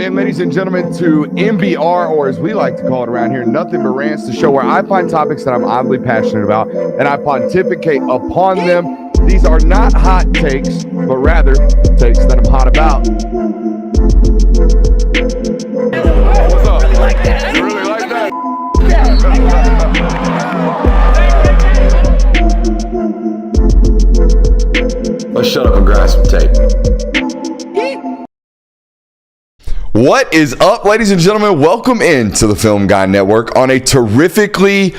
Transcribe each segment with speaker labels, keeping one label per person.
Speaker 1: in, ladies and gentlemen, to MBR, or as we like to call it around here, Nothing But Rants, the show where I find topics that I'm oddly passionate about and I pontificate upon them. These are not hot takes, but rather takes that I'm hot about. What's up?
Speaker 2: Really like that.
Speaker 1: You really like that?
Speaker 3: Let's shut up and grind some tape.
Speaker 1: What is up, ladies and gentlemen? Welcome into the Film Guy Network on a terrifically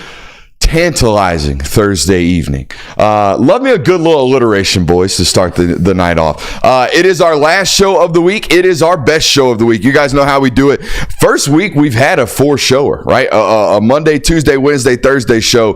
Speaker 1: tantalizing Thursday evening. Love me a good little alliteration, boys, to start the night off. It is our last show of the week. It is our best show of the week. You guys know how we do it. First week, we've had a four-shower, right? A Monday, Tuesday, Wednesday, Thursday show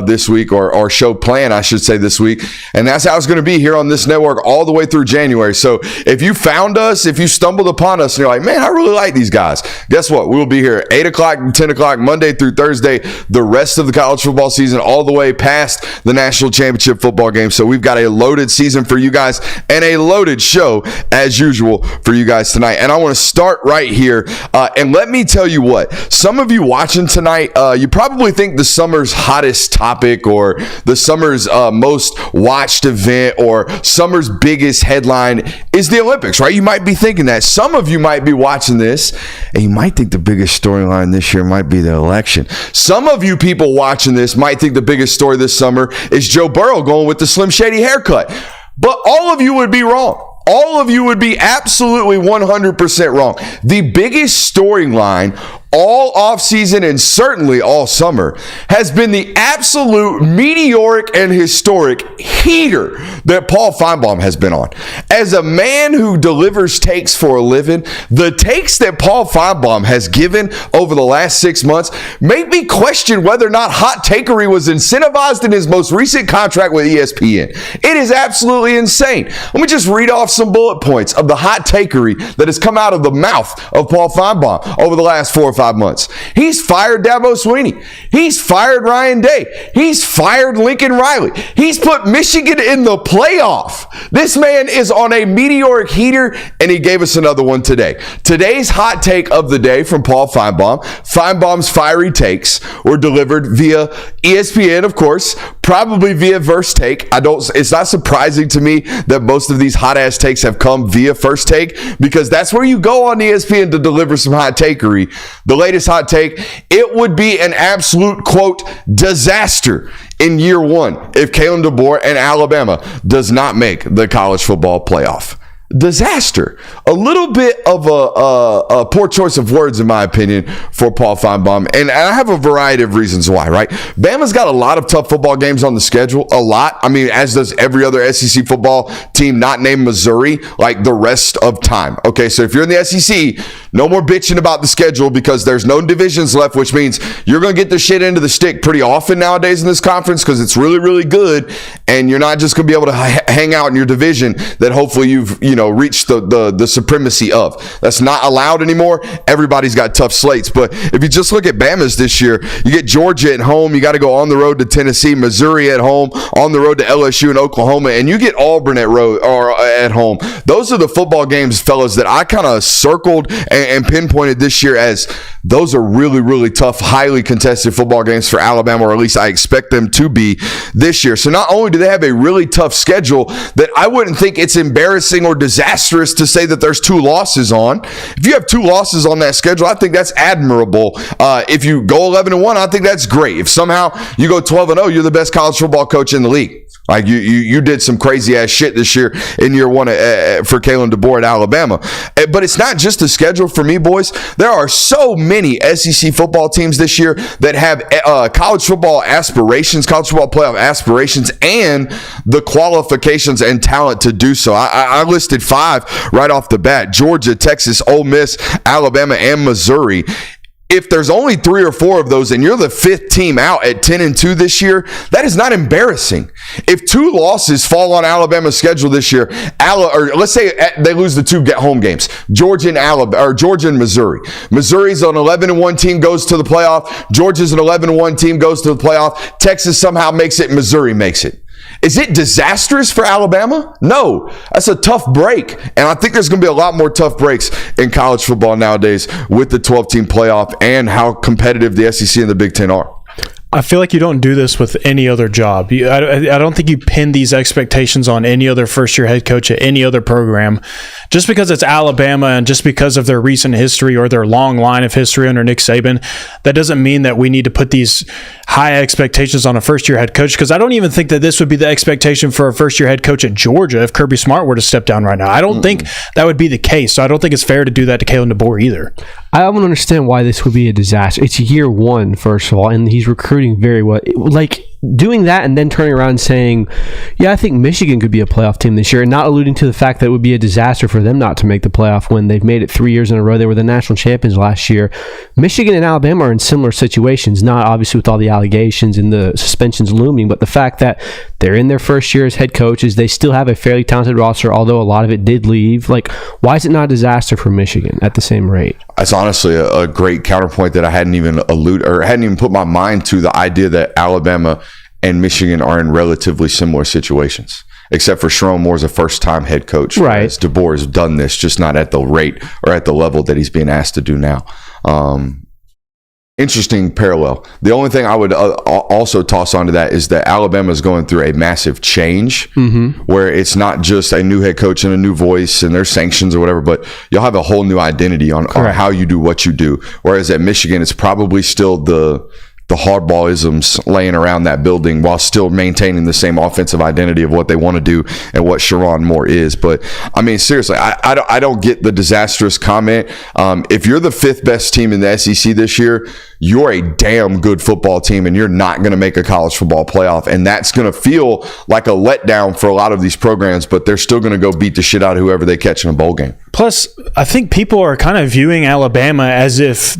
Speaker 1: this week, or show plan, I should say, this week. And that's how it's going to be here on this network all the way through January. So if you found us, if you stumbled upon us, and you're like, man, I really like these guys, guess what? We will be here 8 o'clock and 10 o'clock, Monday through Thursday, the rest of the college football season, all the way past the national championship football game. So we've got a loaded season for you guys and a loaded show as usual for you guys tonight. And I want to start right here. And let me tell you what, some of you watching tonight, you probably think the summer's hottest topic or the summer's most watched event or summer's biggest headline is the Olympics, right? You might be thinking that. Some of you might be watching this and you might think the biggest storyline this year might be the election. Some of you people watching this might think the biggest story this summer is Joe Burrow going with the Slim Shady haircut. But all of you would be wrong. All of you would be absolutely 100% wrong. The biggest storyline all offseason and certainly all summer has been the absolute meteoric and historic heater that Paul Finebaum has been on. As a man who delivers takes for a living, the takes that Paul Finebaum has given over the last 6 months make me question whether or not hot takery was incentivized in his most recent contract with ESPN. It is absolutely insane. Let me just read off some bullet points of the hot takery that has come out of the mouth of Paul Finebaum over the last 4 or 5 months. He's fired Dabo Swinney. He's fired Ryan Day. He's fired Lincoln Riley. He's put Michigan in the playoff. This man is on a meteoric heater, and he gave us another one today. Today's hot take of the day from Paul Finebaum. Finebaum's fiery takes were delivered via ESPN, of course, probably via First Take. It's not surprising to me that most of these hot ass takes have come via First Take because that's where you go on ESPN to deliver some hot takery. The latest hot take, it would be an absolute, quote, disaster in year one if Kalen DeBoer and Alabama does not make the college football playoff. Disaster. A little bit of a poor choice of words, in my opinion, for Paul Finebaum. And I have a variety of reasons why, right? Bama's got a lot of tough football games on the schedule. A lot. I mean, as does every other SEC football team not named Missouri, like the rest of time. Okay, so if you're in the SEC, no more bitching about the schedule because there's no divisions left, which means you're going to get the shit into the stick pretty often nowadays in this conference because it's really, really good. And you're not just going to be able to hang out in your division that hopefully you've, reach the supremacy of. That's not allowed anymore. Everybody's got tough slates. But if you just look at Bama's this year, you get Georgia at home. You got to go on the road to Tennessee, Missouri at home, on the road to LSU and Oklahoma, and you get Auburn at home. Those are the football games, fellas, that I kind of circled and pinpointed this year as those are really, really tough, highly contested football games for Alabama, or at least I expect them to be this year. So not only do they have a really tough schedule that I wouldn't think it's embarrassing or disastrous to say that there's 2 losses on. If you have 2 losses on that schedule, I think that's admirable. If you go 11-1, I think that's great. If somehow you go 12-0, you're the best college football coach in the league. Like you did some crazy ass shit this year in year one for Kalen DeBoer at Alabama. But it's not just the schedule for me, boys. There are so many SEC football teams this year that have college football aspirations, college football playoff aspirations, and the qualifications and talent to do so. I listed 5 right off the bat: Georgia, Texas, Ole Miss, Alabama, and Missouri. If there's only 3 or 4 of those and you're the 5th team out at 10-2 this year, that is not embarrassing. If 2 losses fall on Alabama's schedule this year, or let's say they lose the 2 home games, Georgia and Missouri. Missouri's an 11-1 team, goes to the playoff. Georgia's an 11-1 team, goes to the playoff. Texas somehow makes it. Missouri makes it. Is it disastrous for Alabama? No. That's a tough break. And I think there's going to be a lot more tough breaks in college football nowadays with the 12-team playoff and how competitive the SEC and the Big Ten are.
Speaker 2: I feel like you don't do this with any other job. I don't think you pin these expectations on any other first-year head coach at any other program. Just because it's Alabama and just because of their recent history or their long line of history under Nick Saban, that doesn't mean that we need to put these high expectations on a first-year head coach, because I don't even think that this would be the expectation for a first-year head coach at Georgia if Kirby Smart were to step down right now. I don't think that would be the case, so I don't think it's fair to do that to Kalen DeBoer either.
Speaker 4: I don't understand why this would be a disaster. It's year one, first of all, and he's recruiting very well. Like, doing that and then turning around and saying, yeah, I think Michigan could be a playoff team this year, and not alluding to the fact that it would be a disaster for them not to make the playoff when they've made it 3 years in a row. They were the national champions last year. Michigan and Alabama are in similar situations, not obviously with all the allegations and the suspensions looming, but the fact that they're in their first year as head coaches, they still have a fairly talented roster, although a lot of it did leave. Like, why is it not a disaster for Michigan at the same rate?
Speaker 1: That's honestly a great counterpoint that I hadn't even put my mind to, the idea that Alabama and Michigan are in relatively similar situations, except for Sherrone Moore's a first-time head coach.
Speaker 4: Right.
Speaker 1: DeBoer has done this, just not at the rate or at the level that he's being asked to do now. Interesting parallel. The only thing I would also toss onto that is that Alabama is going through a massive change, where it's not just a new head coach and a new voice and there's sanctions or whatever, but you'll have a whole new identity on how you do what you do. Whereas at Michigan, it's probably still the hardballisms laying around that building while still maintaining the same offensive identity of what they want to do and what Sherrone Moore is. But I mean, seriously, I don't get the disastrous comment. If you're the fifth best team in the SEC this year, you're a damn good football team, and you're not going to make a college football playoff. And that's going to feel like a letdown for a lot of these programs, but they're still going to go beat the shit out of whoever they catch in a bowl game.
Speaker 2: Plus, I think people are kind of viewing Alabama as if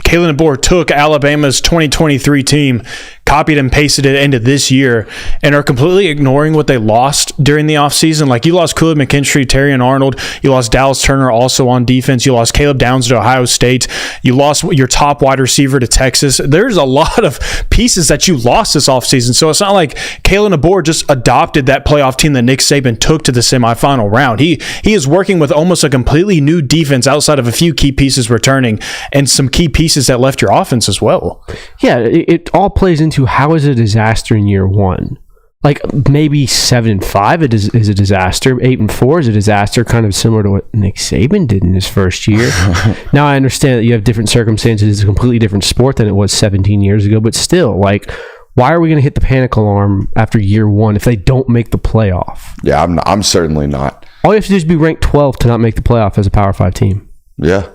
Speaker 2: Kalen DeBoer took Alabama's 2023 team, copied and pasted it into this year, and are completely ignoring what they lost during the offseason. Like, you lost Cooley McKinstry, Terrion Arnold. You lost Dallas Turner also on defense. You lost Caleb Downs to Ohio State. You lost your top wide receiver to Texas. There's a lot of pieces that you lost this offseason. So it's not like Kalen DeBoer just adopted that playoff team that Nick Saban took to the semifinal round. He is working with almost a completely new defense outside of a few key pieces returning and some key pieces that left your offense as well.
Speaker 4: Yeah, it all plays into how is it a disaster in year one. Like, maybe 7-5 is a disaster. 8-4 is a disaster, kind of similar to what Nick Saban did in his first year. Now, I understand that you have different circumstances. It's a completely different sport than it was 17 years ago. But still, like, why are we going to hit the panic alarm after year one if they don't make the playoff?
Speaker 1: Yeah, I'm certainly not.
Speaker 4: All you have to do is be ranked 12th to not make the playoff as a Power 5 team.
Speaker 1: Yeah.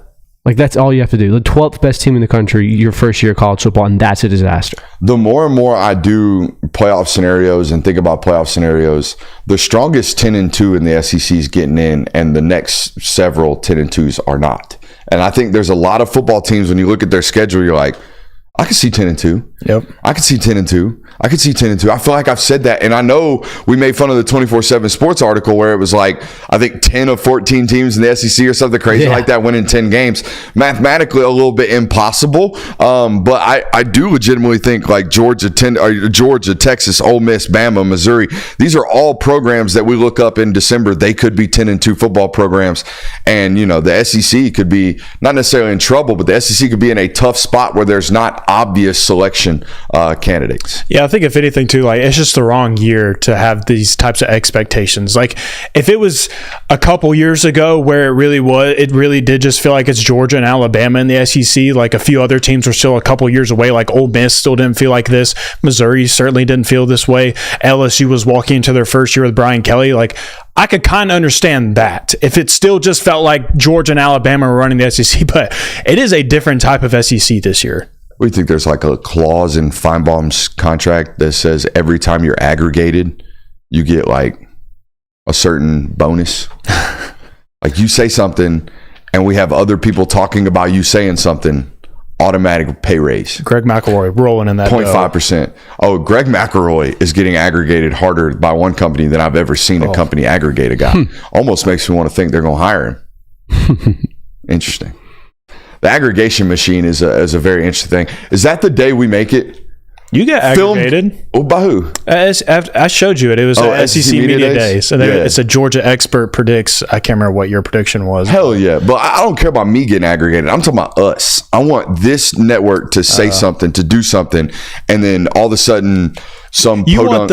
Speaker 4: Like, that's all you have to do. The 12th best team in the country, your first year of college football, and that's a disaster.
Speaker 1: The more and more I do playoff scenarios and think about playoff scenarios, the strongest 10-2 in the SEC is getting in, and the next several 10-2s are not. And I think there's a lot of football teams, when you look at their schedule, you're like, I can see 10-2.
Speaker 2: Yep.
Speaker 1: I can see 10-2. I could see 10-2. I feel like I've said that, and I know we made fun of the 24/7 Sports article where it was like, I think 10 of 14 teams in the SEC or something crazy like that winning 10 games. Mathematically, a little bit impossible, but I do legitimately think like Georgia, Texas, Ole Miss, Bama, Missouri. These are all programs that we look up in December. They could be 10-2 football programs, and you know the SEC could be not necessarily in trouble, but the SEC could be in a tough spot where there's not obvious selection candidates.
Speaker 2: Yeah, I think if anything too, like, it's just the wrong year to have these types of expectations. Like, if it was a couple years ago where it really did just feel like it's Georgia and Alabama in the SEC, like a few other teams were still a couple years away, like Ole Miss still didn't feel like this, Missouri certainly didn't feel this way, LSU was walking into their first year with Brian Kelly, like, I could kind of understand that if it still just felt like Georgia and Alabama were running the SEC, but it is a different type of SEC this year.
Speaker 1: We think there's like a clause in Finebaum's contract that says every time you're aggregated, you get like a certain bonus. Like, you say something and we have other people talking about you saying something, automatic pay raise.
Speaker 2: Greg McElroy rolling in that
Speaker 1: 0.5%. Oh, Greg McElroy is getting aggregated harder by one company than I've ever seen a company aggregate a guy. Almost makes me want to think they're going to hire him. Interesting. The aggregation machine is a very interesting thing. Is that the day we make it?
Speaker 2: You get aggregated.
Speaker 1: By who?
Speaker 2: I showed you it. It was SEC Media Day. So it's a Georgia expert predicts. I can't remember what your prediction was.
Speaker 1: Hell yeah. But I don't care about me getting aggregated. I'm talking about us. I want this network to say something, to do something, and then all of a sudden you want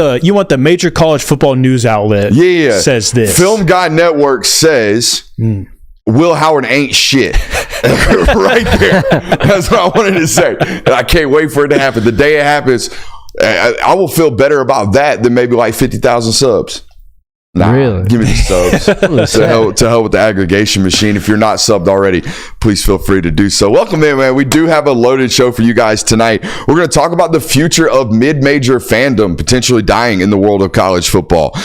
Speaker 1: the major college football news outlet says this. Film Guy Network says Will Howard ain't shit. Right there. That's what I wanted to say. And I can't wait for it to happen. The day it happens, I will feel better about that than maybe like 50,000 subs. Nah,
Speaker 4: really?
Speaker 1: Give me the subs. to hell with the aggregation machine. If you're not subbed already, please feel free to do so. Welcome in, man. We do have a loaded show for you guys tonight. We're going to talk about the future of mid-major fandom potentially dying in the world of college football.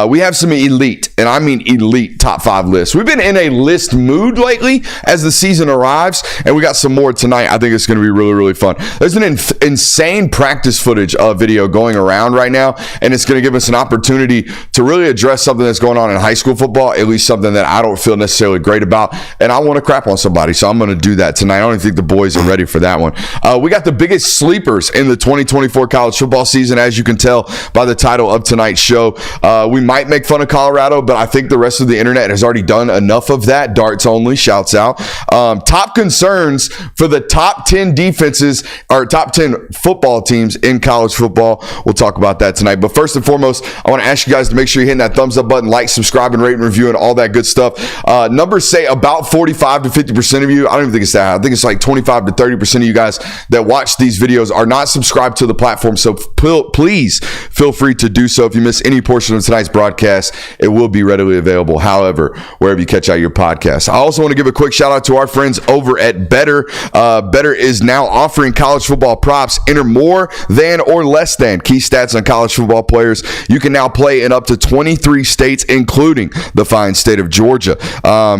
Speaker 1: We have some elite, and I mean elite, top 5 lists. We've been in a list mood lately as the season arrives, and we got some more tonight. I think it's going to be really, really fun. There's an insane practice footage video going around right now, and it's going to give us an opportunity to really address something that's going on in high school football, at least something that I don't feel necessarily great about, and I want to crap on somebody, so I'm going to do that tonight. I don't even think the boys are ready for that one. We got the biggest sleepers in the 2024 college football season, as you can tell by the title of tonight's show. We might make fun of Colorado, but I think the rest of the internet has already done enough of that. Darts only, shouts out. Top concerns for the top 10 defenses, or top 10 football teams in college football. We'll talk about that tonight, but first and foremost, I want to ask you guys to make sure you're hitting that thumbs up button, like, subscribe, and rate and review, and all that good stuff. Numbers say about 45 to 50% of you, I don't even think it's that high. I think it's like 25 to 30% of you guys that watch these videos are not subscribed to the platform, so please feel free to do so. If you miss any portion of tonight's broadcast, it will be readily available, however, wherever you catch out your podcast. I also want to give a quick shout out to our friends over at Better. Better is now offering college football props. Enter more than or less than key stats on college football players. You can now play in up to 23 states, including the fine state of Georgia.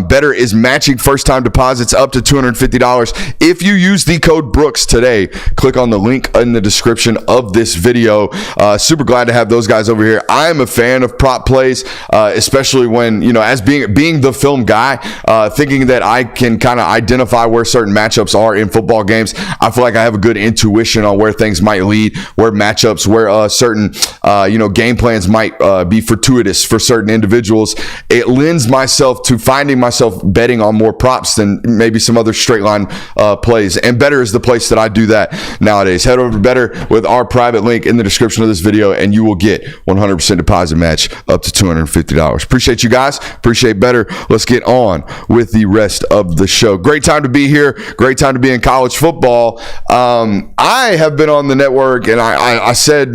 Speaker 1: Better is matching first-time deposits up to $250 if you use the code Brooks today. Click on the link in the description of this video. Super glad to have those guys over here. I am a fan of prop plays, especially when, as being the film guy, thinking that I can kind of identify where certain matchups are in football games. I feel like I have a good intuition on where things might lead, where matchups, where certain game plans might be fortuitous for certain individuals. It lends myself to finding myself betting on more props than maybe some other straight line plays, and Better is the place that I do that nowadays. Head over to Better with our private link in the description of this video, and you will get 100% deposit match up to $250. Appreciate you guys. Appreciate Better. Let's get on with the rest of the show. Great time to be here. Great time to be in college football. I have been on the network, and I said,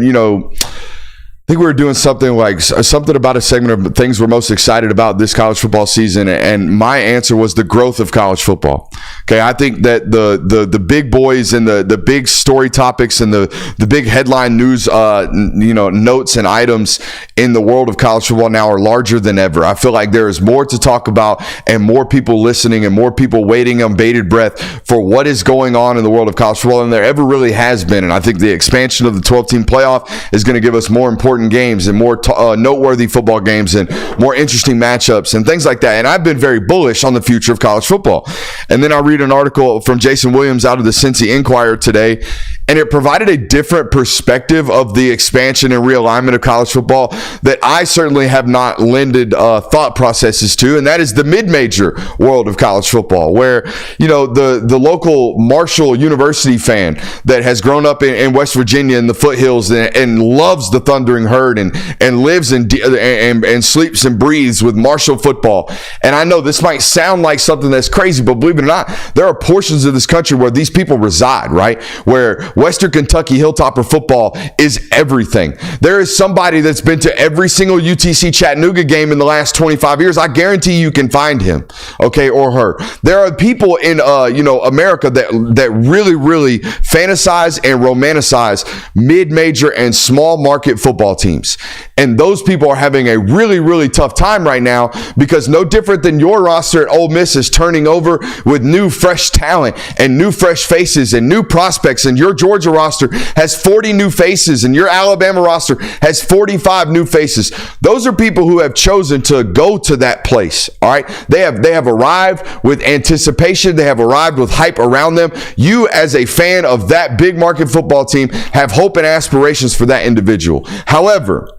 Speaker 1: I think we were doing something about a segment of things we're most excited about this college football season, and my answer was the growth of college football. Okay, I think that the big boys and the big story topics and the big headline news notes and items in the world of college football now are larger than ever. I feel like there is more to talk about and more people listening and more people waiting on bated breath for what is going on in the world of college football than there ever really has been. And I think the expansion of the 12-team playoff is going to give us more important games and more noteworthy football games and more interesting matchups and things like that. And I've been very bullish on the future of college football. And then I read an article from Jason Williams out of the Cincy Inquirer today, and it provided a different perspective of the expansion and realignment of college football that I certainly have not lended thought processes to, and that is the mid-major world of college football, where the local Marshall University fan that has grown up in West Virginia in the foothills and loves the Thundering Herd and lives and sleeps and breathes with Marshall football. And I know this might sound like something that's crazy, but believe it or not, there are portions of this country where these people reside, right? Where Western Kentucky Hilltopper football is everything. There is somebody that's been to every single UTC Chattanooga game in the last 25 years. I guarantee you can find him, okay, or her. There are people in America that really, really fantasize and romanticize mid-major and small market football teams. And those people are having a really, really tough time right now because no different than your roster at Ole Miss is turning over with new, fresh talent and new, fresh faces and new prospects, and your Georgia Georgia roster has 40 new faces and your Alabama roster has 45 new faces, those are people who have chosen to go to that place. All right. They have arrived with anticipation. They have arrived with hype around them. You, as a fan of that big market football team, have hope and aspirations for that individual. However,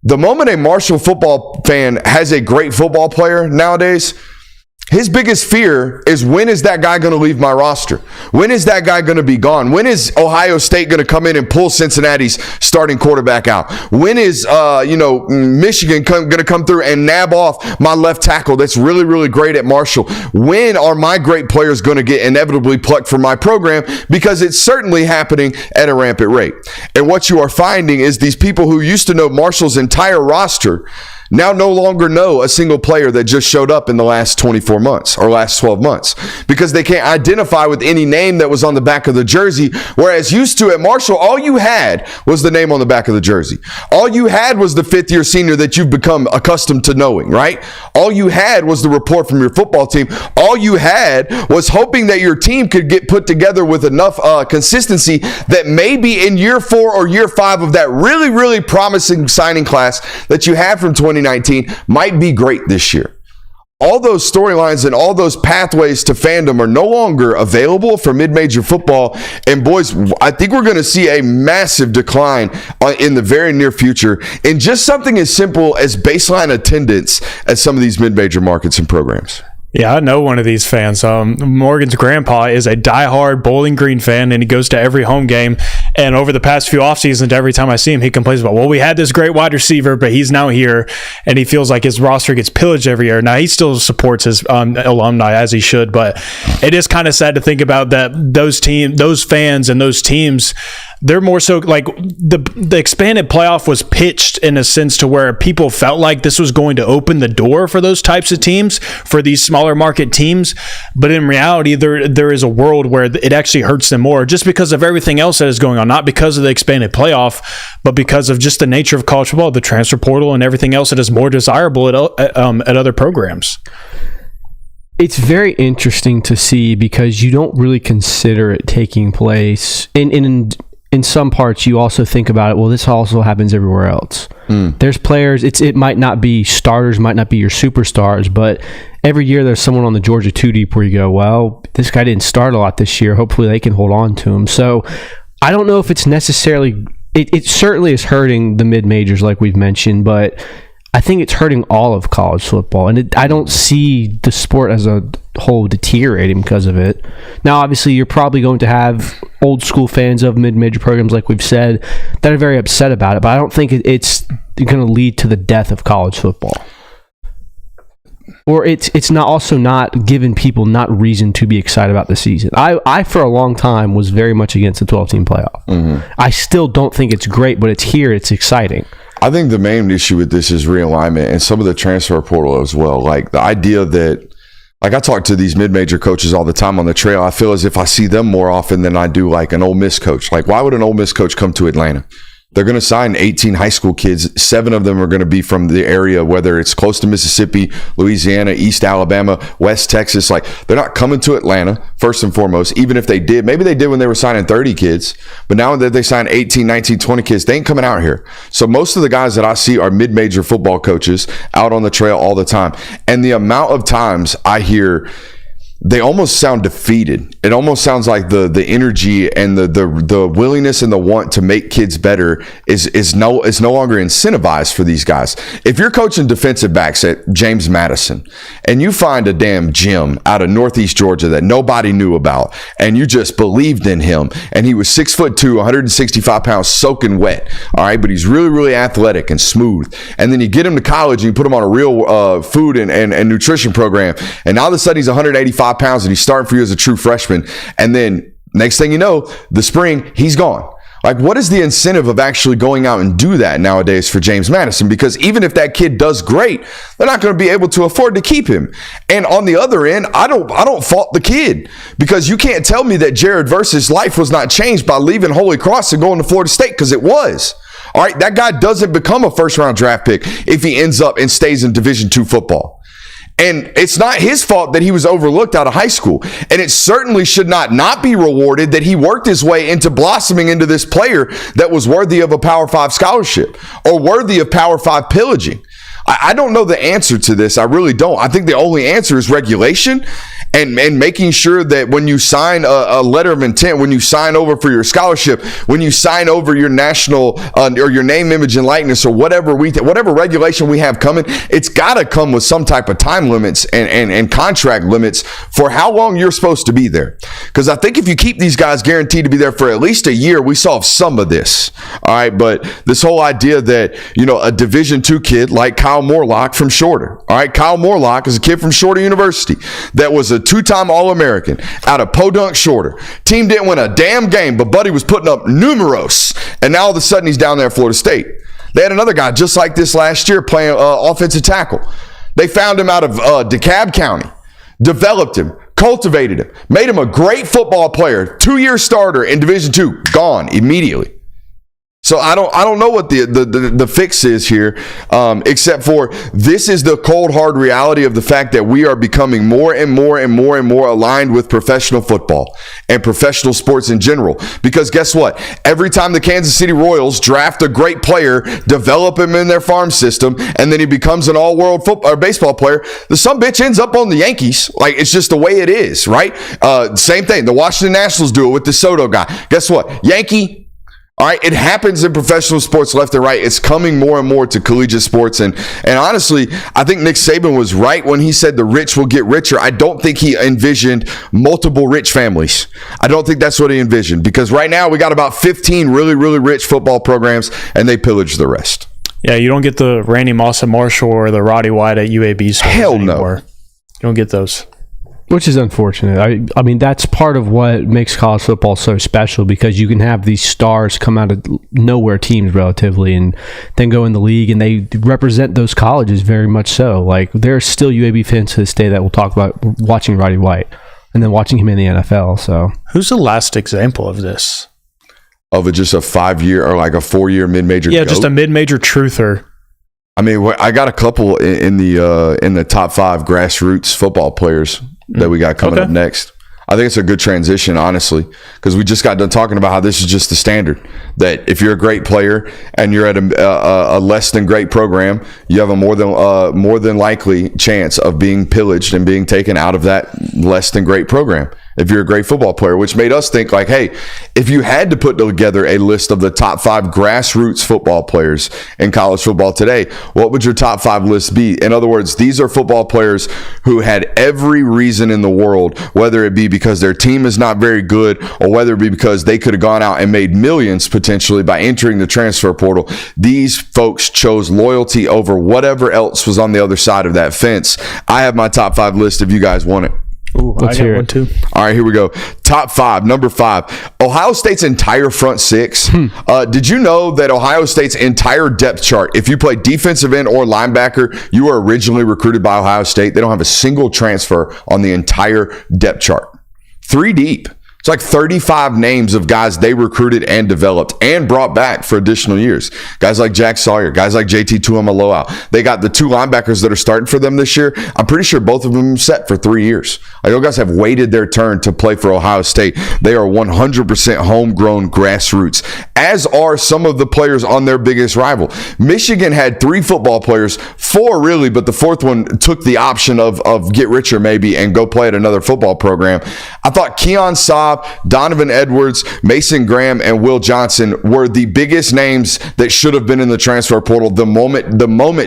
Speaker 1: the moment a Marshall football fan has a great football player nowadays, his biggest fear is, when is that guy going to leave my roster? When is that guy going to be gone? When is Ohio State going to come in and pull Cincinnati's starting quarterback out? When is Michigan going to come through and nab off my left tackle that's really, really great at Marshall? When are my great players going to get inevitably plucked from my program? Because it's certainly happening at a rampant rate. And what you are finding is these people who used to know Marshall's entire roster now no longer know a single player that just showed up in the last 24 months or last 12 months, because they can't identify with any name that was on the back of the jersey. Whereas used to at Marshall, all you had was the name on the back of the jersey. All you had was the fifth-year senior that you've become accustomed to knowing, right? All you had was the report from your football team. All you had was hoping that your team could get put together with enough consistency that maybe in year 4 or year 5 of that really, really promising signing class that you had from 2019 might be great this year. All those storylines and all those pathways to fandom are no longer available for mid-major football. And boys, I think we're going to see a massive decline in the very near future in just something as simple as baseline attendance at some of these mid-major markets and programs.
Speaker 2: Yeah, I know one of these fans. Morgan's grandpa is a diehard Bowling Green fan, and he goes to every home game. And over the past few off seasons, every time I see him, he complains about, well, we had this great wide receiver, but he's now here, and he feels like his roster gets pillaged every year. Now, he still supports his alumni, as he should, but it is kind of sad to think about that those fans and those teams, they're more so like the expanded playoff was pitched in a sense to where people felt like this was going to open the door for those types of teams, for these smaller market teams. But in reality, there is a world where it actually hurts them more just because of everything else that is going on, not because of the expanded playoff, but because of just the nature of college football, the transfer portal, and everything else that is more desirable at other programs.
Speaker 4: It's very interesting to see because you don't really consider it taking place in some parts. You also think about it, well, this also happens everywhere else. There's players, it might not be starters, might not be your superstars, but every year there's someone on the Georgia 2 deep where you go, well, this guy didn't start a lot this year. Hopefully they can hold on to him. So I don't know if it's necessarily, it certainly is hurting the mid-majors like we've mentioned, but I think it's hurting all of college football, and I don't see the sport as a whole deteriorating because of it. Now, obviously, you're probably going to have old school fans of mid-major programs, like we've said, that are very upset about it, but I don't think it's going to lead to the death of college football. Or it's not also not giving people not reason to be excited about the season. I for a long time was very much against the 12-team playoff. Mm-hmm. I still don't think it's great, but it's here. It's exciting.
Speaker 1: I think the main issue with this is realignment and some of the transfer portal as well. Like the idea that, like I talk to these mid-major coaches all the time on the trail. I feel as if I see them more often than I do like an Ole Miss coach. Like, why would an Ole Miss coach come to Atlanta? They're going to sign 18 high school kids. 7 of them are going to be from the area, whether it's close to Mississippi, Louisiana, East Alabama, West Texas. Like, they're not coming to Atlanta, first and foremost. Even if they did, maybe they did when they were signing 30 kids. But now that they sign 18, 19, 20 kids, they ain't coming out here. So most of the guys that I see are mid-major football coaches out on the trail all the time. And the amount of times I hear, they almost sound defeated. It almost sounds like the energy and the willingness and the want to make kids better is no longer incentivized for these guys. If you're coaching defensive backs at James Madison and you find a damn gym out of Northeast Georgia that nobody knew about and you just believed in him and he was 6'2", 165 pounds, soaking wet, all right, but he's really, really athletic and smooth, and then you get him to college and you put him on a real food and nutrition program, and now all of a sudden he's 185 pounds and he's starting for you as a true freshman, and then next thing you know, the spring, he's gone. Like, what is the incentive of actually going out and do that nowadays for James Madison? Because even if that kid does great, they're not going to be able to afford to keep him. And on the other end, I don't fault the kid, because you can't tell me that Jared Verse's life was not changed by leaving Holy Cross and going to Florida State, because it was. All right, that guy doesn't become a first-round draft pick if he ends up and stays in Division II football. And it's not his fault that he was overlooked out of high school. And it certainly should not be rewarded that he worked his way into blossoming into this player that was worthy of a Power 5 scholarship or worthy of Power 5 pillaging. I don't know the answer to this. I really don't. I think the only answer is regulation and making sure that when you sign a letter of intent, when you sign over for your scholarship, when you sign over your national or your name, image, and likeness, or whatever regulation we have coming, it's got to come with some type of time limits and contract limits for how long you're supposed to be there. Because I think if you keep these guys guaranteed to be there for at least a year, we solve some of this. All right, but this whole idea that a Division II kid like Kyle Morlock from Shorter. All right, Kyle Morlock is a kid from Shorter University that was a two-time All-American out of Podunk Shorter. Team didn't win a damn game, but Buddy was putting up numeros, and now all of a sudden he's down there at Florida State. They had another guy just like this last year playing offensive tackle. They found him out of DeKalb County, developed him, cultivated him, made him a great football player, 2-year starter in Division II, gone immediately. So I don't know what the fix is here, except for this is the cold hard reality of the fact that we are becoming more and more and more and more aligned with professional football and professional sports in general. Because guess what? Every time the Kansas City Royals draft a great player, develop him in their farm system, and then he becomes an all-world football or baseball player, the sumbitch ends up on the Yankees. Like, it's just the way it is, right? Same thing. The Washington Nationals do it with the Soto guy. Guess what? Yankee. All right, it happens in professional sports left and right. It's coming more and more to collegiate sports. And honestly, I think Nick Saban was right when he said the rich will get richer. I don't think he envisioned multiple rich families. I don't think that's what he envisioned, because right now we got about 15 really, really rich football programs, and they pillage the rest.
Speaker 2: Yeah, you don't get the Randy Moss at Marshall or the Roddy White at UAB.
Speaker 1: Hell no.
Speaker 2: Anymore. You don't get those.
Speaker 4: Which is unfortunate. I mean, that's part of what makes college football so special, because you can have these stars come out of nowhere teams relatively and then go in the league, and they represent those colleges very much so. Like, there are still UAB fans to this day that will talk about watching Roddy White and then watching him in the NFL. So,
Speaker 2: who's the last example of this?
Speaker 1: Of just a 5-year or like a 4-year mid-major?
Speaker 2: Yeah, just a mid-major truther.
Speaker 1: I mean, I got a couple in the top 5 grassroots football players that we got coming up next. I think it's a good transition, honestly, because we just got done talking about how this is just the standard, that if you're a great player and you're at a less than great program, you have a more than likely chance of being pillaged and being taken out of that less than great program if you're a great football player, which made us think like, hey, if you had to put together a list of the top 5 grassroots football players in college football today, what would your top 5 list be? In other words, these are football players who had every reason in the world, whether it be because their team is not very good or whether it be because they could have gone out and made millions potentially by entering the transfer portal. These folks chose loyalty over whatever else was on the other side of that fence. I have my top 5 list if you guys want it.
Speaker 2: Ooh,
Speaker 4: Let's
Speaker 2: I got
Speaker 4: hear
Speaker 2: one
Speaker 4: it.
Speaker 2: too.
Speaker 1: All right, here we go. Top 5, number 5, Ohio State's entire front 6. Did you know that Ohio State's entire depth chart, if you play defensive end or linebacker, you were originally recruited by Ohio State? They don't have a single transfer on the entire depth chart. 3 deep. It's like 35 names of guys they recruited and developed and brought back for additional years. Guys like Jack Sawyer, guys like JT Tuamaloau. They got the 2 linebackers that are starting for them this year. I'm pretty sure both of them set for 3 years. Like, those guys have waited their turn to play for Ohio State. They are 100% homegrown grassroots, as are some of the players on their biggest rival. Michigan had 3 football players, 4 really, but the 4th one took the option of get richer maybe and go play at another football program. I thought Keon Saab, Donovan Edwards, Mason Graham, and Will Johnson were the biggest names that should have been in the transfer portal the moment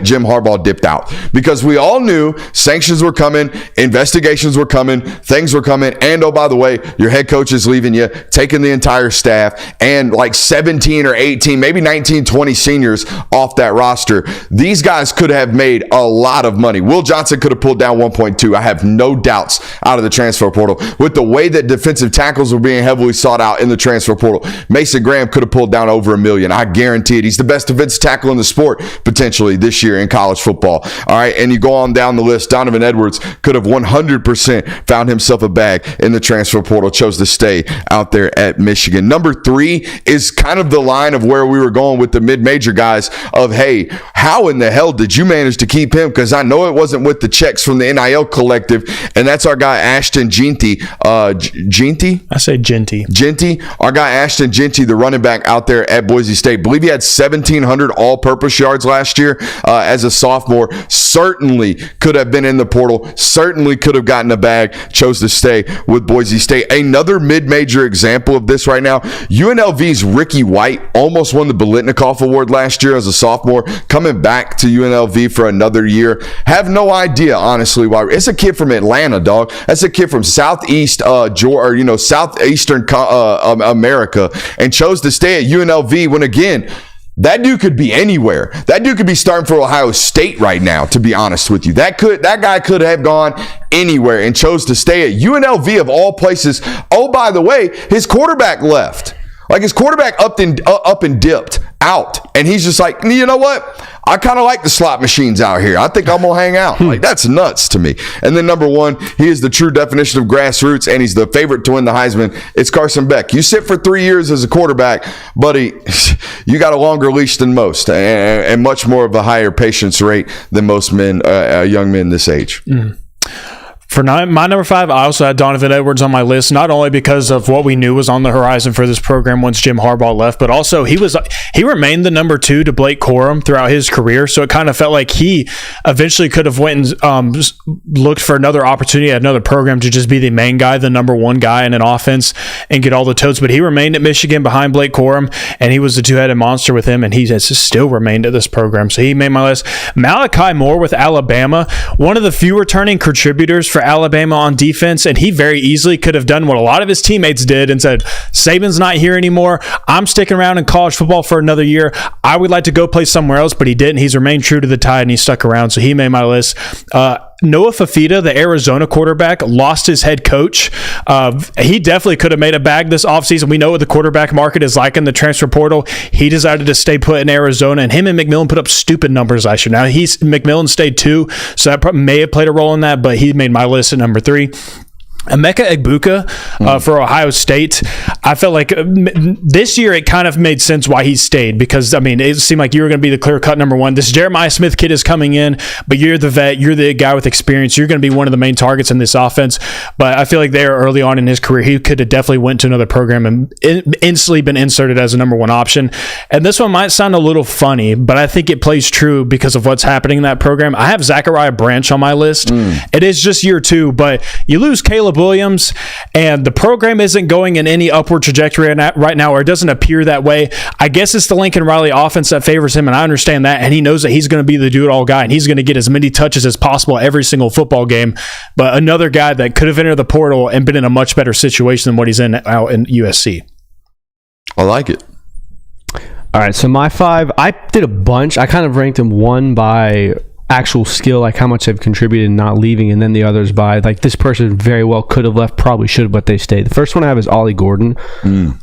Speaker 1: Jim Harbaugh dipped out, because we all knew sanctions were coming, investigations were coming, things were coming, and oh, by the way, your head coach is leaving you, taking the entire staff and like 17 or 18, maybe 19, 20 seniors off that roster. These guys could have made a lot of money. Will Johnson could have pulled down 1.2. I have no doubts out of the transfer portal. With the way that defensive tackle tackles were being heavily sought out in the transfer portal. Mason Graham could have pulled down over $1 million. I guarantee it. He's the best defensive tackle in the sport potentially this year in college football. All right, and you go on down the list. Donovan Edwards could have 100% found himself a bag in the transfer portal, chose to stay out there at Michigan. Number 3 is kind of the line of where we were going with the mid-major guys of, hey, how in the hell did you manage to keep him? Because I know it wasn't with the checks from the NIL collective, and that's our guy Ashton Jeanty. Jeanty?
Speaker 2: I say Jeanty.
Speaker 1: Jeanty, our guy Ashton Jeanty, the running back out there at Boise State. Believe he had 1,700 all-purpose yards last year as a sophomore. Certainly could have been in the portal. Certainly could have gotten a bag. Chose to stay with Boise State. Another mid-major example of this right now, UNLV's Ricky White almost won the Biletnikoff Award last year as a sophomore, coming back to UNLV for another year. Have no idea, honestly, why. It's a kid from Atlanta, dog. That's a kid from southeastern America, and chose to stay at UNLV when, again, that dude could be anywhere. That dude could be starting for Ohio State right now, to be honest with you. That guy could have gone anywhere and chose to stay at UNLV of all places. Oh, by the way, his quarterback left. Like, his quarterback up and dipped out. And he's just like, you know what? I kind of like the slot machines out here. I think I'm going to hang out. Like, that's nuts to me. And then number 1, he is the true definition of grassroots, and he's the favorite to win the Heisman. It's Carson Beck. You sit for 3 years as a quarterback, buddy, you got a longer leash than most and much more of a higher patience rate than most men, young men this age.
Speaker 2: For my number 5, I also had Donovan Edwards on my list, not only because of what we knew was on the horizon for this program once Jim Harbaugh left, but also he remained the number 2 to Blake Corum throughout his career. So it kind of felt like he eventually could have went and looked for another opportunity at another program to just be the main guy, the number 1 guy in an offense, and get all the totes. But he remained at Michigan behind Blake Corum, and he was the two-headed monster with him, and he has still remained at this program. So he made my list. Malachi Moore with Alabama, one of the few returning contributors for Alabama on defense, and he very easily could have done what a lot of his teammates did and said, Saban's not here anymore. I'm sticking around in college football for another year. I would like to go play somewhere else, but he didn't. He's remained true to the tide, and he stuck around, so he made my list. Noah Fafita, the Arizona quarterback, lost his head coach. He definitely could have made a bag this offseason. We know what the quarterback market is like in the transfer portal. He decided to stay put in Arizona, and him and McMillan put up stupid numbers last year. Now, McMillan stayed 2, so that may have played a role in that, but he made my list at number 3. Emeka Egbuka for Ohio State. I felt like this year it kind of made sense why he stayed, because, I mean, it seemed like you were going to be the clear-cut number 1. This Jeremiah Smith kid is coming in, but you're the vet. You're the guy with experience. You're going to be one of the main targets in this offense. But I feel like there early on in his career, he could have definitely went to another program and instantly been inserted as a number 1 option. And this one might sound a little funny, but I think it plays true because of what's happening in that program. I have Zachariah Branch on my list. It is just year 2, but you lose Caleb Williams, and the program isn't going in any upward trajectory right now, or it doesn't appear that way. I guess it's the Lincoln Riley offense that favors him, and I understand that, and he knows that he's going to be the do-it-all guy, and he's going to get as many touches as possible every single football game. But another guy that could have entered the portal and been in a much better situation than what he's in out in USC.
Speaker 1: I like it.
Speaker 4: All right, so my 5, I did a bunch. I kind of ranked them 1 by actual skill, like how much they've contributed and not leaving, and then the others by, like, this person very well could have left, probably should have, but they stayed. The first one I have is Ollie Gordon.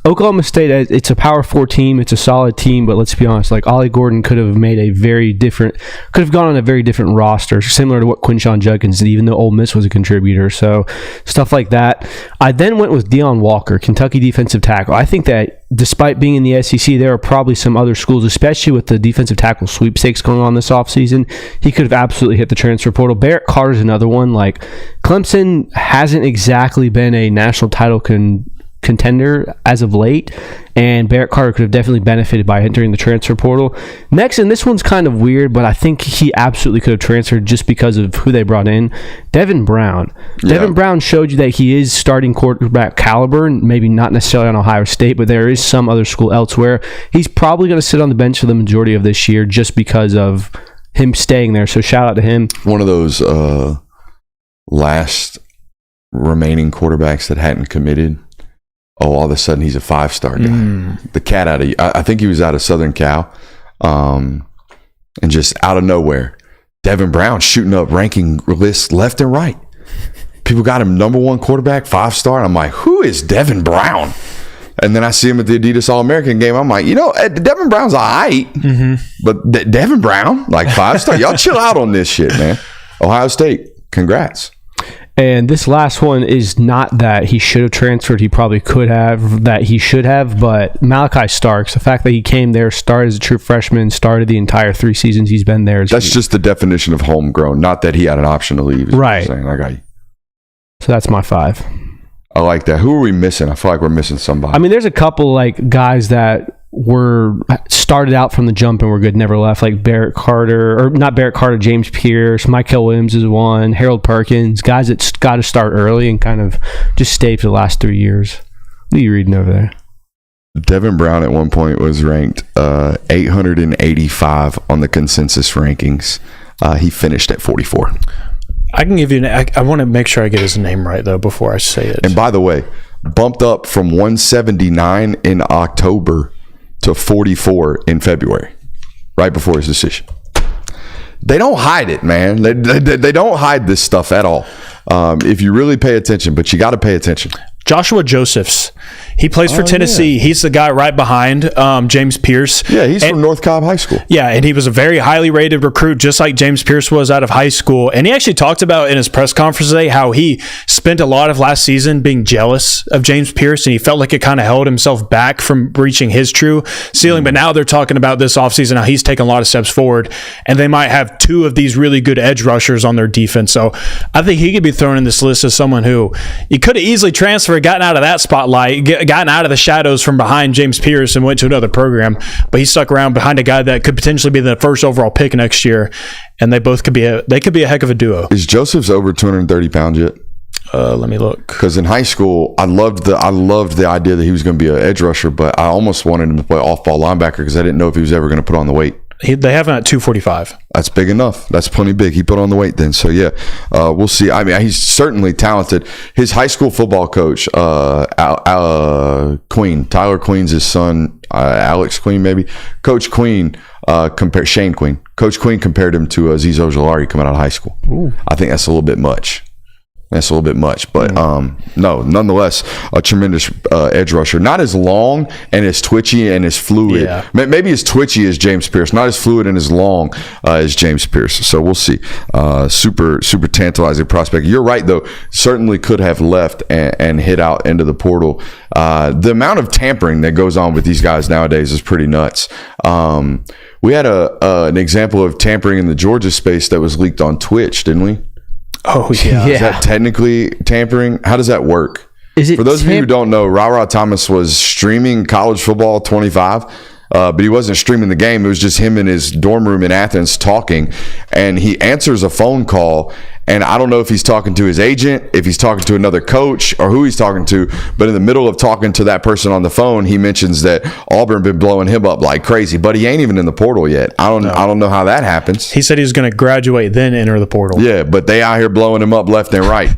Speaker 4: Oklahoma State, it's a Power 4 team. It's a solid team, but let's be honest, like, Ollie Gordon could have made could have gone on a very different roster, similar to what Quinshon Judkins did, even though Ole Miss was a contributor. So stuff like that. I then went with Deion Walker, Kentucky defensive tackle. I think that despite being in the SEC, there are probably some other schools, especially with the defensive tackle sweepstakes going on this offseason. He could have absolutely hit the transfer portal. Barrett Carter is another one. Like, Clemson hasn't exactly been a national title contender as of late, and Barrett Carter could have definitely benefited by entering the transfer portal. Next, and this one's kind of weird, but I think he absolutely could have transferred just because of who they brought in, Devin Brown. Yeah. Devin Brown showed you that he is starting quarterback caliber, and maybe not necessarily on Ohio State, but there is some other school elsewhere. He's probably going to sit on the bench for the majority of this year just because of him staying there, so shout out to him. One
Speaker 1: of those last remaining quarterbacks that hadn't committed. Oh, all of a sudden he's a 5-star guy. The cat I think he was out of Southern Cal, and just out of nowhere, Devin Brown shooting up ranking lists left and right. People got him number 1 quarterback, 5-star. And I'm like, who is Devin Brown? And then I see him at the Adidas All-American game. I'm like, Devin Brown's all right. But Devin Brown, like 5-star. Y'all chill out on this shit, man. Ohio State, congrats.
Speaker 4: And this last one is not that he should have transferred. He probably could have, that he should have. But Malachi Starks, the fact that he came there, started as a true freshman, started the entire 3 seasons he's been there.
Speaker 1: That's just the definition of homegrown, not that he had an option to leave.
Speaker 4: Right.
Speaker 1: I got you.
Speaker 4: So that's my 5.
Speaker 1: I like that. Who are we missing? I feel like we're missing somebody.
Speaker 4: I mean, there's a couple like guys that were started out from the jump and were good, never left, like Barrett Carter, or not Barrett Carter, James Pierce, Michael Williams is one, Harold Perkins, guys that got to start early and kind of just stay for the last 3 years. What are you reading over there?
Speaker 1: Devin Brown at one point was ranked 885 on the consensus rankings. He finished at 44.
Speaker 2: I can give you I want to make sure I get his name right, though, before I say it.
Speaker 1: And by the way, bumped up from 179 in October to 44 in February, right before his decision. They don't hide it, man. They don't hide this stuff at all. If you really pay attention, but you got to pay attention.
Speaker 2: Joshua Josephs. He plays for Tennessee. Yeah. He's the guy right behind James Pierce.
Speaker 1: Yeah, he's from North Cobb High School.
Speaker 2: Yeah, and he was a very highly rated recruit, just like James Pierce was out of high school. And he actually talked about in his press conference today how he spent a lot of last season being jealous of James Pierce, and he felt like it kind of held himself back from reaching his true ceiling. But now they're talking about this offseason, how he's taken a lot of steps forward, and they might have 2 of these really good edge rushers on their defense. So I think he could be thrown in this list as someone who you could have easily transferred, gotten out of that spotlight, gotten out of the shadows from behind James Pierce and went to another program, but he stuck around behind a guy that could potentially be the first overall pick next year, and they both could be a heck of a duo.
Speaker 1: Is Joseph's over 230 pounds yet?
Speaker 2: Let me look.
Speaker 1: Because in high school, I loved the idea that he was going to be an edge rusher, but I almost wanted him to play off-ball linebacker because I didn't know if he was ever going to put on the weight.
Speaker 2: They have him at 245.
Speaker 1: That's big enough. That's plenty big. He put on the weight then. So, yeah, we'll see. I mean, he's certainly talented. His high school football coach, Queen, Tyler Queen's his son, Alex Queen maybe. Coach Queen, Shane Queen. Coach Queen compared him to Azeez Ojulari coming out of high school. Ooh. I think that's a little bit much. But no, nonetheless, a tremendous edge rusher. Not as long and as twitchy and as fluid. Yeah. Maybe as twitchy as James Pierce, not as fluid and as long as James Pierce. So we'll see. Super tantalizing prospect. You're right, though. Certainly could have left and hit out into the portal. The amount of tampering that goes on with these guys nowadays is pretty nuts. We had an example of tampering in the Georgia space that was leaked on Twitch, didn't we?
Speaker 2: Oh, yeah.
Speaker 1: Is that technically tampering? How does that work? For those of you who don't know, Ra Thomas was streaming college football 25, but he wasn't streaming the game. It was just him in his dorm room in Athens talking, and he answers a phone call, and I don't know if he's talking to his agent, if he's talking to another coach, or who he's talking to, but in the middle of talking to that person on the phone, he mentions that Auburn been blowing him up like crazy, but he ain't even in the portal yet. I don't know how that happens.
Speaker 2: He said he was going to graduate, then enter the portal.
Speaker 1: Yeah, but they out here blowing him up left and right.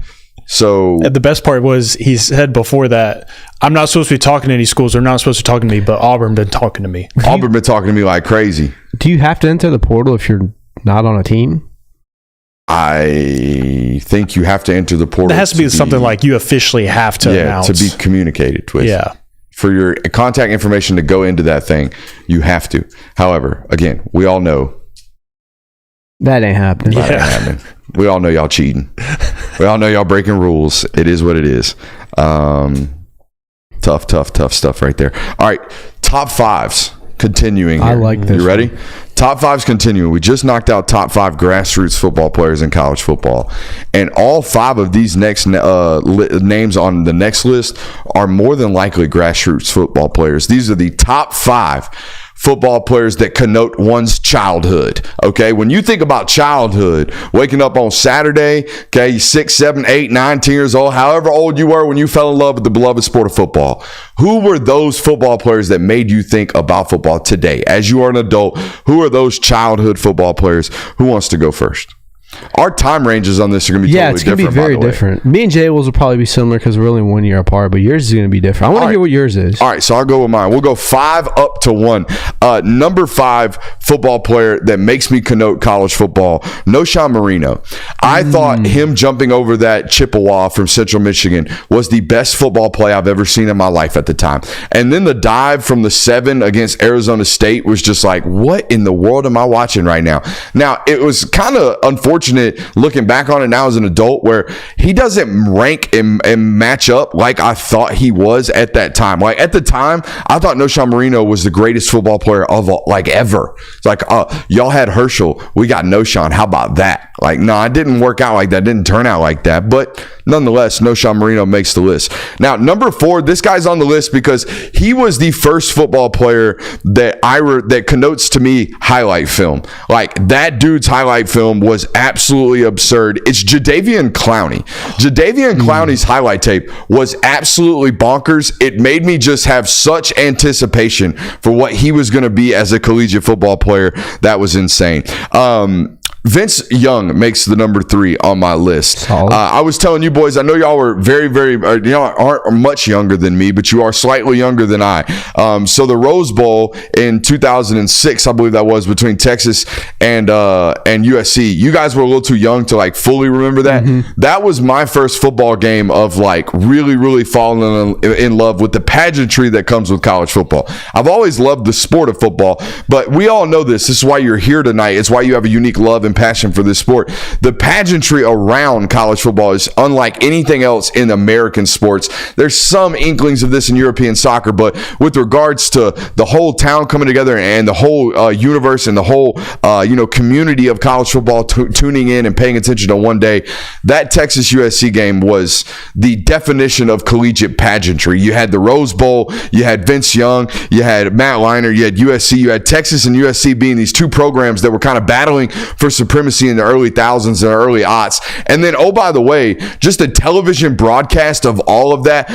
Speaker 1: So
Speaker 2: the best part was he said before that, I'm not supposed to be talking to any schools. They're not supposed to be talking to me, but Auburn been talking to me.
Speaker 1: Auburn been talking to me like crazy.
Speaker 4: Do you have to enter the portal if you're not on a team?
Speaker 1: I think you have to enter the portal.
Speaker 2: It has to be something like you officially have to announce.
Speaker 1: To be communicated with. Yeah. For your contact information to go into that thing, you have to. However, again, we all know
Speaker 4: that ain't happening.
Speaker 1: That ain't happening. We all know y'all cheating. We all know y'all breaking rules. It is what it is. Tough stuff right there. All right, top 5s continuing here.
Speaker 4: I like this.
Speaker 1: You ready? Top 5s continuing. We just knocked out top 5 grassroots football players in college football. And all 5 of these next names on the next list are more than likely grassroots football players. These are the top 5 football players that connote one's childhood. Okay, when you think about childhood, waking up on Saturday, okay, 6, 7, 8, 9, 10 years old, however old you were when you fell in love with the beloved sport of football, who were those football players that made you think about football today? As you are an adult, who are those childhood football players? Who wants to go first? Our time ranges on this are going to be totally
Speaker 4: it's going to be
Speaker 1: different,
Speaker 4: very
Speaker 1: by the way.
Speaker 4: different. Me and Jay will probably be similar because we're only 1 year apart, but yours is going to be different. I want to hear what yours is.
Speaker 1: All right, so I'll go with mine. We'll go 5 up to 1. Number 5 football player that makes me connote college football, Noshawn Marino. I thought him jumping over that Chippewa from Central Michigan was the best football play I've ever seen in my life at the time. And then the dive from the 7 against Arizona State was just like, what in the world am I watching right now? Now, it was kind of unfortunate looking back on it now as an adult where he doesn't rank and match up like I thought he was at that time. Like at the time, I thought Noshawn Marino was the greatest football player of like ever. It's like, y'all had Herschel, we got Noshawn. How about that? Like, no, it didn't work out like that. It didn't turn out like that. But nonetheless, Noshawn Marino makes the list. Now, number 4, this guy's on the list because he was the first football player that connotes to me highlight film. Like, that dude's highlight film was absolutely absurd. It's Jadeveon Clowney. Jadeveon Clowney's highlight tape was absolutely bonkers. It made me just have such anticipation for what he was going to be as a collegiate football player. That was insane. Vince Young makes the number 3 on my list. I was telling you boys, I know y'all were very, very, aren't much younger than me, but you are slightly younger than I. So the Rose Bowl in 2006, I believe that was, between Texas and USC. You guys were a little too young to like fully remember that. That was my first football game of like really, really falling in love with the pageantry that comes with college football. I've always loved the sport of football, but we all know this. This is why you're here tonight. It's why you have a unique love and passion for this sport. The pageantry around college football is unlike anything else in American sports. There's some inklings of this in European soccer, but with regards to the whole town coming together and the whole universe and the whole community of college football tuning in and paying attention to one day, that Texas USC game was the definition of collegiate pageantry. You had the Rose Bowl, you had Vince Young, you had Matt Leinart, you had USC, you had Texas and USC being these two programs that were kind of battling for supremacy in the early thousands and early aughts. And then, oh, by the way, just a television broadcast of all of that.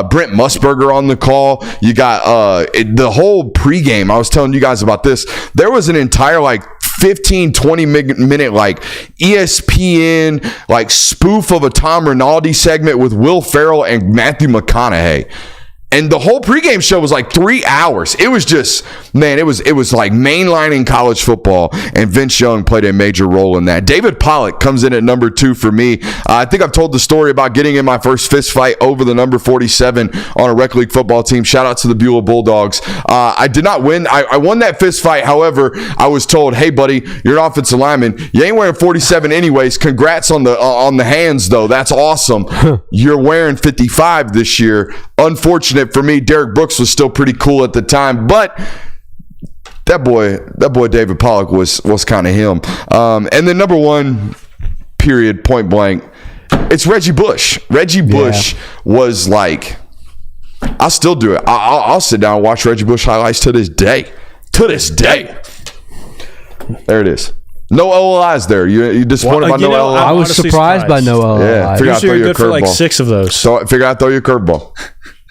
Speaker 1: Brent Musburger on the call. You got the whole pregame. I was telling you guys about this. There was an entire 15-20 minute ESPN spoof of a Tom Rinaldi segment with Will Ferrell and Matthew McConaughey. And the whole pregame show was 3 hours. It was just, man, it was like mainlining college football, and Vince Young played a major role in that. David Pollock comes in at number 2 for me. I think I've told the story about getting in my first fist fight over the number 47 on a rec league football team. Shout out to the Beulah Bulldogs. I did not win. I won that fist fight. However, I was told, hey, buddy, you're an offensive lineman. You ain't wearing 47 anyways. Congrats on the hands, though. That's awesome. You're wearing 55 this year. Unfortunate for me, Derek Brooks was still pretty cool at the time, but that boy David Pollock was kind of him. And then number 1, period, point blank, it's Reggie Bush. Reggie Bush was I'll still do it. I'll sit down and watch Reggie Bush highlights to this day. There it is. No LLIs there. You disappointed by no LLIs?
Speaker 4: I was surprised by no LLIs.
Speaker 1: Yeah, figure out throw you a curveball.
Speaker 2: 6 of those.
Speaker 1: So figure out throw you a curveball.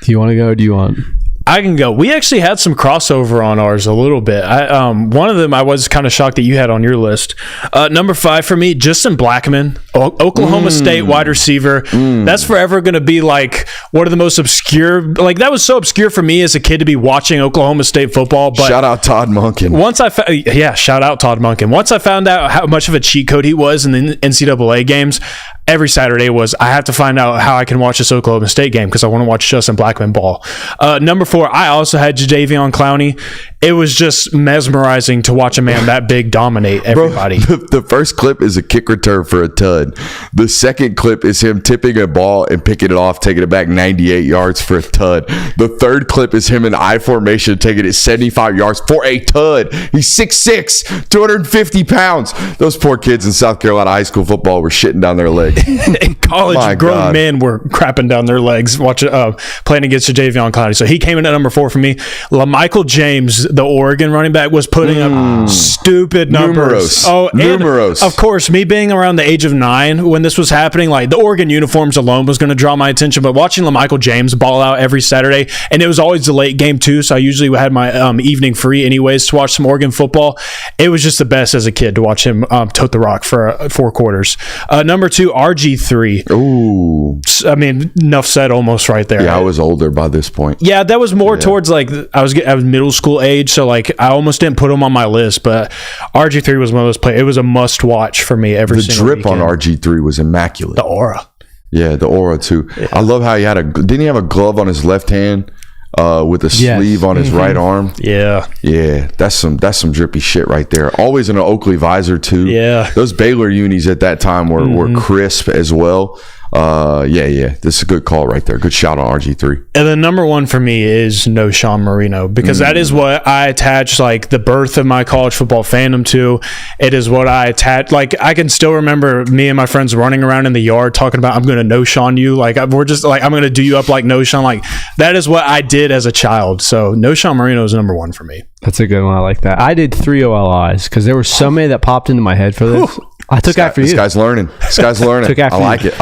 Speaker 4: Do you want to go or do you want?
Speaker 2: I can go. We actually had some crossover on ours a little bit. One of them I was kind of shocked that you had on your list. Number 5 for me, Justin Blackman, Oklahoma State wide receiver. That's forever going to be one of the most obscure. That was so obscure for me as a kid to be watching Oklahoma State football. But
Speaker 1: shout out Todd Monken.
Speaker 2: Shout out Todd Monken. Once I found out how much of a cheat code he was in the NCAA games, every Saturday I have to find out how I can watch this Oklahoma State game because I want to watch Justin Blackman ball. Number 4, I also had Jadeveon Clowney. It was just mesmerizing to watch a man that big dominate everybody.
Speaker 1: Bro, the first clip is a kick return for a tud. The second clip is him tipping a ball and picking it off, taking it back 98 yards for a tud. The third clip is him in I formation, taking it 75 yards for a tud. He's 6'6", 250 pounds. Those poor kids in South Carolina high school football were shitting down their legs.
Speaker 2: In college, grown men were crapping down their legs playing against Jadeveon Clowney. So he came in at number 4 for me. LaMichael James, the Oregon running back, was putting up stupid numbers.
Speaker 1: Numerous.
Speaker 2: Of course, me being around the age of 9 when this was happening, like the Oregon uniforms alone was going to draw my attention. But watching LaMichael James ball out every Saturday, and it was always the late game too, so I usually had my evening free anyways to watch some Oregon football. It was just the best as a kid to watch him tote the rock for 4 quarters. Number 2, RG3.
Speaker 1: Ooh.
Speaker 2: I mean, enough said almost right there.
Speaker 1: Yeah, I was older by this point.
Speaker 2: Yeah, that was more towards like I was middle school age, so like I almost didn't put him on my list, but RG3 was one of those players. It was a must watch for me every single
Speaker 1: drip
Speaker 2: weekend.
Speaker 1: on RG3 was immaculate.
Speaker 2: The aura.
Speaker 1: Yeah, the aura too. Yeah. I love how didn't he have a glove on his left hand with a sleeve on his right arm?
Speaker 2: Yeah.
Speaker 1: Yeah, that's some drippy shit right there. Always in an Oakley visor too.
Speaker 2: Yeah.
Speaker 1: Those Baylor unis at that time were crisp as well. Yeah. This is a good call right there. Good shot on RG3.
Speaker 2: And then number 1 for me is No Sean Marino, because that is what I attach like the birth of my college football fandom to. It is what I attach. Like I can still remember me and my friends running around in the yard talking about, I'm going to No Sean you. Like we're just like, I'm going to do you up like No Sean. Like that is what I did as a child. So No Sean Marino is number 1 for me.
Speaker 4: That's a good one. I like that. I did 3 OLIs because there were so many that popped into my head for this. I took after you.
Speaker 1: This guy's learning. I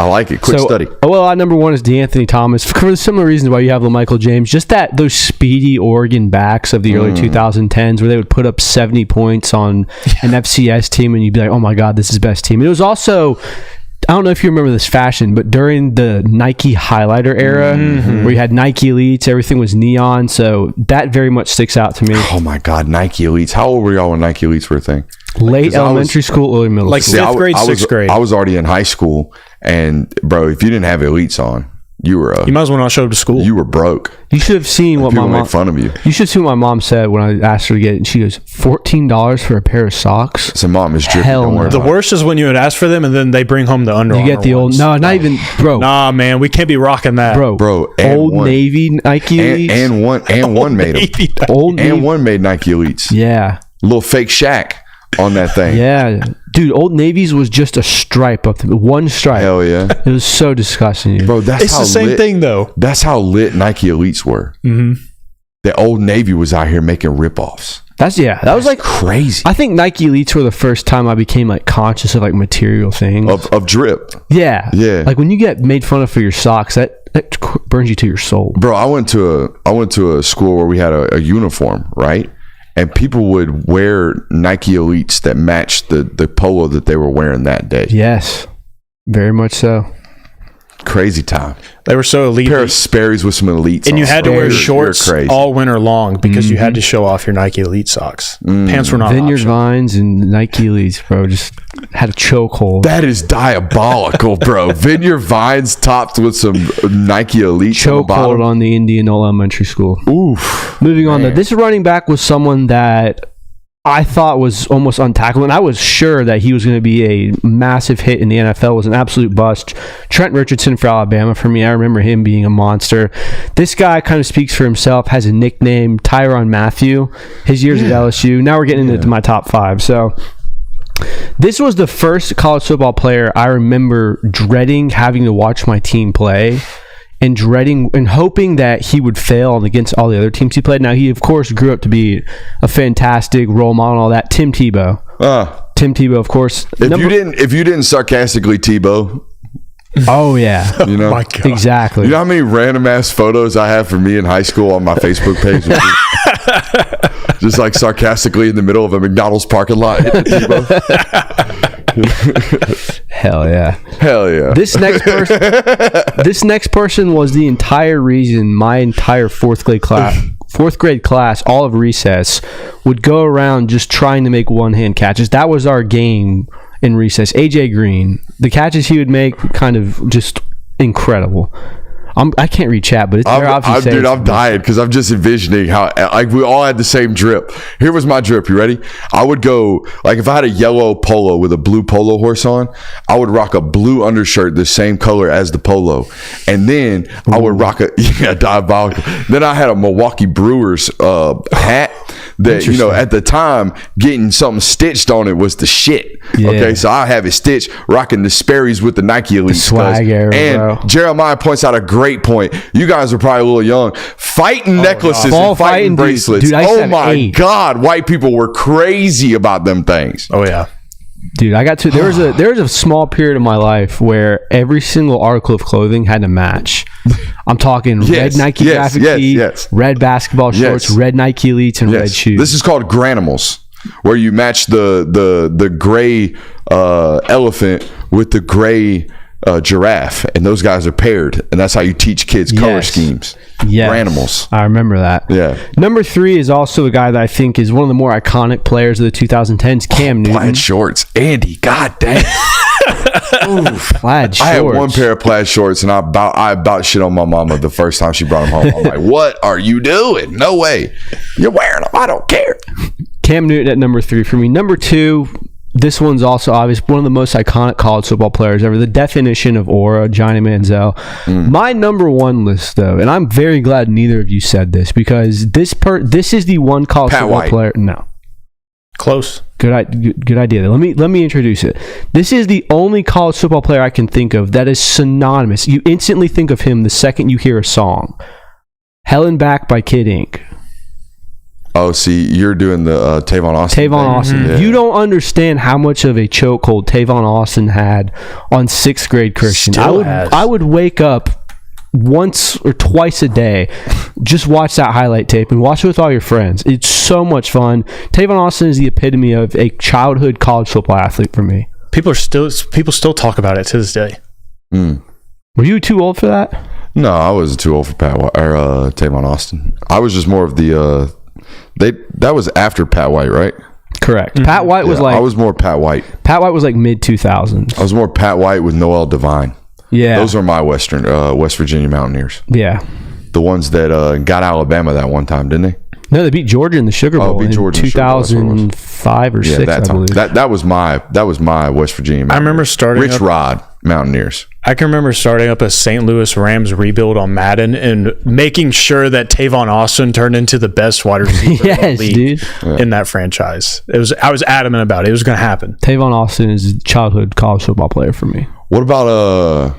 Speaker 1: like it. Quick study.
Speaker 4: OLI number 1 is DeAnthony Thomas for the similar reasons why you have LaMichael James. Just those speedy Oregon backs of the early 2010s where they would put up 70 points on an FCS team and you'd be like, oh my God, this is the best team. And it was also, I don't know if you remember this fashion, but during the Nike highlighter era where you had Nike Elites, everything was neon. So that very much sticks out to me.
Speaker 1: Oh my God, Nike Elites. How old were y'all when Nike Elites were a thing?
Speaker 4: Late elementary school, early middle school.
Speaker 2: Like 5th grade, 6th grade.
Speaker 1: I was already in high school, and bro, if you didn't have Elites on, you were
Speaker 2: you might as well not show up to school.
Speaker 1: You were broke.
Speaker 4: You should have seen what my mom
Speaker 1: made fun of you.
Speaker 4: You should have seen what my mom said when I asked her to get it. And she goes, $14 for a pair of socks.
Speaker 1: So mom is dripping.
Speaker 4: Hell no.
Speaker 2: The worst is when you would ask for them and then they bring home the Under Armour.
Speaker 4: You get the old not even bro.
Speaker 2: Nah, man, we can't be rocking that,
Speaker 4: bro. Old Navy Nike Elites
Speaker 1: and one made them. One made Nike Elites.
Speaker 4: Yeah,
Speaker 1: little fake Shaq on that thing.
Speaker 4: Yeah, dude, Old Navy's was just a stripe up there. One stripe.
Speaker 1: Hell yeah.
Speaker 4: It was so disgusting.
Speaker 1: Bro,
Speaker 2: it's the same thing though.
Speaker 1: That's how lit Nike Elites were. The Old Navy was out here making ripoffs.
Speaker 4: That was like
Speaker 1: crazy.
Speaker 4: I think Nike Elites were the first time I became like conscious of like material things.
Speaker 1: Of drip.
Speaker 4: Yeah.
Speaker 1: Yeah.
Speaker 4: Like when you get made fun of for your socks, that burns you to your soul.
Speaker 1: Bro, I went to a school where we had a uniform, right? And people would wear Nike Elites that matched the polo that they were wearing that day.
Speaker 4: Yes. Very much so.
Speaker 1: Crazy time.
Speaker 2: They were so elite.
Speaker 1: A pair of Sperry's with some Elites.
Speaker 2: And you had to wear shorts all winter long because you had to show off your Nike Elite socks. Pants were not
Speaker 4: Vineyard Vines and Nike Elites, bro, just had a chokehold.
Speaker 1: That is diabolical, bro. Vineyard Vines topped with some Nike Elite
Speaker 4: chokehold on the Indian Elementary School.
Speaker 1: Oof.
Speaker 4: Moving on, this running back was someone that I thought was almost untackable, and I was sure that he was going to be a massive hit in the NFL. Was an absolute bust. Trent Richardson for Alabama for me. I remember him being a monster. This guy kind of speaks for himself, has a nickname, Tyrann Mathieu. His years at LSU. Now we're getting into my top 5. So this was the first college football player I remember dreading having to watch my team play. And dreading and hoping that he would fail against all the other teams he played. Now, he, of course, grew up to be a fantastic role model and all that. Tim Tebow. Tim Tebow, of course.
Speaker 1: If you didn't sarcastically Tebow.
Speaker 4: Oh, yeah.
Speaker 1: You know?
Speaker 2: Oh my God.
Speaker 4: Exactly.
Speaker 1: You know how many random-ass photos I have for me in high school on my Facebook page? Just like sarcastically in the middle of a McDonald's parking lot.
Speaker 4: Hell yeah.
Speaker 1: Hell yeah.
Speaker 4: This next person was the entire reason my entire fourth grade class, all of recess, would go around just trying to make one-hand catches. That was our game in recess. AJ Green, the catches he would make, kind of just incredible. I can't read chat, but it's
Speaker 1: I'm dying because I'm just envisioning how like we all had the same drip. Here was my drip. You ready? I would go like if I had a yellow polo with a blue polo horse on, I would rock a blue undershirt the same color as the polo, and then I would rock diabolical. Then I had a Milwaukee Brewers hat that, you know, at the time, getting something stitched on it was the shit.
Speaker 4: Yeah.
Speaker 1: Okay, so I have it stitched, rocking the Sperry's with the Nike Elite.
Speaker 4: Swag era,
Speaker 1: and
Speaker 4: bro.
Speaker 1: Jeremiah points out a great point. You guys are probably a little young. Fighting necklaces and fighting bracelets.
Speaker 4: Dude, I used to
Speaker 1: oh
Speaker 4: have
Speaker 1: my
Speaker 4: 8.
Speaker 1: God, white people were crazy about them things.
Speaker 2: Oh yeah.
Speaker 4: Dude, I got to there was a small period of my life where every single article of clothing had to match. I'm talking red Nike graphic tee, red basketball shorts, red Nike Elites, and red shoes.
Speaker 1: This is called granimals, where you match the gray elephant with the gray giraffe, and those guys are paired, and that's how you teach kids color schemes.
Speaker 4: Yes.
Speaker 1: Granimals.
Speaker 4: I remember that.
Speaker 1: Yeah.
Speaker 4: Number 3 is also a guy that I think is one of the more iconic players of the 2010s, Cam Newton.
Speaker 1: Plaid shorts. Andy, goddamn.
Speaker 4: Plaid shorts.
Speaker 1: I had one pair of plaid shorts, and I about shit on my mama the first time she brought them home. I'm like, what are you doing? No way. You're wearing them. I don't care.
Speaker 4: Cam Newton at number 3 for me. Number 2, this one's also obvious, one of the most iconic college football players ever. The definition of aura, Johnny Manziel. My number 1 list, though, and I'm very glad neither of you said this, because this is the one college football player. No.
Speaker 2: Close.
Speaker 4: Good idea. Let me introduce it. This is the only college football player I can think of that is synonymous. You instantly think of him the second you hear a song. Hell and Back by Kid Ink.
Speaker 1: Oh, see, you're doing the Tavon Austin.
Speaker 4: Tavon Austin. Yeah. You don't understand how much of a chokehold Tavon Austin had on 6th grade Christian. I would wake up once or twice a day, just watch that highlight tape and watch it with all your friends. It's so much fun. Tavon Austin is the epitome of a childhood college football athlete for me.
Speaker 2: People still talk about it to this day.
Speaker 4: Were you too old for that?
Speaker 1: No, I wasn't too old for Tavon Austin. I was just more of the that was after Pat White, right?
Speaker 4: Correct. Pat White was
Speaker 1: I was more Pat White.
Speaker 4: Pat White was like mid 2000s.
Speaker 1: I was more Pat White with Noel Devine.
Speaker 4: Yeah,
Speaker 1: those are my West Virginia Mountaineers.
Speaker 4: Yeah,
Speaker 1: the ones that got Alabama that one time, didn't they?
Speaker 4: No, they beat Georgia in the Sugar Bowl in 2005 or 6, I believe.
Speaker 1: That was my West Virginia Mountaineers.
Speaker 2: I remember starting
Speaker 1: Rich Rod Mountaineers.
Speaker 2: I can remember starting up a St. Louis Rams rebuild on Madden and making sure that Tavon Austin turned into the best wide receiver in the league in that franchise. I was adamant about it. It was going to happen.
Speaker 4: Tavon Austin is a childhood college football player for me.
Speaker 1: What about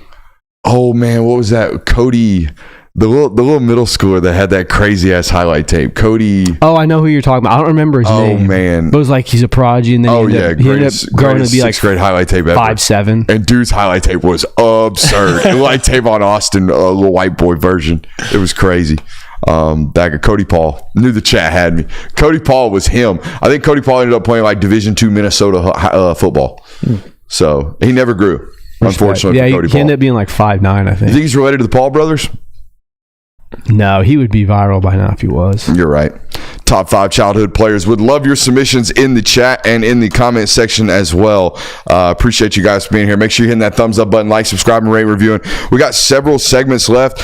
Speaker 1: what was that? Cody, the little middle schooler that had that crazy ass highlight tape. Cody.
Speaker 4: Oh, I know who you're talking about. I don't remember his name.
Speaker 1: Oh man,
Speaker 4: but it was like he's a prodigy, and then he ended up growing to be like
Speaker 1: 6th grade highlight tape
Speaker 4: 5'7",
Speaker 1: and dude's highlight tape was absurd. It was like Tavon Austin, a little white boy version. It was crazy. That Cody Paul knew the chat had me. Cody Paul was him. I think Cody Paul ended up playing like Division II Minnesota football. So he never grew. Unfortunately,
Speaker 4: yeah,
Speaker 1: Cody
Speaker 4: he
Speaker 1: Paul
Speaker 4: ended up being like 5'9", I think.
Speaker 1: You think he's related to the Paul brothers?
Speaker 4: No, he would be viral by now if he was.
Speaker 1: You're right. Top 5 childhood players. Would love your submissions in the chat and in the comment section as well. Appreciate you guys being here. Make sure you're hitting that thumbs up button, like, subscribe, and rate, reviewing. We got several segments left.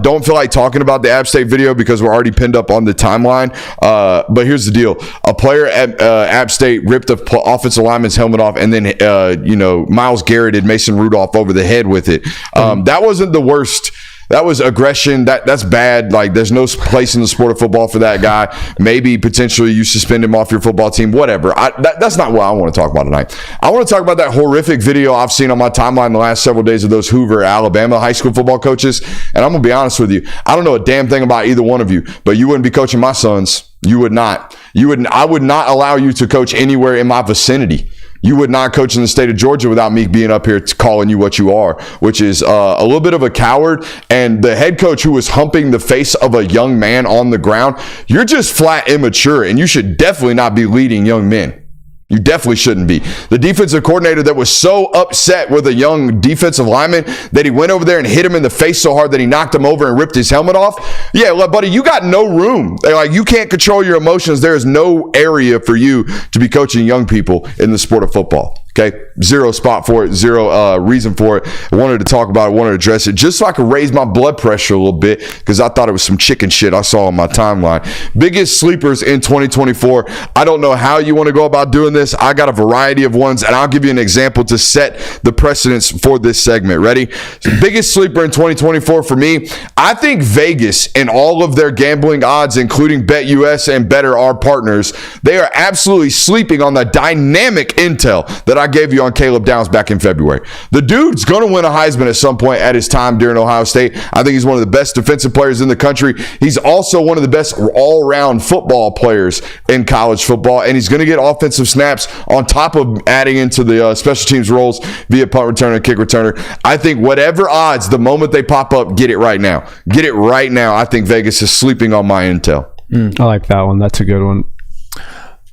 Speaker 1: Don't feel like talking about the App State video because we're already pinned up on the timeline. But here's the deal. A player at App State ripped the offensive lineman's helmet off, and then Myles Garrett did Mason Rudolph over the head with it. That wasn't the worst. That was aggression. That's bad. Like, there's no place in the sport of football for that guy. Maybe potentially you suspend him off your football team. Whatever. That's not what I want to talk about tonight. I want to talk about that horrific video I've seen on my timeline the last several days of those Hoover, Alabama high school football coaches. And I'm gonna be honest with you. I don't know a damn thing about either one of you, but you wouldn't be coaching my sons. You would not. I would not allow you to coach anywhere in my vicinity. You would not coach in the state of Georgia without me being up here calling you what you are, which is a little bit of a coward. And the head coach who was humping the face of a young man on the ground, you're just flat immature, and you should definitely not be leading young men. You definitely shouldn't be. The defensive coordinator that was so upset with a young defensive lineman that he went over there and hit him in the face so hard that he knocked him over and ripped his helmet off. Yeah, well, buddy, you got no room. Like, you can't control your emotions. There is no area for you to be coaching young people in the sport of football. Okay, zero spot for it, zero reason for it. I wanted to talk about it, wanted to address it, just so I could raise my blood pressure a little bit, because I thought it was some chicken shit I saw on my timeline. Biggest sleepers in 2024. I don't know how you want to go about doing this. I got a variety of ones, and I'll give you an example to set the precedence for this segment. Ready? So biggest sleeper in 2024 for me, I think Vegas and all of their gambling odds, including BetUS and Better, our partners, they are absolutely sleeping on the dynamic intel that I gave you on Caleb Downs back in February. The dude's going to win a Heisman at some point at his time during Ohio State. I think he's one of the best defensive players in the country. He's also one of the best all-around football players in college football, and he's going to get offensive snaps on top of adding into the special teams roles via punt returner and kick returner. I think whatever odds, the moment they pop up, get it right now. Get it right now. I think Vegas is sleeping on my intel.
Speaker 4: I like that one. That's a good one.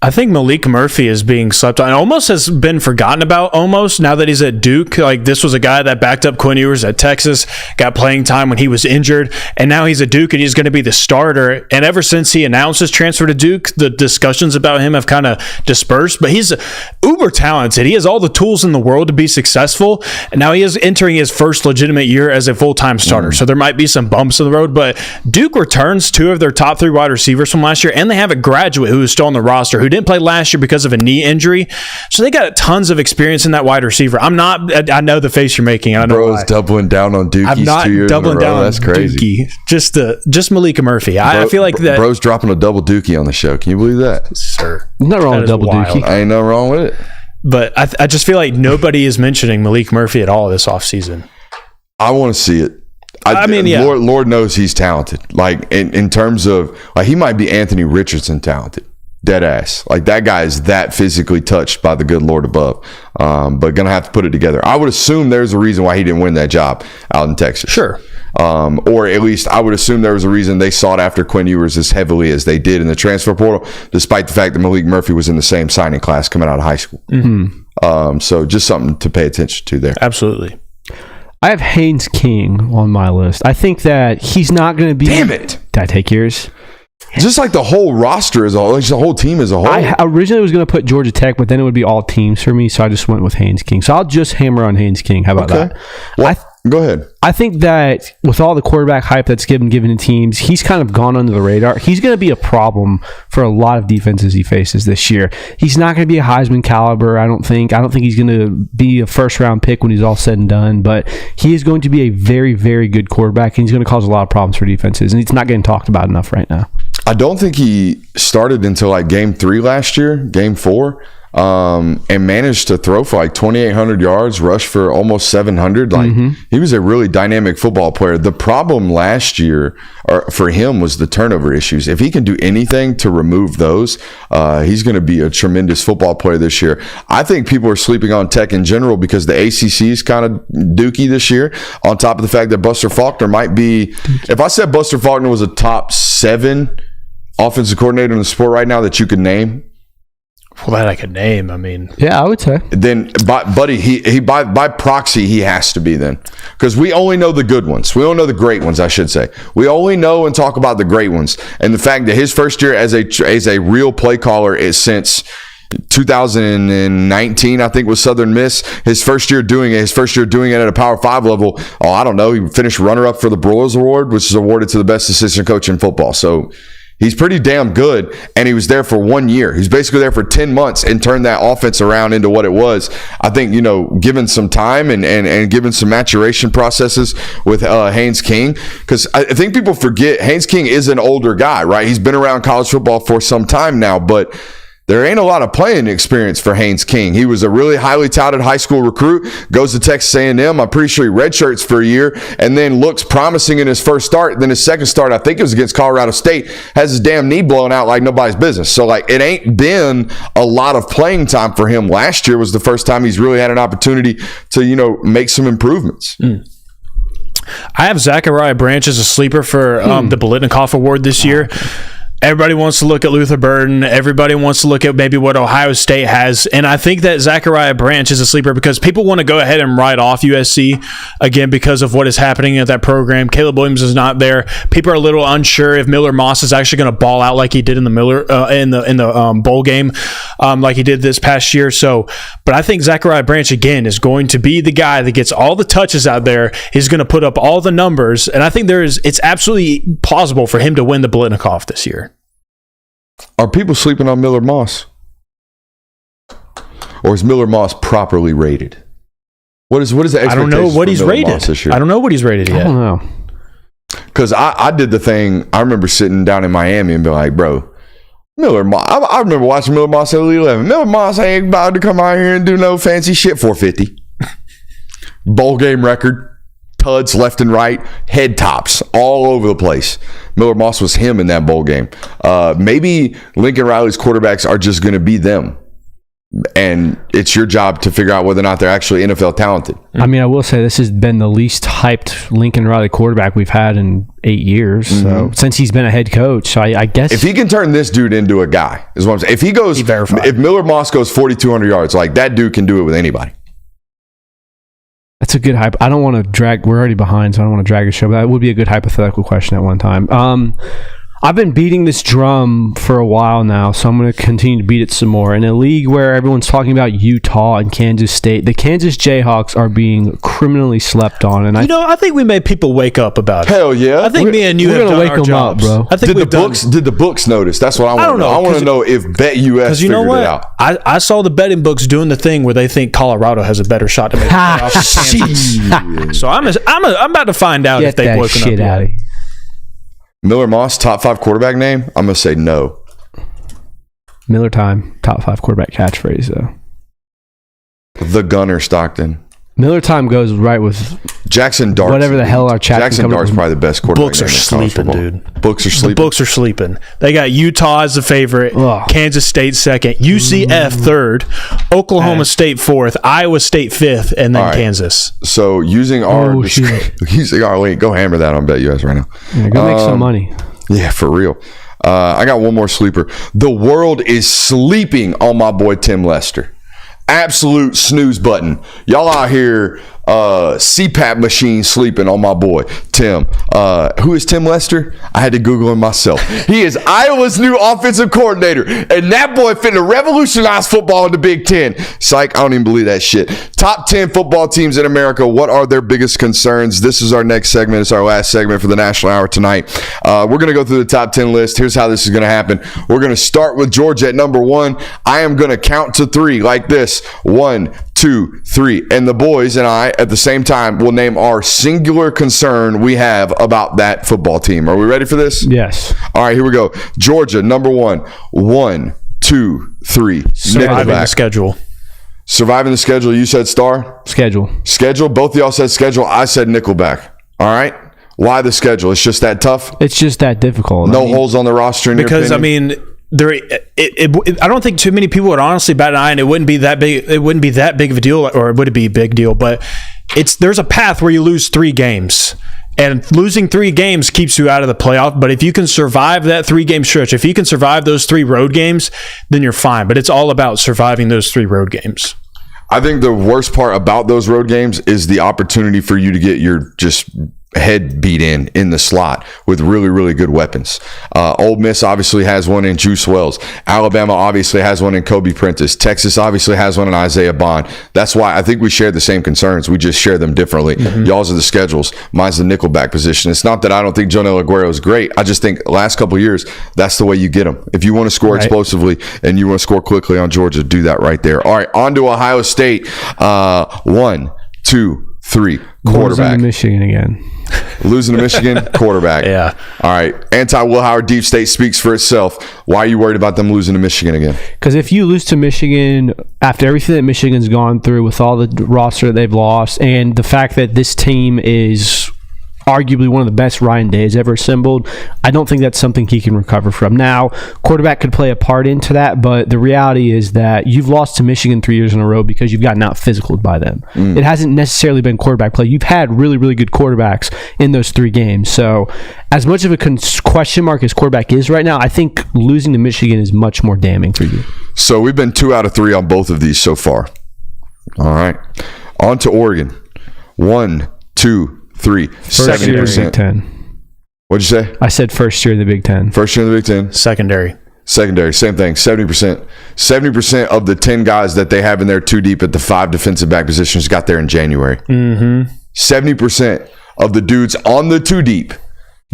Speaker 2: I think Malik Murphy is being slept on. Almost has been forgotten about almost now that he's at Duke. Like, this was a guy that backed up Quinn Ewers at Texas, got playing time when he was injured, and now he's at Duke and he's going to be the starter. And ever since he announced his transfer to Duke, the discussions about him have kind of dispersed, but he's uber talented. He has all the tools in the world to be successful, and now he is entering his first legitimate year as a full-time starter. So there might be some bumps in the road, but Duke returns 2 of their top 3 wide receivers from last year, and they have a graduate who is still on the roster who didn't play last year because of a knee injury. So they got tons of experience in that wide receiver. I know the face you're making. I know
Speaker 1: Bro's doubling down on Dookies.
Speaker 2: I'm not
Speaker 1: 2 years
Speaker 2: doubling
Speaker 1: in a row.
Speaker 2: down on
Speaker 1: That's crazy.
Speaker 2: Dookie. Just Malika Murphy. I feel like that.
Speaker 1: Bro's dropping a double Dookie on the show. Can you believe that?
Speaker 2: Sir.
Speaker 4: Nothing wrong with double Dookie.
Speaker 1: Ain't nothing wrong with it.
Speaker 2: But I just feel like nobody is mentioning Malik Murphy at all this offseason.
Speaker 1: I want to see it.
Speaker 2: I mean, yeah.
Speaker 1: Lord knows he's talented. Like, in terms of, like, he might be Anthony Richardson talented. Dead ass. Like, that guy is that physically touched by the good Lord above. But gonna have to put it together. I would assume there's a reason why he didn't win that job out in Texas.
Speaker 2: Sure.
Speaker 1: Or at least I would assume there was a reason they sought after Quinn Ewers as heavily as they did in the transfer portal, despite the fact that Malik Murphy was in the same signing class coming out of high school.
Speaker 2: Mm-hmm.
Speaker 1: So just something to pay attention to there.
Speaker 2: Absolutely.
Speaker 4: I have Haynes King on my list. I think that he's not going to be...
Speaker 1: Damn it!
Speaker 4: Did I take yours?
Speaker 1: Just like the whole roster as a whole, like the whole team as a whole.
Speaker 4: I originally was going to put Georgia Tech, but then it would be all teams for me, so I just went with Haynes King. So I'll just hammer on Haynes King. How about that?
Speaker 1: Well, go ahead.
Speaker 4: I think that with all the quarterback hype that's given to teams, he's kind of gone under the radar. He's going to be a problem for a lot of defenses he faces this year. He's not going to be a Heisman caliber, I don't think. I don't think he's going to be a first-round pick when he's all said and done, but he is going to be a very, very good quarterback, and he's going to cause a lot of problems for defenses, and he's not getting talked about enough right now.
Speaker 1: I don't think he started until like game 3 last year, game 4, and managed to throw for like 2,800 yards, rush for almost 700. Like, he was a really dynamic football player. The problem last year for him was the turnover issues. If he can do anything to remove those, he's going to be a tremendous football player this year. I think people are sleeping on Tech in general because the ACC is kind of dookie this year, on top of the fact that Buster Faulkner might be, if I said Buster Faulkner was a top 7 offensive coordinator in the sport right now that you could name.
Speaker 2: Well, that I could name. I mean,
Speaker 4: yeah, I would say.
Speaker 1: Then, buddy, he by proxy, he has to be then, because we only know the good ones. We don't know the great ones, I should say. We only know and talk about the great ones, and the fact that his first year as a real play caller is since 2019, I think, was Southern Miss. His first year doing it at a Power 5 level. Oh, I don't know. He finished runner-up for the Broyles Award, which is awarded to the best assistant coach in football. So he's pretty damn good, and he was there for 1 year. He's basically there for 10 months and turned that offense around into what it was. I think, given some time and given some maturation processes with Haynes King, because I think people forget Haynes King is an older guy, right? He's been around college football for some time now, but there ain't a lot of playing experience for Haynes King. He was a really highly touted high school recruit, goes to Texas A&M. I'm pretty sure he redshirts for a year and then looks promising in his first start. Then his second start, I think it was against Colorado State, has his damn knee blown out like nobody's business. So, like, it ain't been a lot of playing time for him. Last year was the first time he's really had an opportunity to, make some improvements.
Speaker 2: I have Zachariah Branch as a sleeper for the Biletnikoff Award this year. Everybody wants to look at Luther Burden. Everybody wants to look at maybe what Ohio State has. And I think that Zachariah Branch is a sleeper because people want to go ahead and write off USC again because of what is happening at that program. Caleb Williams is not there. People are a little unsure if Miller Moss is actually going to ball out like he did in the bowl game, like he did this past year. So, but I think Zachariah Branch again is going to be the guy that gets all the touches out there. He's going to put up all the numbers, and I think it's absolutely plausible for him to win the Blitnikoff this year.
Speaker 1: Are people sleeping on Miller Moss? Or is Miller Moss properly rated? What is the expectation?
Speaker 2: I don't know what he's rated
Speaker 1: this year?
Speaker 2: I don't know what he's rated yet.
Speaker 4: I don't know.
Speaker 1: Because I did the thing. I remember sitting down in Miami and being like, bro, Miller Moss. I remember watching Miller Moss at Elite 11. Miller Moss ain't about to come out here and do no fancy shit. 450. Bowl game record. Tuds left and right, head tops all over the place. Miller Moss was him in that bowl game. Maybe Lincoln Riley's quarterbacks are just going to be them. And it's your job to figure out whether or not they're actually NFL talented.
Speaker 4: I mean, I will say this has been the least hyped Lincoln Riley quarterback we've had in 8 years. So since he's been a head coach, so I guess
Speaker 1: if he can turn this dude into a guy, is what I'm saying. If Miller Moss goes 4,200 yards, like that dude can do it with anybody.
Speaker 4: That's a good hype. I don't want to drag. We're already behind, so I don't want to drag a show. But that would be a good hypothetical question at one time. I've been beating this drum for a while now, so I'm going to continue to beat it some more. In a league where everyone's talking about Utah and Kansas State, the Kansas Jayhawks are being criminally slept on. And
Speaker 2: I think we made people wake up about it.
Speaker 1: Hell yeah!
Speaker 2: I think me and you have done
Speaker 4: wake
Speaker 2: our
Speaker 4: them
Speaker 2: jobs,
Speaker 4: up, bro.
Speaker 2: I think
Speaker 1: did the books notice? That's what I want to know. I want to know if BetUS figured it out.
Speaker 2: I saw the betting books doing the thing where they think Colorado has a better shot to make the playoffs than Kansas. So I'm about to find out if they've woken up yet.
Speaker 1: Miller Moss, top 5 quarterback name? I'm going to say no.
Speaker 4: Miller Time, top 5 quarterback catchphrase, though.
Speaker 1: The Gunner Stockton.
Speaker 4: Miller Time goes right with
Speaker 1: Jackson Dart.
Speaker 4: Whatever the hell our chat.
Speaker 1: Jackson Dart's probably the best quarterback.
Speaker 2: Books are sleeping, dude.
Speaker 1: Books are sleeping.
Speaker 2: The books are sleeping. They got Utah as the favorite, Kansas State second, UCF third, Oklahoma State fourth, Iowa State fifth, and then Kansas.
Speaker 1: So using our link, go hammer that on BetUS right now.
Speaker 4: Yeah, go make some money.
Speaker 1: Yeah, for real. I got one more sleeper. The world is sleeping on my boy Tim Lester. Absolute snooze button. Y'all out here CPAP machine sleeping on my boy Tim. Who is Tim Lester? I had to Google him myself. He is Iowa's new offensive coordinator, and that boy finna revolutionize football in the Big Ten. Psych, I don't even believe that shit. Top 10 football teams in America. What are their biggest concerns? This is our next segment. It's our last segment for the National Hour tonight. We're gonna go through the top 10 list. Here's how this is gonna happen. We're gonna start with Georgia at number 1. I am gonna count to 3 like this. 1, 2, 3, and the boys and I at the same time will name our singular concern we have about that football team. Are we ready for this?
Speaker 4: Yes.
Speaker 1: All right, here we go. Georgia, number 1. 1, 2, 3.
Speaker 2: Surviving the schedule.
Speaker 1: Surviving the schedule. You said star?
Speaker 4: Schedule.
Speaker 1: Both of y'all said schedule. I said Nickelback. All right. Why the schedule? It's just that tough?
Speaker 4: It's just that difficult.
Speaker 1: No holes on the roster in your opinion?
Speaker 2: I mean, I don't think too many people would honestly bat an eye, and it wouldn't be that big. It wouldn't be that big of a deal, or would it be a big deal? But there's a path where you lose 3 games, and losing 3 games keeps you out of the playoff. But if you can survive that 3-game stretch, if you can survive those 3 road games, then you're fine. But it's all about surviving those 3 road games.
Speaker 1: I think the worst part about those road games is the opportunity for you to get your just head beat in the slot with really, really good weapons. Ole Miss obviously has one in Juice Wells. Alabama obviously has one in Kobe Prentice. Texas obviously has one in Isaiah Bond. That's why I think we share the same concerns. We just share them differently. Y'all's are the schedules. Mine's the nickelback position. It's not that I don't think Jonel Aguero is great. I just think last couple of years, that's the way you get them. If you want to score explosively and you want to score quickly on Georgia, do that right there. All right, on to Ohio State. 1, 2, 3. Quarterback.
Speaker 4: Losing to Michigan again.
Speaker 1: Losing to Michigan, quarterback.
Speaker 2: Yeah.
Speaker 1: All right. Anti-Will Howard deep state speaks for itself. Why are you worried about them losing to Michigan again?
Speaker 4: Because if you lose to Michigan after everything that Michigan's gone through with all the roster that they've lost and the fact that this team is arguably one of the best Ryan Days ever assembled. I don't think that's something he can recover from. Now, quarterback could play a part into that, but the reality is that you've lost to Michigan 3 years in a row because you've gotten out physicaled by them. It hasn't necessarily been quarterback play. You've had really, really good quarterbacks in those 3 games. So as much of a question mark as quarterback is right now, I think losing to Michigan is much more damning for you.
Speaker 1: So we've been 2 out of 3 on both of these so far. All right. On to Oregon. 1, 2, 3.
Speaker 4: First year in the Big Ten.
Speaker 1: What'd you say?
Speaker 4: I said first year in the Big Ten.
Speaker 1: First year in the Big Ten.
Speaker 2: Secondary,
Speaker 1: same thing. 70%. 70% of the 10 guys that they have in there 2 deep at the 5 defensive back positions got there in January. 70% of the dudes on the 2 deep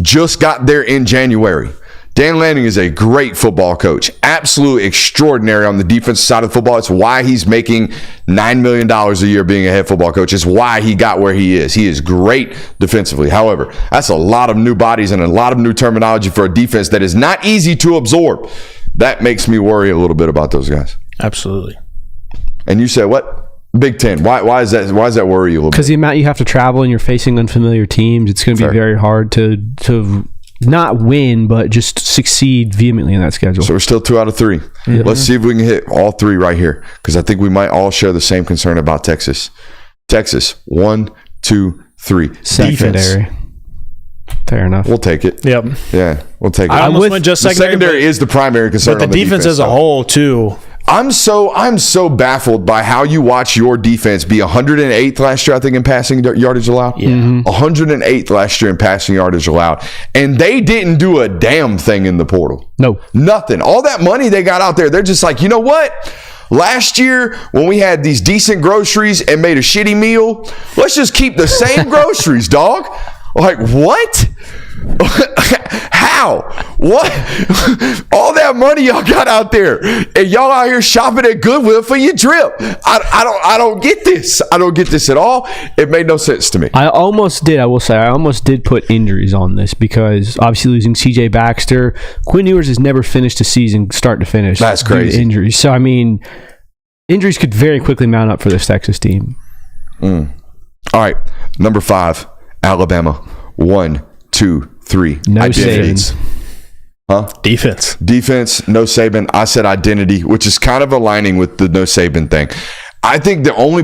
Speaker 1: just got there in January. Dan Lanning is a great football coach. Absolutely extraordinary on the defensive side of football. It's why he's making $9 million a year being a head football coach. It's why he got where he is. He is great defensively. However, that's a lot of new bodies and a lot of new terminology for a defense that is not easy to absorb. That makes me worry a little bit about those guys.
Speaker 2: absolutely.
Speaker 1: And you said what? Big Ten. Why is that? Why does that worry you a little bit?
Speaker 4: Because the amount you have to travel and you're facing unfamiliar teams, it's going to be very hard to not win, but just succeed vehemently in that schedule.
Speaker 1: So we're still 2 out of 3.
Speaker 4: Yep.
Speaker 1: Let's see if we can hit all 3 right here, because I think we might all share the same concern about Texas. Texas, 1, 2, 3.
Speaker 4: Secondary. Fair enough.
Speaker 1: We'll take it.
Speaker 2: Yep.
Speaker 1: Yeah, we'll take it.
Speaker 2: I almost went just
Speaker 1: the secondary is the primary concern.
Speaker 2: But the
Speaker 1: on
Speaker 2: defense as a
Speaker 1: side.
Speaker 2: whole, too.
Speaker 1: I'm so baffled by how you watch your defense be 108th last year, I think, in passing yardage allowed.
Speaker 2: Yeah.
Speaker 1: 108th last year in passing yardage allowed. And they didn't do a damn thing in the portal.
Speaker 4: No.
Speaker 1: Nothing. All that money they got out there, they're just like, you know what? Last year, when we had these decent groceries and made a shitty meal, let's just keep the same groceries, dog. Like, what? How? What? All that money y'all got out there, and y'all out here shopping at Goodwill for your drip. I don't get this. I don't get this at all. It made no sense to me.
Speaker 4: I almost did put injuries on this because obviously losing CJ Baxter, Quinn Ewers has never finished a season start to finish.
Speaker 1: That's
Speaker 4: due to
Speaker 1: crazy.
Speaker 4: injuries. So, I mean, injuries could very quickly mount up for this Texas team.
Speaker 1: All right. Number 5, Alabama. 1, 2, 3.
Speaker 4: No
Speaker 1: Identity.
Speaker 4: Saban.
Speaker 2: Defense.
Speaker 1: No Saban. I said identity, which is kind of aligning with the no Saban thing. I think the only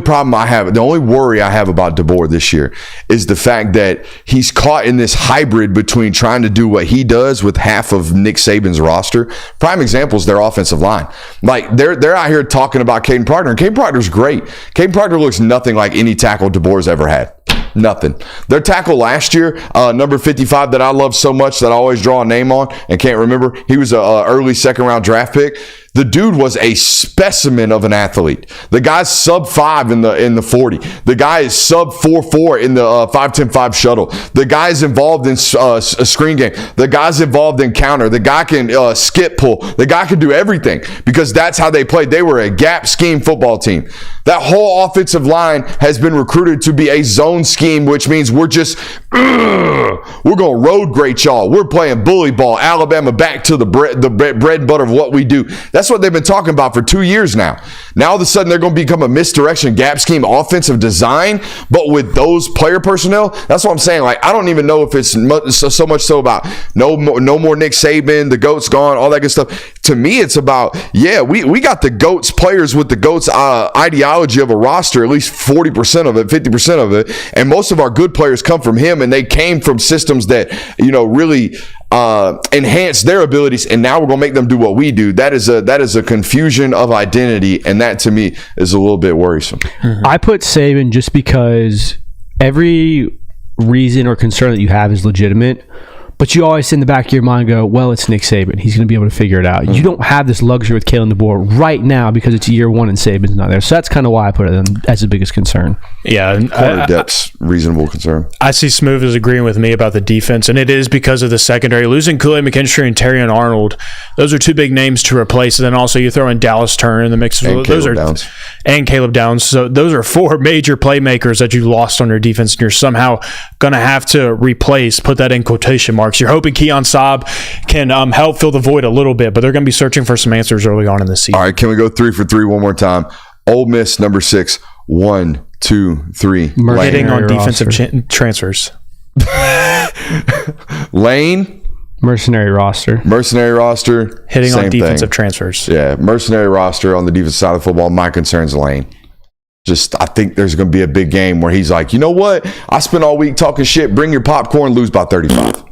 Speaker 1: worry I have about DeBoer this year is the fact that he's caught in this hybrid between trying to do what he does with half of Nick Saban's roster. Prime example is their offensive line. Like, they're out here talking about Caden Proctor, and Caden Proctor's great. Caden Proctor looks nothing like any tackle DeBoer's ever had. Nothing. Their tackle last year, number 55, that I love so much that I always draw a name on and can't remember. He was an early second-round draft pick. The dude was a specimen of an athlete. The guy's sub 5 in the 40. The guy is sub 4.4 in the 5.10.5 shuttle. The guy's involved in a screen game. The guy's involved in counter. The guy can skip pull. The guy can do everything because that's how they played. They were a gap scheme football team. That whole offensive line has been recruited to be a zone scheme, which means we're just we're going to road grade y'all. We're playing bully ball. Alabama back to the bread and butter of what we do. That's what they've been talking about for 2 years now. Now all of a sudden they're going to become a misdirection gap scheme offensive design, but with those player personnel. That's what I'm saying. Like, I don't even know if it's so much so about no more Nick Saban, the GOAT's gone, all that good stuff. To me, it's about, we got the GOAT's players with the GOAT's ideology of a roster, at least 40% of it, 50% of it, and most of our good players come from him, and they came from systems that really enhance their abilities, and now we're going to make them do what we do. That is a confusion of identity, and that to me is a little bit worrisome.
Speaker 4: I put Saban just because every reason or concern that you have is legitimate, but you always in the back of your mind go, well, it's Nick Saban. He's going to be able to figure it out. You don't have this luxury with Kalen DeBoer right now because it's year 1 and Saban's not there. So that's kind of why I put it as the biggest concern.
Speaker 2: Yeah.
Speaker 1: Corner depth's reasonable concern.
Speaker 2: I see Smooth as agreeing with me about the defense, and it is because of the secondary. Losing Kool-Aid McKinstry and Terrion Arnold, those are 2 big names to replace. And then also you throw in Dallas Turner in the mix.
Speaker 1: And
Speaker 2: Caleb Downs. So those are 4 major playmakers that you lost on your defense, and you're somehow going to have to replace, put that in quotation marks. You're hoping Keon Saab can help fill the void a little bit, but they're going to be searching for some answers early on in the season.
Speaker 1: All right, can we go 3 for 3 one more time? Ole Miss, number 6. 1, 2, 3.
Speaker 2: Hitting on defensive transfers.
Speaker 1: Lane.
Speaker 4: Mercenary roster.
Speaker 2: Hitting on
Speaker 1: same
Speaker 2: defensive
Speaker 1: thing.
Speaker 2: transfers.
Speaker 1: Yeah, mercenary roster on the defensive side of football. My concern's Lane. I think there's going to be a big game where he's like, you know what? I spent all week talking shit. Bring your popcorn, lose by 35.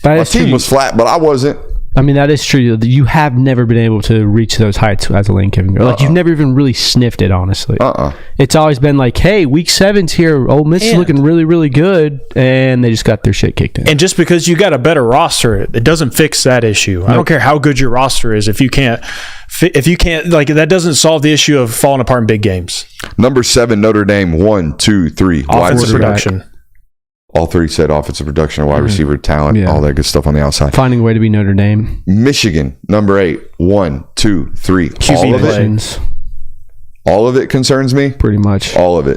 Speaker 1: My team was flat, but I wasn't.
Speaker 4: I mean, that is true. You have never been able to reach those heights as a Lane Kiffin. Like, you've never even really sniffed it, honestly. It's always been like, hey, week 7's here. Ole Miss is looking really, really good. And they just got their shit kicked in.
Speaker 2: And just because you got a better roster, it doesn't fix that issue. Nope. I don't care how good your roster is. If you can't, like, that doesn't solve the issue of falling apart in big games.
Speaker 1: Number 7, Notre Dame. 1, 2, 3.
Speaker 2: Offensive production.
Speaker 1: All 3 said offensive production, wide receiver talent, all that good stuff on the outside.
Speaker 4: Finding a way to be Notre Dame.
Speaker 1: Michigan, number 8. 1, 2, 3.
Speaker 2: QB
Speaker 1: all of it concerns me.
Speaker 4: Pretty much.
Speaker 1: All of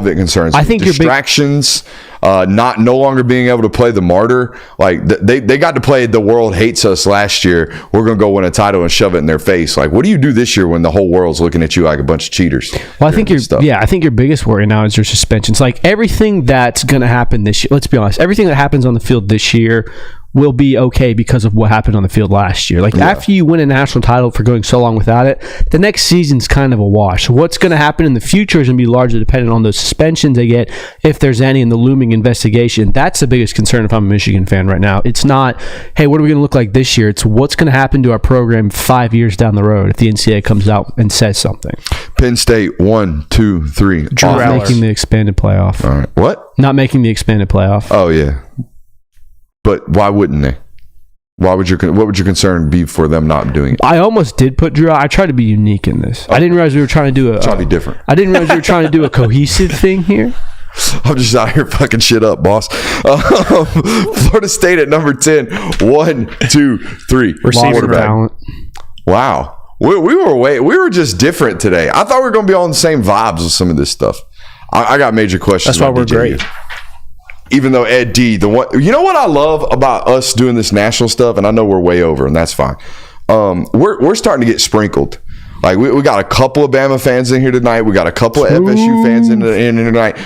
Speaker 1: it concerns me.
Speaker 4: I think
Speaker 1: distractions, no longer being able to play the martyr. Like they got to play the world hates us last year. We're going to go win a title and shove it in their face. Like, what do you do this year when the whole world's looking at you like a bunch of cheaters?
Speaker 4: Well, I think your biggest worry now is your suspensions. Like, everything that's going to happen this year, let's be honest, everything that happens on the field this year will be okay because of what happened on the field last year. Like, after you win a national title for going so long without it, the next season's kind of a wash. What's going to happen in the future is going to be largely dependent on those suspensions they get, if there's any, in the looming investigation. That's the biggest concern if I'm a Michigan fan right now. It's not, hey, what are we going to look like this year? It's what's going to happen to our program 5 years down the road if the NCAA comes out and says something.
Speaker 1: Penn State, 1, 2, 3.
Speaker 4: Not making the expanded playoff.
Speaker 1: All right. What?
Speaker 4: Not making the expanded playoff.
Speaker 1: Oh, yeah. But why wouldn't they? What would your concern be for them not doing it?
Speaker 4: I almost did put Drew out. I tried to be unique in this. I didn't realize we were trying to do
Speaker 1: try to be different.
Speaker 4: I didn't realize we were trying to do a cohesive thing here.
Speaker 1: I'm just out here fucking shit up, boss. Florida State at number 10. 1, 2, 3.
Speaker 2: Receiver talent.
Speaker 1: Wow. We were just different today. I thought we were going to be on the same vibes with some of this stuff. I got major questions.
Speaker 2: That's why we're great.
Speaker 1: Even though Ed D, you know what I love about us doing this national stuff, and I know we're way over, and that's fine. We're starting to get sprinkled. Like, we got a couple of Bama fans in here tonight. We got a couple of FSU fans in tonight.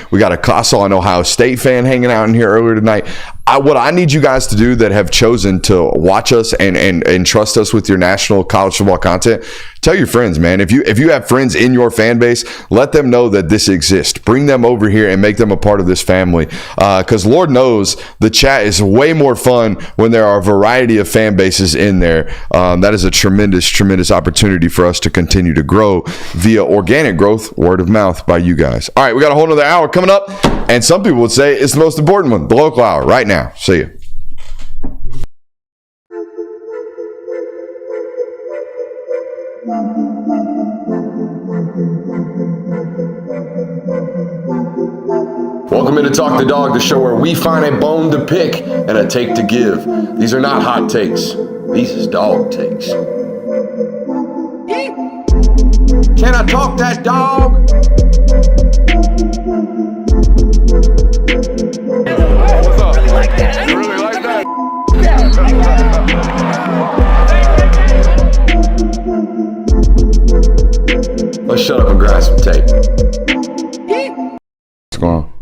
Speaker 1: I saw an Ohio State fan hanging out in here earlier tonight. What I need you guys to do that have chosen to watch us and trust us with your national college football content, tell your friends, man. If you have friends in your fan base, let them know that this exists. Bring them over here and make them a part of this family. Because Lord knows the chat is way more fun when there are a variety of fan bases in there. That is a tremendous, tremendous opportunity for us to continue to grow via organic growth, word of mouth by you guys. All right, we got a whole nother hour coming up. And some people would say it's the most important one, the local hour, right now. See you.
Speaker 3: Welcome into Talk the Dog, the show where we find a bone to pick and a take to give. These are not hot takes. These is dog takes. Can I talk that dog? What's up? You like that? You really like that? Let's shut up and grab some tape.
Speaker 1: What's going on?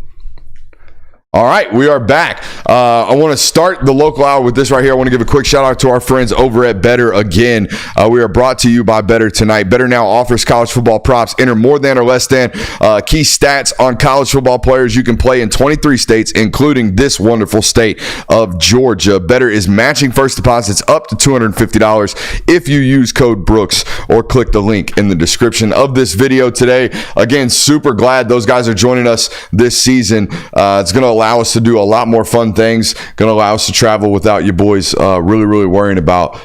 Speaker 1: All right, we are back. I want to start the local hour with this right here. I want to give a quick shout out to our friends over at Better again. We are brought to you by Better tonight. Better now offers college football props. Enter more than or less than key stats on college football players. You can play in 23 states, including this wonderful state of Georgia. Better is matching first deposits up to $250 if you use code Brooks or click the link in the description of this video today. Again, super glad those guys are joining us this season. It's going to allow us to do a lot more fun things, going to allow us to travel without you boys really worrying about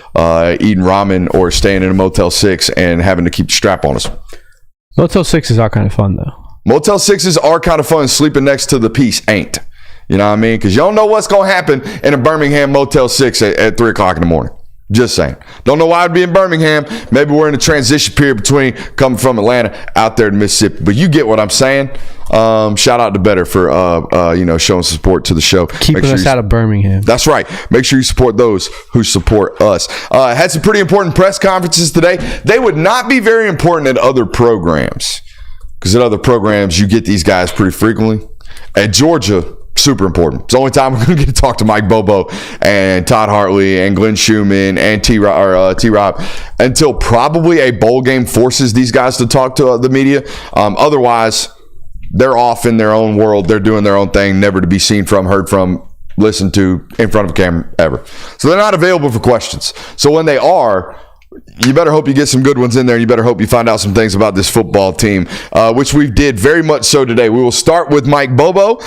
Speaker 1: eating ramen or staying in a Motel 6 and having to keep the strap on us.
Speaker 4: Motel 6s are kind of fun, though.
Speaker 1: Motel 6s are kind of fun. Sleeping next to the piece ain't. You know what I mean? Because you don't know what's going to happen in a Birmingham Motel 6 at 3 o'clock in the morning. Just saying. Don't know why I'd be in Birmingham. Maybe we're in a transition period between coming from Atlanta out there to Mississippi. But you get what I'm saying. Shout out to Better for showing support to the show.
Speaker 4: Keeping us out of Birmingham.
Speaker 1: That's right. Make sure you support those who support us. Had some pretty important press conferences today. They would not be very important at other programs, because at other programs you get these guys pretty frequently. At Georgia, super important. It's the only time we're going to get to talk to Mike Bobo and Todd Hartley and Glenn Schumann and T-Rob until probably a bowl game forces these guys to talk to the media. Otherwise, they're off in their own world. They're doing their own thing, never to be seen from, heard from, listened to in front of a camera ever. So they're not available for questions. So when they are, you better hope you get some good ones in there. You better hope you find out some things about this football team, which we did very much so today. We will start with Mike Bobo.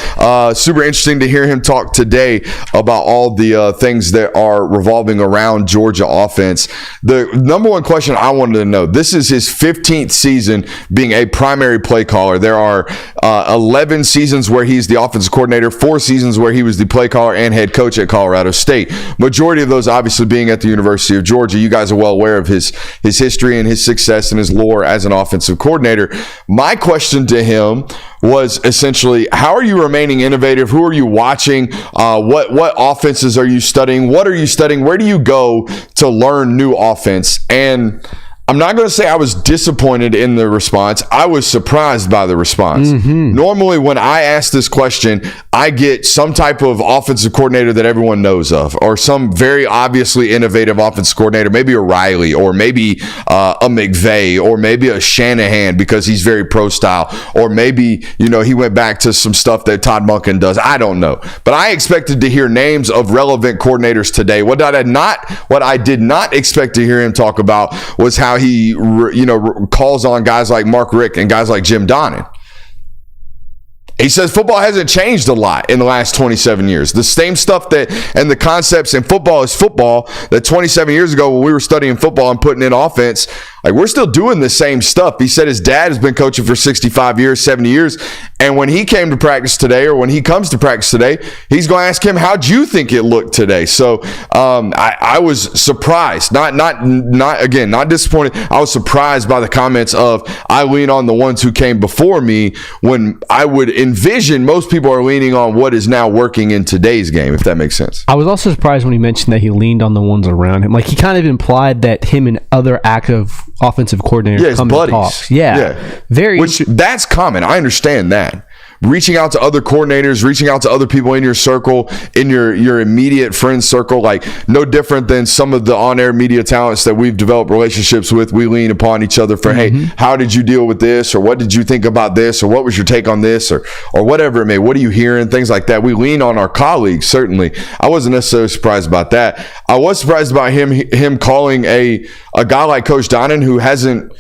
Speaker 1: Super interesting to hear him talk today about all the things that are revolving around Georgia offense. The number one question I wanted to know, this is his 15th season being a primary play caller. There are 11 seasons where he's the offensive coordinator, 4 seasons where he was the play caller and head coach at Colorado State. Majority of those obviously being at the University of Georgia. You guys are well aware of his history and his success and his lore as an offensive coordinator. My question to him was essentially, how are you remaining innovative? Who are you watching? What offenses are you studying? What are you studying? Where do you go to learn new offense? And I'm not going to say I was disappointed in the response. I was surprised by the response. Normally, when I ask this question, I get some type of offensive coordinator that everyone knows of, or some very obviously innovative offensive coordinator, maybe a Riley, or maybe a McVay, or maybe a Shanahan because he's very pro style, or maybe, he went back to some stuff that Todd Monken does. I don't know. But I expected to hear names of relevant coordinators today. What I did not expect to hear him talk about was how he calls on guys like Mark Richt and guys like Jim Donnan. He says football hasn't changed a lot in the last 27 years. The same stuff and the concepts in football is football that 27 years ago when we were studying football and putting in offense, like we're still doing the same stuff. He said his dad has been coaching for 65 years, 70 years. And when he came to practice today, or when he comes to practice today, he's going to ask him, how'd you think it looked today? So I was surprised, not disappointed. I was surprised by the comments of, I lean on the ones who came before me, when I would envision most people are leaning on what is now working in today's game, if that makes sense.
Speaker 4: I was also surprised when he mentioned that he leaned on the ones around him. Like, he kind of implied that him and other active offensive coordinators come and talk. Yeah. Which
Speaker 1: that's common. I understand that. Reaching out to other coordinators, reaching out to other people in your circle, in your immediate friend circle, like no different than some of the on-air media talents that we've developed relationships with. We lean upon each other for, hey, how did you deal with this? Or what did you think about this? Or what was your take on this? Or whatever it may, what are you hearing? Things like that. We lean on our colleagues, certainly. I wasn't necessarily surprised about that. I was surprised about him calling a guy like Coach Donnan, who hasn't.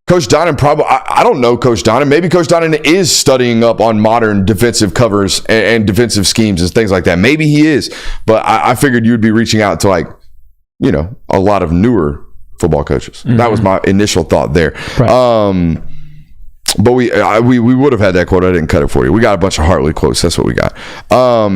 Speaker 1: Coach Donnan probably, I don't know Coach Donnan. Maybe Coach Donnan is studying up on modern defensive covers and defensive schemes and things like that. Maybe he is, but I figured you'd be reaching out to a lot of newer football coaches. That was my initial thought there. Right. But we would have had that quote. I didn't cut it for you. We got a bunch of Hartley quotes. That's what we got.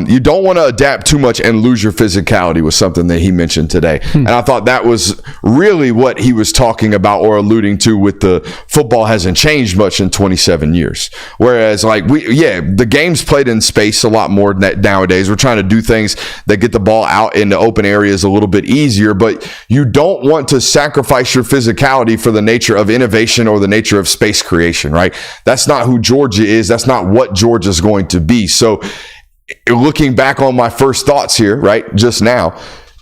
Speaker 1: You don't want to adapt too much and lose your physicality was something that he mentioned today. And I thought that was really what he was talking about or alluding to with the football hasn't changed much in 27 years. Whereas the game's played in space a lot more nowadays. We're trying to do things that get the ball out into open areas a little bit easier, but you don't want to sacrifice your physicality for the nature of innovation or the nature of space creation, right? That's not who Georgia is. That's not what Georgia's going to be. So looking back on my first thoughts here, right, just now,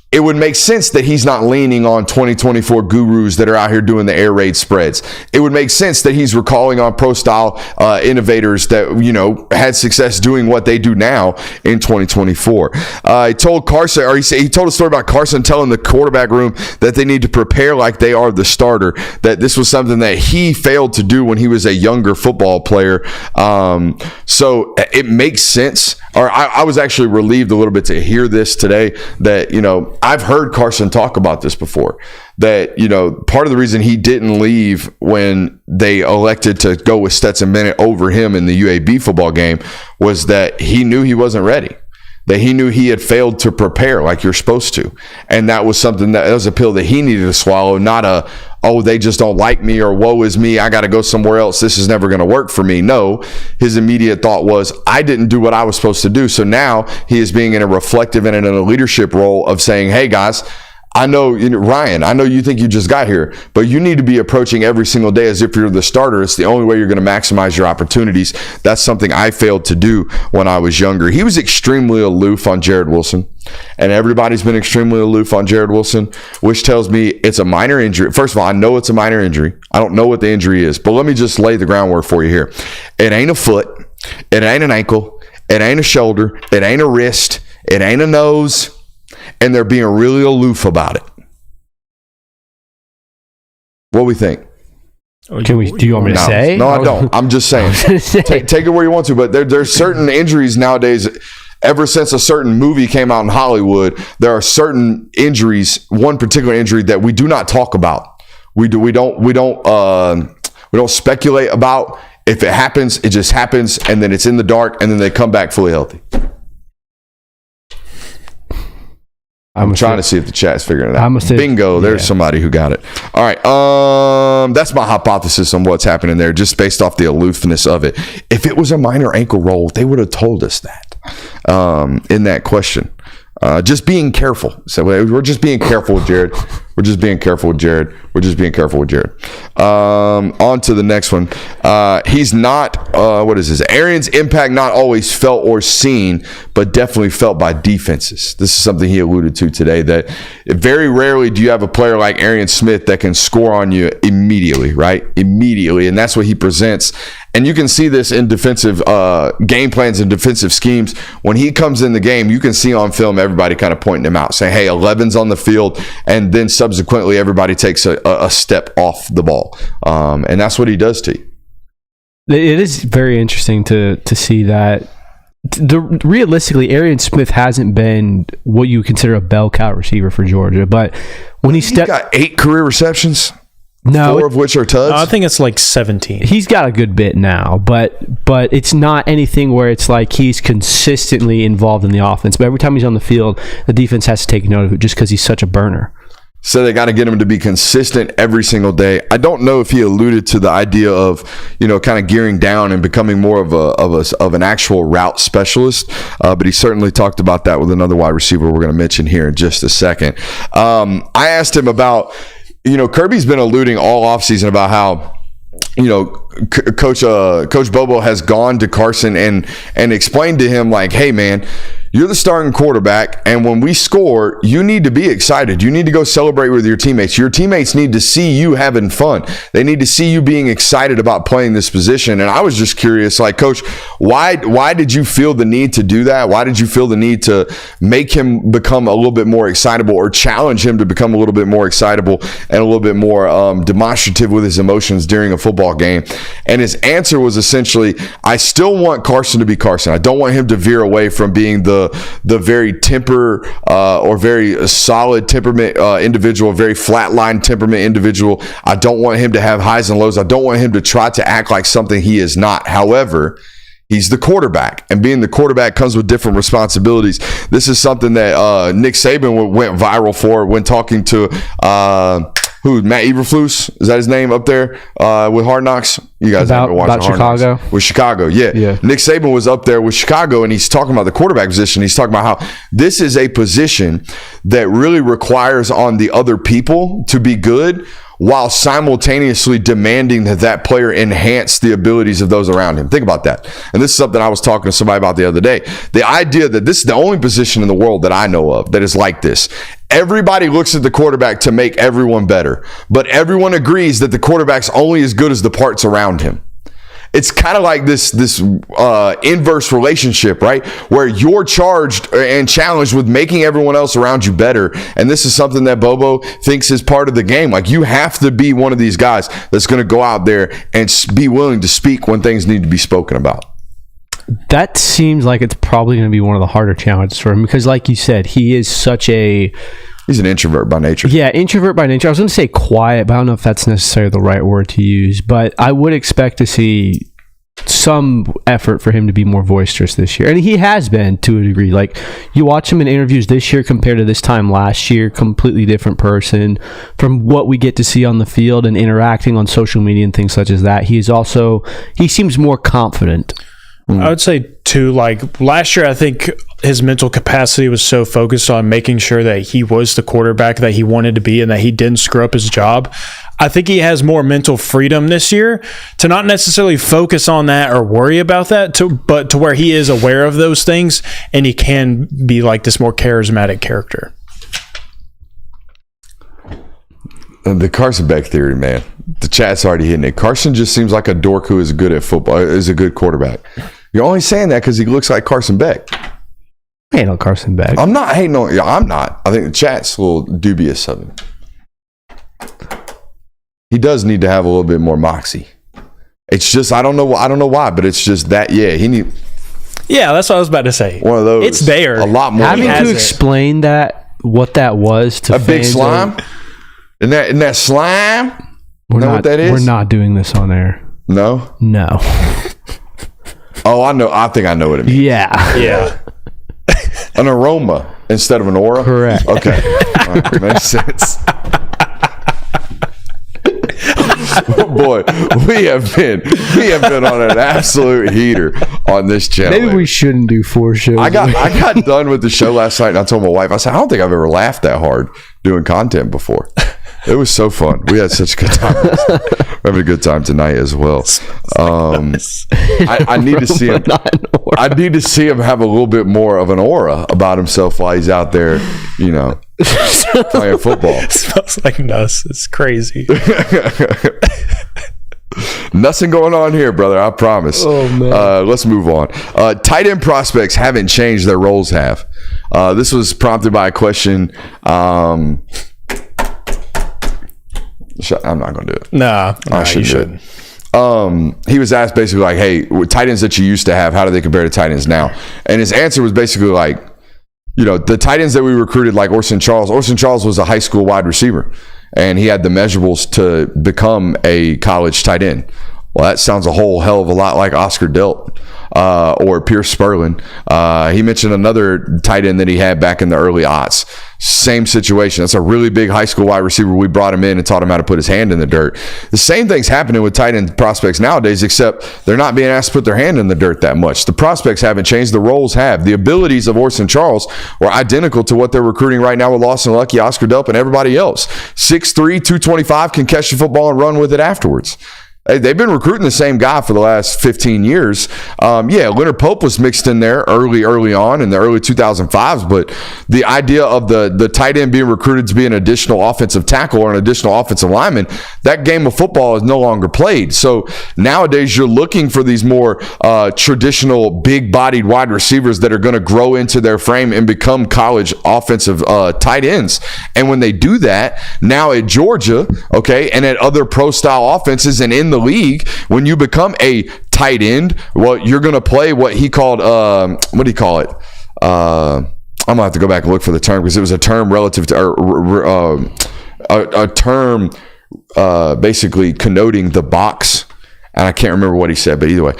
Speaker 1: it would make sense that he's not leaning on 2024 gurus that are out here doing the air raid spreads. It would make sense that he's recalling on pro style innovators that, had success doing what they do now in 2024. He told a story about Carson telling the quarterback room that they need to prepare like they are the starter, that this was something that he failed to do when he was a younger football player. So it makes sense. Or I was actually relieved a little bit to hear this today that, I've heard Carson talk about this before, that, part of the reason he didn't leave when they elected to go with Stetson Bennett over him in the UAB football game was that he knew he wasn't ready, that he knew he had failed to prepare like you're supposed to. And that was something that was a pill that he needed to swallow, not they just don't like me, or woe is me, I got to go somewhere else, this is never going to work for me. No, his immediate thought was, I didn't do what I was supposed to do. So now he is being in a reflective and in a leadership role of saying, hey guys, I know, Ryan, I know you think you just got here, but you need to be approaching every single day as if you're the starter. It's the only way you're going to maximize your opportunities. That's something I failed to do when I was younger. He was extremely aloof on Jared Wilson, and everybody's been extremely aloof on Jared Wilson, which tells me it's a minor injury. First of all, I know it's a minor injury. I don't know what the injury is, but let me just lay the groundwork for you here. It ain't a foot. It ain't an ankle. It ain't a shoulder. It ain't a wrist. It ain't a nose. And they're being really aloof about it. What do we think?
Speaker 4: Do you want me to say?
Speaker 1: No, I don't. I'm just saying. Take it where you want to, but there's certain injuries nowadays. Ever since a certain movie came out in Hollywood, there are certain injuries, one particular injury that we do not talk about. We don't speculate about. If it happens, it just happens, and then it's in the dark, and then they come back fully healthy. I'm trying to see if the chat's figuring it out. Bingo, there's somebody who got it. All right, that's my hypothesis on what's happening there, just based off the aloofness of it. If it was a minor ankle roll, they would have told us that in that question. Just being careful. So we're just being careful with Jared. We're just being careful with Jared. On to the next one. He's not, what is this? Arian's impact not always felt or seen, but definitely felt by defenses. This is something he alluded to today, that very rarely do you have a player like Arian Smith that can score on you immediately, right? Immediately. And that's what he presents. And you can see this in defensive game plans and defensive schemes. When he comes in the game, you can see on film everybody kind of pointing him out, saying, hey, 11's on the field, and then subsequently everybody takes a step off the ball. And that's what he does to you.
Speaker 4: It is very interesting to see that. Realistically, Arian Smith hasn't been what you consider a bell cow receiver for Georgia, but when he
Speaker 1: got 8 career receptions.
Speaker 4: No,
Speaker 1: 4 of which are tuds.
Speaker 2: I think it's like 17.
Speaker 4: He's got a good bit now, but it's not anything where it's like he's consistently involved in the offense. But every time he's on the field, the defense has to take note of it just because he's such a burner.
Speaker 1: So they got to get him to be consistent every single day. I don't know if he alluded to the idea of, kind of gearing down and becoming more of an actual route specialist, but he certainly talked about that with another wide receiver we're going to mention here in just a second. I asked him about, Kirby's been alluding all offseason about how, Coach Bobo has gone to Carson and explained to him, like, hey, man, you're the starting quarterback, and when we score, you need to be excited. You need to go celebrate with your teammates. Your teammates need to see you having fun. They need to see you being excited about playing this position. And I was just curious, like, Coach, why did you feel the need to do that? Why did you feel the need to make him become a little bit more excitable, or challenge him to become a little bit more excitable and a little bit more demonstrative with his emotions during a football game? And his answer was essentially, I still want Carson to be Carson. I don't want him to veer away from being the very temper or very solid temperament individual, very flatline temperament individual. I don't want him to have highs and lows. I don't want him to try to act like something he is not. However, he's the quarterback, and being the quarterback comes with different responsibilities. This is something that Nick Saban went viral for when talking to Matt Eberflus, is that his name up there with Hard Knocks? You guys haven't watched
Speaker 4: about Chicago?
Speaker 1: Knocks. With Chicago, yeah. Nick Saban was up there with Chicago, and he's talking about the quarterback position. He's talking about how this is a position that really requires on the other people to be good, while simultaneously demanding that player enhance the abilities of those around him. Think about that. And this is something I was talking to somebody about the other day. The idea that this is the only position in the world that I know of that is like this. Everybody looks at the quarterback to make everyone better, but everyone agrees that the quarterback's only as good as the parts around him. It's kind of like this inverse relationship, right? Where you're charged and challenged with making everyone else around you better. And this is something that Bobo thinks is part of the game. Like, you have to be one of these guys that's going to go out there and be willing to speak when things need to be spoken about.
Speaker 4: That seems like it's probably going to be one of the harder challenges for him, because like you said, he is such a...
Speaker 1: He's an introvert by nature.
Speaker 4: Yeah, introvert by nature. I was going to say quiet, but I don't know if that's necessarily the right word to use. But I would expect to see some effort for him to be more boisterous this year. And he has been, to a degree. Like, you watch him in interviews this year compared to this time last year, completely different person from what we get to see on the field and interacting on social media and things such as that. He seems more confident.
Speaker 2: I would say too, like last year, I think his mental capacity was so focused on making sure that he was the quarterback that he wanted to be and that he didn't screw up his job. I think he has more mental freedom this year to not necessarily focus on that or worry about that, but to where he is aware of those things and he can be like this more charismatic character.
Speaker 1: The Carson Beck theory, man. The chat's already hitting it. Carson just seems like a dork who is good at football, is a good quarterback. You're only saying that because he looks like Carson Beck.
Speaker 4: I hate on Carson Beck.
Speaker 1: I'm not hating on. Yeah, I'm not. I think the chat's a little dubious of him. He does need to have a little bit more moxie. It's just I don't know why, but it's just that. Yeah, he need.
Speaker 2: Yeah, that's what I was about to say.
Speaker 1: One of those.
Speaker 2: It's there.
Speaker 1: A lot more.
Speaker 4: Having to explain what that was to
Speaker 1: a big slime. In that slime. Know what that is?
Speaker 4: We're not doing this on air.
Speaker 1: No. Oh, I know. I think I know what it means.
Speaker 4: Yeah.
Speaker 1: An aroma instead of an aura.
Speaker 4: Correct.
Speaker 1: Okay. All right, makes sense. Boy, we have been on an absolute heater on this channel.
Speaker 4: Maybe we shouldn't do 4 shows.
Speaker 1: I got done with the show last night and I told my wife, I said, I don't think I've ever laughed that hard doing content before. It was so fun. We had such a good time. We're having a good time tonight as well. I need to see him. I need to see him have a little bit more of an aura about himself while he's out there, playing football.
Speaker 2: It smells like nuss. It's crazy.
Speaker 1: Nothing going on here, brother. I promise.
Speaker 4: Oh, man.
Speaker 1: Let's move on. Tight end prospects haven't changed. Their roles have. This was prompted by a question. I'm not going to do it.
Speaker 2: Nah, you shouldn't.
Speaker 1: He was asked basically like, hey, tight ends that you used to have, how do they compare to tight ends now? And his answer was basically like, the tight ends that we recruited, like Orson Charles was a high school wide receiver and he had the measurables to become a college tight end. Well, that sounds a whole hell of a lot like Oscar Delp or Pierce Sperlin. He mentioned another tight end that he had back in the early aughts. Same situation. That's a really big high school wide receiver. We brought him in and taught him how to put his hand in the dirt. The same thing's happening with tight end prospects nowadays, except they're not being asked to put their hand in the dirt that much. The prospects haven't changed. The roles have. The abilities of Orson Charles were identical to what they're recruiting right now with Lawson Lucky, Oscar Delp, and everybody else. 6'3", 225, can catch the football and run with it afterwards. They've been recruiting the same guy for the last 15 years. Leonard Pope was mixed in there early on in the early 2005s, but the idea of the tight end being recruited to be an additional offensive tackle or an additional offensive lineman, that game of football is no longer played. So nowadays you're looking for these more traditional big-bodied wide receivers that are going to grow into their frame and become college offensive tight ends. And when they do that, now at Georgia, and at other pro-style offenses and in the league, when you become a tight end, well, you're going to play what he called, what do you call it? I'm going to have to go back and look for the term because it was a term relative to a term basically connoting the box. And I can't remember what he said, but either way,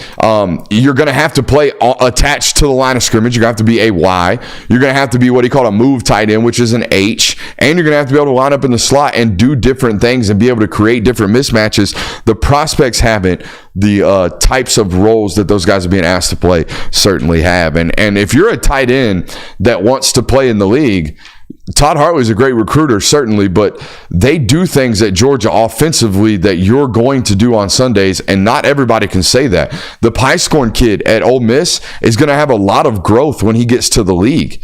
Speaker 1: you're going to have to play attached to the line of scrimmage. You're going to have to be a Y. You're going to have to be what he called a move tight end, which is an H. And you're going to have to be able to line up in the slot and do different things and be able to create different mismatches. The prospects haven't. The types of roles that those guys are being asked to play certainly have. And if you're a tight end that wants to play in the league, Todd Hartley is a great recruiter, certainly, but they do things at Georgia offensively that you're going to do on Sundays, and not everybody can say that. The Piescorn kid at Ole Miss is going to have a lot of growth when he gets to the league,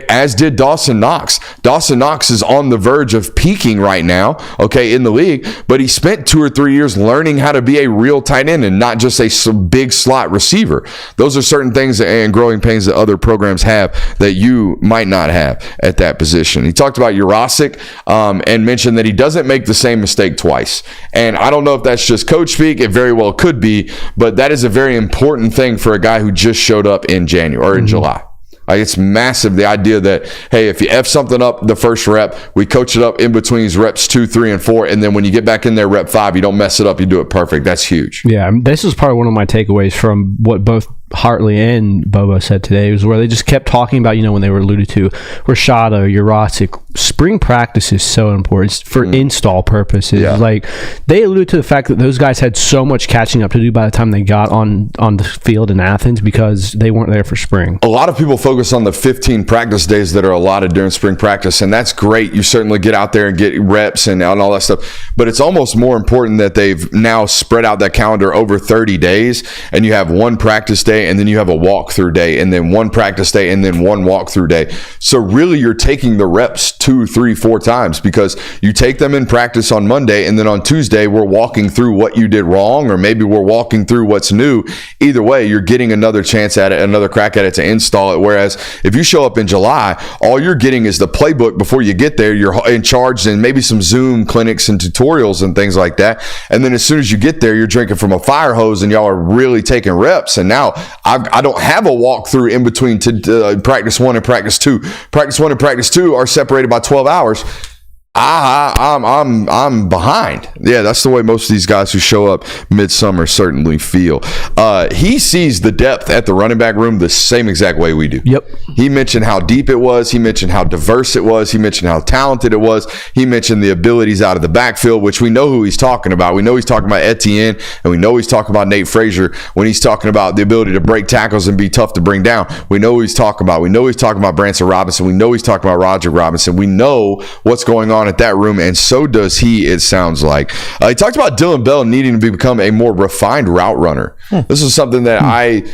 Speaker 1: as did Dawson Knox. Dawson Knox is on the verge of peaking right now, in the league, but he spent 2 or 3 years learning how to be a real tight end and not just a big slot receiver. Those are certain things and growing pains that other programs have that you might not have at that position. He talked about Jurasic and mentioned that he doesn't make the same mistake twice. And I don't know if that's just coach speak. It very well could be, but that is a very important thing for a guy who just showed up in January or in July. It's massive, the idea that, hey, if you F something up the first rep, we coach it up in between reps 2, 3, and 4, and then when you get back in there, rep 5, you don't mess it up, you do it perfect. That's huge.
Speaker 4: Yeah, this is probably one of my takeaways from what both Hartley and Bobo said today was where they just kept talking about, when they were alluded to Rashada, Urosic. Spring practice is so important for install purposes.
Speaker 1: Yeah.
Speaker 4: Like, they alluded to the fact that those guys had so much catching up to do by the time they got on the field in Athens because they weren't there for spring.
Speaker 1: A lot of people focus on the 15 practice days that are allotted during spring practice, and that's great. You certainly get out there and get reps and all that stuff, but it's almost more important that they've now spread out that calendar over 30 days, and you have one practice day, and then you have a walkthrough day, and then one practice day, and then one walkthrough day. So really, you're taking the reps 2, 3, 4 times, because you take them in practice on Monday, and then on Tuesday, we're walking through what you did wrong, or maybe we're walking through what's new. Either way, you're getting another chance at it, another crack at it to install it. Whereas if you show up in July, all you're getting is the playbook before you get there. You're in charge and maybe some Zoom clinics and tutorials and things like that. And then as soon as you get there, you're drinking from a fire hose and y'all are really taking reps. And now I don't have a walkthrough in between practice 1 and practice 2. Practice 1 and practice 2 are separated by 12 hours. I'm behind. Yeah, that's the way most of these guys who show up midsummer certainly feel. He sees the depth at the running back room the same exact way we do.
Speaker 4: Yep. He
Speaker 1: mentioned how deep it was. He mentioned how diverse it was. He mentioned how talented it was. He mentioned the abilities out of the backfield, which we know who he's talking about. We know he's talking about Etienne, and we know he's talking about Nate Frazier when he's talking about the ability to break tackles and be tough to bring down. We know who he's talking about. We know he's talking about Branson Robinson. We know he's talking about Roger Robinson. We know what's going on at that room, and so does he, it sounds like. He talked about Dylan Bell needing to become a more refined route runner. This is something that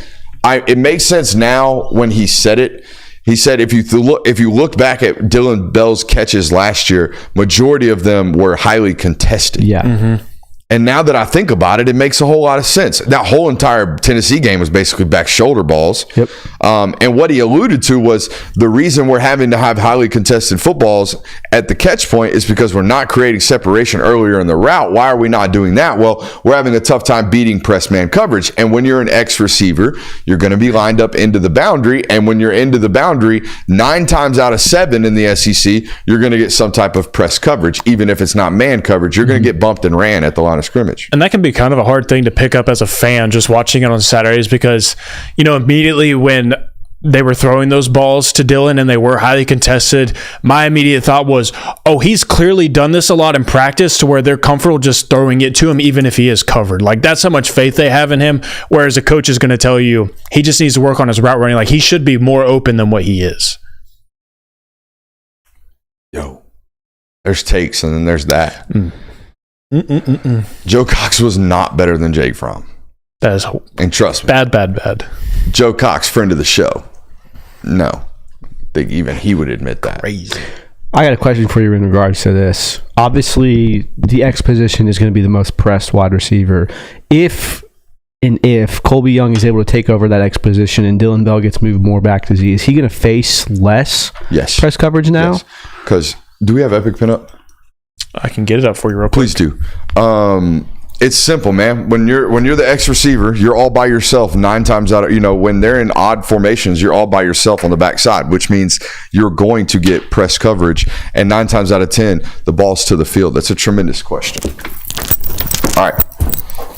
Speaker 1: it makes sense now when he said it. He said if you look back at Dylan Bell's catches last year, majority of them were highly contested.
Speaker 4: Yeah. Mm-hmm.
Speaker 1: And now that I think about it, it makes a whole lot of sense. That whole entire Tennessee game was basically back shoulder balls.
Speaker 4: Yep.
Speaker 1: And what he alluded to was the reason we're having to have highly contested footballs at the catch point is because we're not creating separation earlier in the route. Why are we not doing that? Well, we're having a tough time beating press man coverage. And when you're an X receiver, you're going to be lined up into the boundary. And when you're into the boundary, 9 times out of 7 in the SEC, you're going to get some type of press coverage. Even if it's not man coverage, you're going to get bumped and ran at the line of scrimmage.
Speaker 2: And that can be kind of a hard thing to pick up as a fan just watching it on Saturdays because, immediately when they were throwing those balls to Dylan and they were highly contested, my immediate thought was, oh, he's clearly done this a lot in practice to where they're comfortable just throwing it to him even if he is covered. Like, that's how much faith they have in him, whereas a coach is going to tell you he just needs to work on his route running. Like, he should be more open than what he is.
Speaker 1: Yo, there's takes and then there's that. Joe Cox was not better than Jake Fromm.
Speaker 2: That is
Speaker 1: and trust me.
Speaker 2: Bad.
Speaker 1: Joe Cox, friend of the show. No. I think even he would admit that.
Speaker 2: Crazy.
Speaker 4: I got a question for you in regards to this. Obviously, the X position is going to be the most pressed wide receiver. If Colby Young is able to take over that X position and Dylan Bell gets moved more back to Z, is he going to face less press coverage now?
Speaker 1: Yes. Because do we have Epic Pin up?
Speaker 2: I can get it up for you real quick.
Speaker 1: Please do. It's simple, man. When you're the X receiver, you're all by yourself 9 times out of, when they're in odd formations, you're all by yourself on the backside, which means you're going to get press coverage. And 9 times out of 10, the ball's to the field. That's a tremendous question. All right.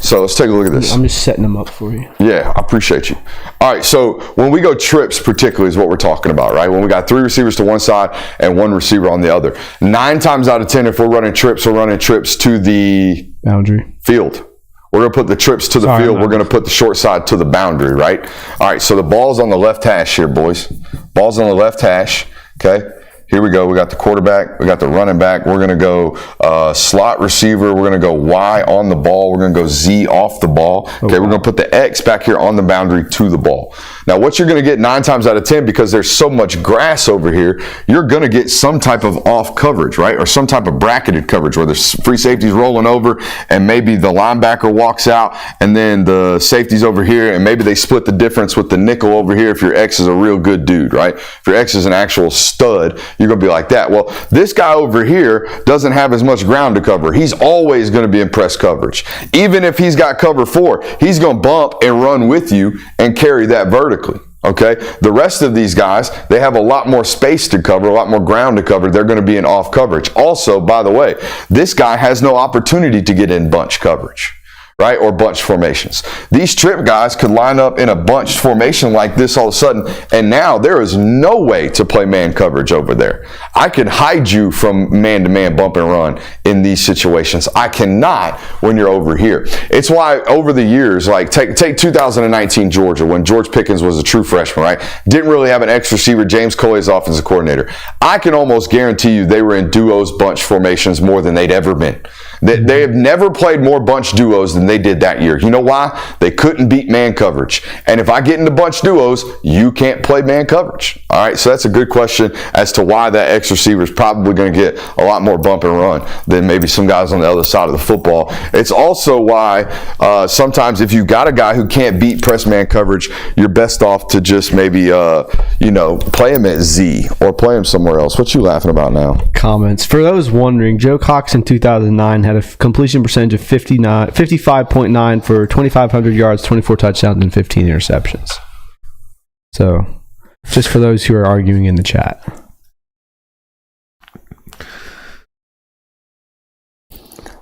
Speaker 1: So let's take a look at this.
Speaker 4: I'm just setting them up for you.
Speaker 1: Yeah, I appreciate you. All right, so when we go trips particularly is what we're talking about, right? When we got 3 receivers to one side and 1 receiver on the other. 9 times out of 10, if we're running trips to the
Speaker 4: boundary
Speaker 1: field. We're going to put the trips to the field. We're going to put the short side to the boundary, right? All right, so the ball's on the left hash here, boys. Ball's on the left hash, okay? Here we go. We got the quarterback. We got the running back. We're going to go slot receiver. We're going to go Y on the ball. We're going to go Z off the ball. Okay, we're going to put the X back here on the boundary to the ball. Now, what you're going to get 9 times out of 10, because there's so much grass over here, you're going to get some type of off coverage, right? Or some type of bracketed coverage where there's free safeties rolling over and maybe the linebacker walks out and then the safety's over here and maybe they split the difference with the nickel over here if your X is a real good dude, right? If your X is an actual stud, you're going to be like that. Well, this guy over here doesn't have as much ground to cover. He's always going to be in press coverage. Even if he's got cover 4, he's going to bump and run with you and carry that vertically. Okay. The rest of these guys, they have a lot more space to cover, a lot more ground to cover. They're going to be in off coverage. Also, by the way, this guy has no opportunity to get in bunch coverage. right? Or bunch formations. These trip guys could line up in a bunch formation like this all of a sudden, and now there is no way to play man coverage over there. I can hide you from man-to-man bump and run in these situations. I cannot when you're over here. It's why over the years, like take 2019 Georgia, when George Pickens was a true freshman, right? Didn't really have an X receiver, James Coley as offensive coordinator. I can almost guarantee you they were in duos, bunch formations more than they'd ever been. They have never played more bunch duos than they did that year. You know why? They couldn't beat man coverage. And if I get into bunch duos, you can't play man coverage. All right, so that's a good question as to why that X receiver is probably going to get a lot more bump and run than maybe some guys on the other side of the football. It's also why sometimes if you got a guy who can't beat press man coverage, you're best off to just maybe play him at Z or play him somewhere else. What you laughing about now?
Speaker 4: Comments. For those wondering, Joe Cox in 2009 had a completion percentage of 55.9 for 2,500 yards, 24 touchdowns, and 15 interceptions. So, just for those who are arguing in the chat.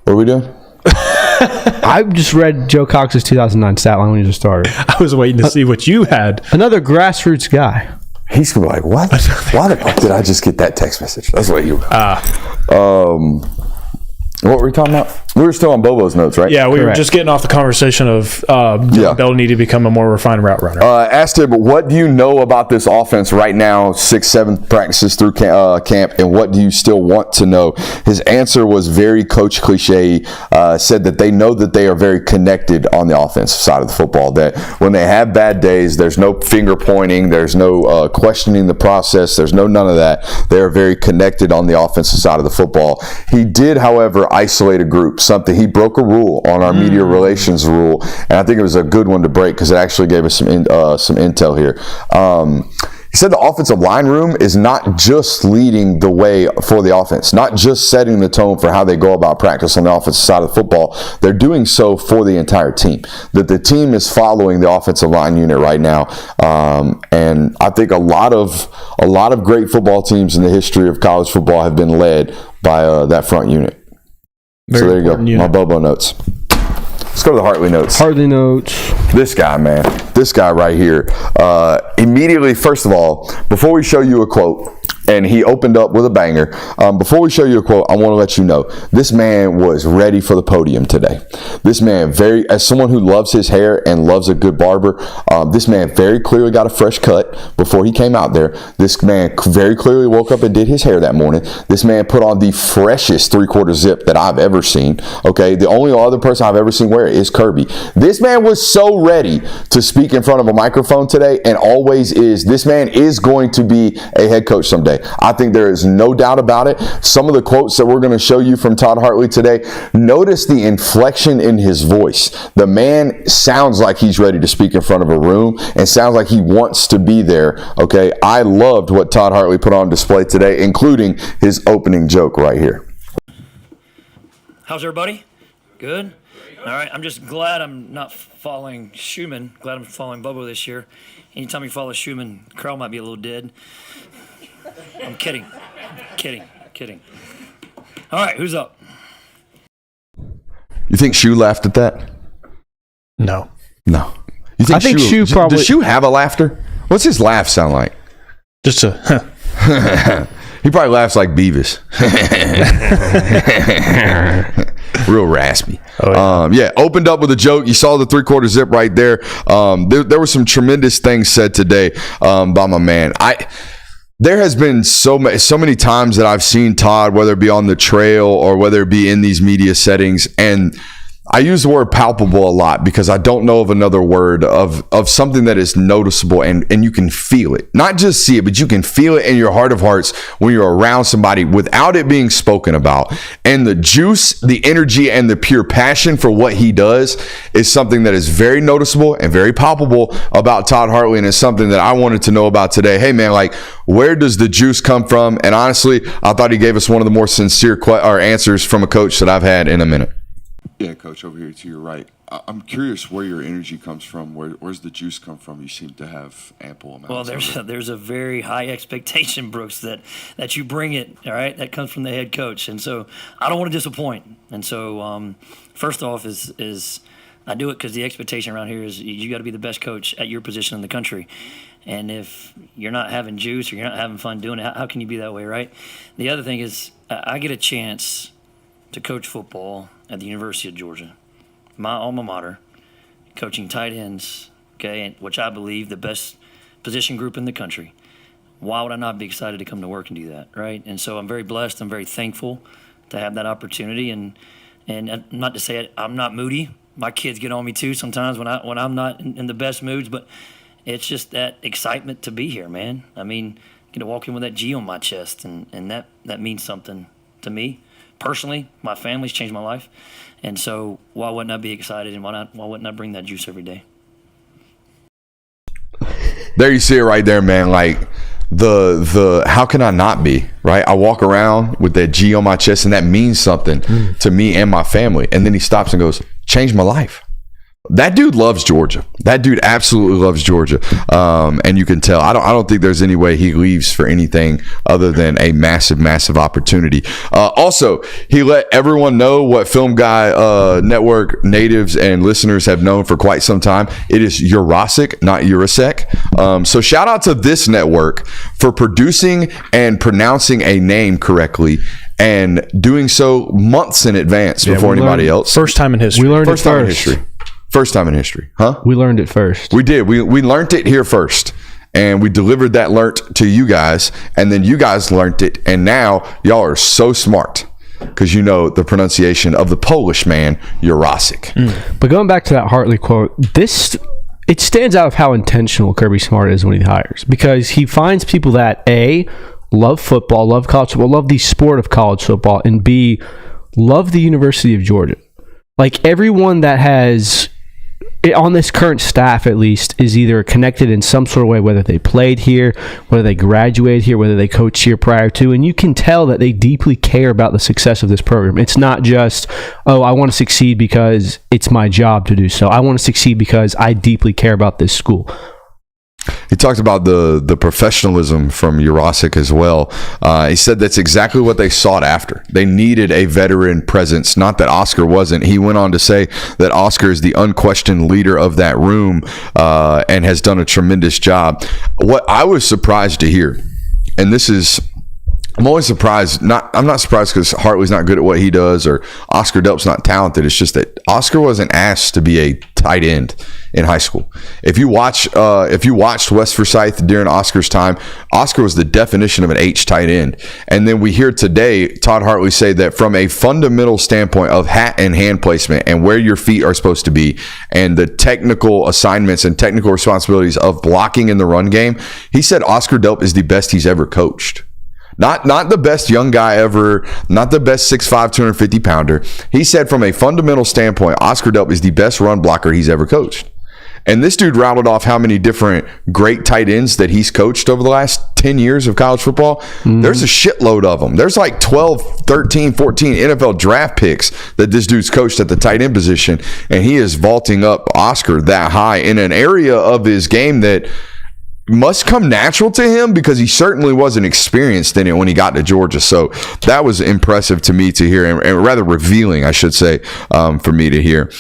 Speaker 1: What are we doing?
Speaker 4: I just read Joe Cox's 2009 stat line when he just started.
Speaker 2: I was waiting to see what you had.
Speaker 4: Another grassroots guy.
Speaker 1: He's going to be like, what? Why the fuck did I just get that text message? That's what you... What were we talking about? We were still on Bobo's notes, right?
Speaker 2: Yeah, we were just getting off the conversation of Bell needed to become a more refined route runner.
Speaker 1: Asked him, what do you know about this offense right now, 6-7 practices through camp, and what do you still want to know? His answer was very coach cliche, said that they know that they are very connected on the offensive side of the football, that when they have bad days, there's no finger pointing, there's no questioning the process, there's none of that. They are very connected on the offensive side of the football. He did, however, isolate a group, something he broke a rule on our media relations rule, and I think it was a good one to break because it actually gave us some intel here. He said the offensive line room is not just leading the way for the offense, not just setting the tone for how they go about practice on the offensive side of the football. They're doing so for the entire team. That the team is following the offensive line unit right now, and I think a lot of great football teams in the history of college football have been led by that front unit. So there you go, my Bobo notes. Let's go to the Hartley notes.
Speaker 4: Hartley notes.
Speaker 1: This guy, man. This guy right here. Immediately, first of all, before we show you a quote, and he opened up with a banger. Before we show you a quote, I want to let you know, this man was ready for the podium today. This man, as someone who loves his hair and loves a good barber, this man very clearly got a fresh cut before he came out there. This man very clearly woke up and did his hair that morning. This man put on the freshest 3/4 zip that I've ever seen. Okay, the only other person I've ever seen wear it is Kirby. This man was so ready to speak in front of a microphone today, and always is. This man is going to be a head coach someday. I think there is no doubt about it. Some of the quotes that we're going to show you from Todd Hartley today, notice the inflection in his voice. The man sounds like he's ready to speak in front of a room and sounds like he wants to be there. Okay, I loved what Todd Hartley put on display today, including his opening joke right here.
Speaker 5: How's everybody? Good? All right, I'm just glad I'm not following Schumann. Glad I'm following Bobo this year. Anytime you follow Schumann, Carl might be a little dead. I'm kidding. Kidding. All right, who's up?
Speaker 1: You think Shu laughed at that?
Speaker 2: No.
Speaker 1: You think
Speaker 4: I think Shu probably...
Speaker 1: Does Shu have a laughter? What's his laugh sound like?
Speaker 2: Just a
Speaker 1: He probably laughs like Beavis. Real raspy. Oh, yeah. Opened up with a joke. You saw the 3/4 zip right there. There were some tremendous things said today by my man. There has been so many times that I've seen Todd, whether it be on the trail or whether it be in these media settings, and I use the word palpable a lot because I don't know of another word of something that is noticeable and you can feel it. Not just see it, but you can feel it in your heart of hearts when you're around somebody without it being spoken about. And the juice, the energy, and the pure passion for what he does is something that is very noticeable and very palpable about Todd Hartley, and it's something that I wanted to know about today. Hey, man, like, where does the juice come from? And honestly, I thought he gave us one of the more sincere answers from a coach that I've had in a minute.
Speaker 6: Yeah, Coach, over here to your right. I'm curious where your energy comes from. Where's the juice come from? You seem to have ample amounts.
Speaker 5: Well, there's a very high expectation, Brooks, that you bring it. All right, that comes from the head coach, and so I don't want to disappoint. And so, first off, is I do it because the expectation around here is you got to be the best coach at your position in the country. And if you're not having juice or you're not having fun doing it, how can you be that way, right? The other thing is I get a chance to coach football at the University of Georgia, my alma mater, coaching tight ends, okay, which I believe the best position group in the country. Why would I not be excited to come to work and do that, right? And so I'm very blessed. I'm very thankful to have that opportunity. And not to say it, I'm not moody. My kids get on me too sometimes when I'm not in the best moods, but it's just that excitement to be here, man. I mean, get to walk in with that G on my chest, and that means something to me personally. My family's changed my life, and so why wouldn't I be excited, and why wouldn't I bring that juice every day?
Speaker 1: There you see it right there, man. Like the how can I not be, right? I walk around with that G on my chest, and that means something to me and my family. And then he stops and goes, changed my life. That dude loves Georgia. That dude absolutely loves Georgia, and you can tell. I don't think there's any way he leaves for anything other than a massive opportunity. Also, he let everyone know what Film Guy Network natives and listeners have known for quite some time. It is Urasic, not Urasec. So shout out to this network for producing and pronouncing a name correctly, and doing so months in advance before anybody else.
Speaker 2: First time in history.
Speaker 4: We learned
Speaker 1: First
Speaker 4: it
Speaker 1: time in
Speaker 4: first.
Speaker 1: history. First time in history, huh?
Speaker 4: We learned it first.
Speaker 1: We did. We learned it here first, and we delivered that learnt to you guys, and then you guys learnt it, and now y'all are so smart because you know the pronunciation of the Polish man, Urasic.
Speaker 4: But going back to that Hartley quote, it stands out of how intentional Kirby Smart is when he hires, because he finds people that A, love football, love college football, love the sport of college football, and B, love the University of Georgia. Like, everyone that has, on this current staff at least, is either connected in some sort of way, whether they played here, whether they graduated here, whether they coached here prior to, and you can tell that they deeply care about the success of this program. It's not just, oh, I want to succeed because it's my job to do so. I want to succeed because I deeply care about this school.
Speaker 1: He talked about the professionalism from Urasic as well. He said that's exactly what they sought after. They needed a veteran presence. Not that Oscar wasn't. He went on to say that Oscar is the unquestioned leader of that room and has done a tremendous job. What I was surprised to hear, and this is, I'm always surprised. I'm not surprised because Hartley's not good at what he does or Oscar Delp's not talented. It's just that Oscar wasn't asked to be a tight end in high school. If you watched West Forsyth during Oscar's time, Oscar was the definition of an H tight end. And then we hear today Todd Hartley say that from a fundamental standpoint of hat and hand placement and where your feet are supposed to be and the technical assignments and technical responsibilities of blocking in the run game, he said Oscar Delp is the best he's ever coached. Not the best young guy ever, not the best 6'5", 250-pounder. He said from a fundamental standpoint, Oscar Delp is the best run blocker he's ever coached. And this dude rattled off how many different great tight ends that he's coached over the last 10 years of college football. There's a shitload of them. There's like 12, 13, 14 NFL draft picks that this dude's coached at the tight end position, and he is vaulting up Oscar that high in an area of his game that must come natural to him because he certainly wasn't experienced in it when he got to Georgia. So that was impressive to me to hear, and rather revealing, I should say, for me to hear.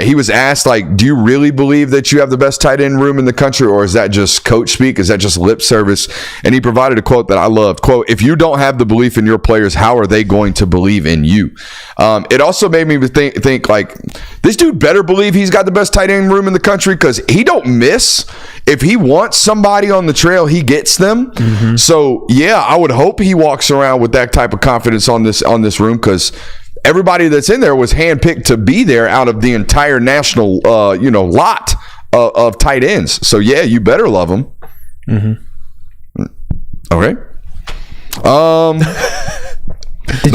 Speaker 1: He was asked, like, do you really believe that you have the best tight end room in the country, or is that just coach speak? Is that just lip service? And he provided a quote that I loved. Quote, if you don't have the belief in your players, how are they going to believe in you? It also made me think like, this dude better believe he's got the best tight end room in the country because he don't miss. If he wants somebody on the trail, he gets them. So yeah, I would hope he walks around with that type of confidence on this room, because everybody that's in there was handpicked to be there out of the entire national lot of tight ends. So yeah, you better love them. Okay.
Speaker 4: Did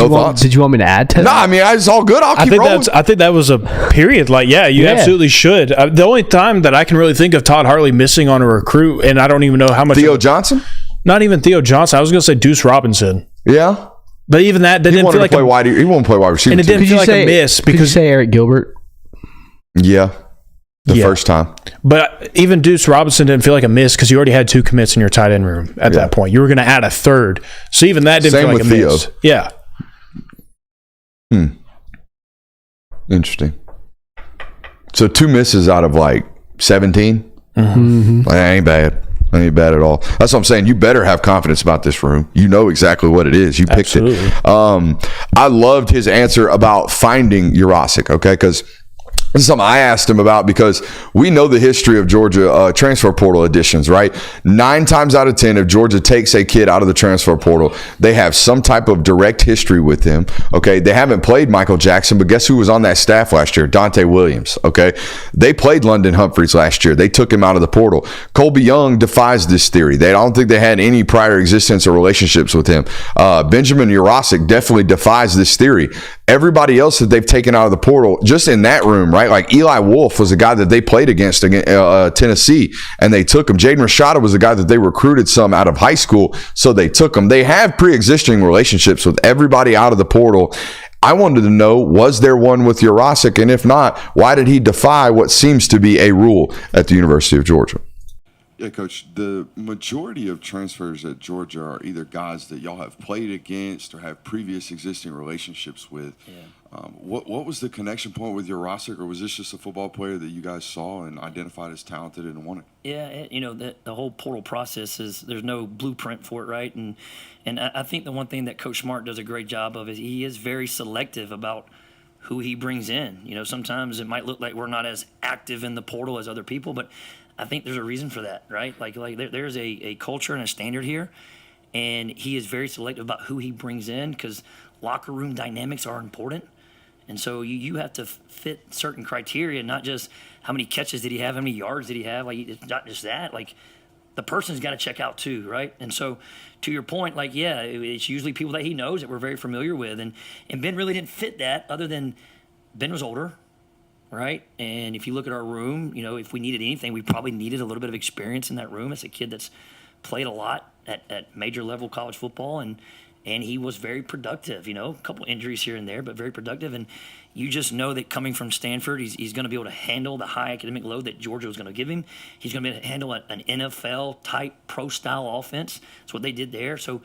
Speaker 4: you want me to add to that?
Speaker 1: No, I mean, it's all good. I'll keep rolling.
Speaker 2: I think that was a period. Like, yeah, you absolutely should. The only time that I can really think of Todd Hartley missing on a recruit, and I don't even know how much.
Speaker 1: Theo Johnson?
Speaker 2: Not even Theo Johnson. I was going to say Deuce Robinson.
Speaker 1: Yeah.
Speaker 2: But even that, didn't feel like
Speaker 1: he won't play wide receiver.
Speaker 2: And it didn't feel like a miss because.
Speaker 4: Could you say Eric Gilbert?
Speaker 1: Yeah. The first time.
Speaker 2: But even Deuce Robinson didn't feel like a miss because you already had two commits in your tight end room at that point. You were going to add a third. So even that didn't feel like a miss. Yeah.
Speaker 1: Interesting. So 2 misses out of like 17. That ain't bad. That ain't bad at all. That's what I'm saying. You better have confidence about this room. You know exactly what it is. You picked it. I loved his answer about finding Jurasik, okay? Because this is something I asked him about, because we know the history of Georgia transfer portal additions, right? 9 times out of 10, if Georgia takes a kid out of the transfer portal, they have some type of direct history with him, okay? They haven't played Michael Jackson, but guess who was on that staff last year? Dante Williams, okay? They played London Humphreys last year. They took him out of the portal. Colby Young defies this theory. I don't think they had any prior existence or relationships with him. Benjamin Jurasik definitely defies this theory. Everybody else that they've taken out of the portal, just in that room, right? Like Eli Wolf was a guy that they played against Tennessee, and they took him. Jaden Rashada was a guy that they recruited some out of high school, so they took him. They have pre-existing relationships with everybody out of the portal. I wanted to know, was there one with Jurasik? And if not, why did he defy what seems to be a rule at the University of Georgia?
Speaker 6: Yeah, Coach, the majority of transfers at Georgia are either guys that y'all have played against or have previous existing relationships with. Yeah. What was the connection point with Jurasik, or was this just a football player that you guys saw and identified as talented and wanted?
Speaker 5: Yeah, the whole portal process there's no blueprint for it, right? And I think the one thing that Coach Smart does a great job of is he is very selective about who he brings in. Sometimes it might look like we're not as active in the portal as other people, but I think there's a reason for that, right? Like there's a culture and a standard here, and he is very selective about who he brings in, because locker room dynamics are important. And so you have to fit certain criteria, not just how many catches did he have, how many yards did he have. Like, it's not just that. Like, the person's got to check out too, right? And so, to your point, like, yeah, it's usually people that he knows that we're very familiar with. And Ben really didn't fit that, other than Ben was older, right? And if you look at our room, if we needed anything, we probably needed a little bit of experience in that room. As a kid that's played a lot at major level college football, and he was very productive, a couple injuries here and there, but very productive. And you just know that coming from Stanford, he's going to be able to handle the high academic load that Georgia was going to give him. He's going to be able to handle an NFL-type pro-style offense. That's what they did there. So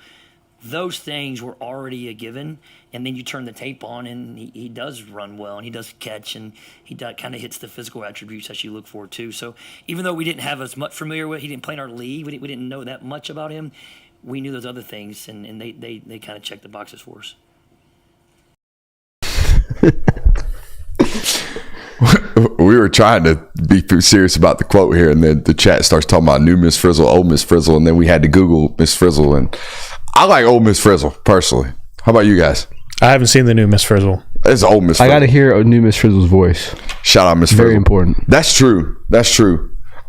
Speaker 5: those things were already a given. And then you turn the tape on, and he does run well, and he does catch, and he kind of hits the physical attributes that you look for too. So even though we didn't have as much familiar with, he didn't play in our league, we didn't know that much about him, we knew those other things, and they kind of checked the boxes for us.
Speaker 1: We were trying to be serious about the quote here, and then the chat starts talking about new Miss Frizzle, old Miss Frizzle, and then we had to Google Miss Frizzle, and I like old Miss Frizzle personally. How about you guys?
Speaker 2: I haven't seen the new Miss Frizzle.
Speaker 1: It's old Miss Frizzle.
Speaker 4: I got to hear a new Miss Frizzle's voice.
Speaker 1: Shout out Miss Frizzle.
Speaker 4: Very important.
Speaker 1: That's true.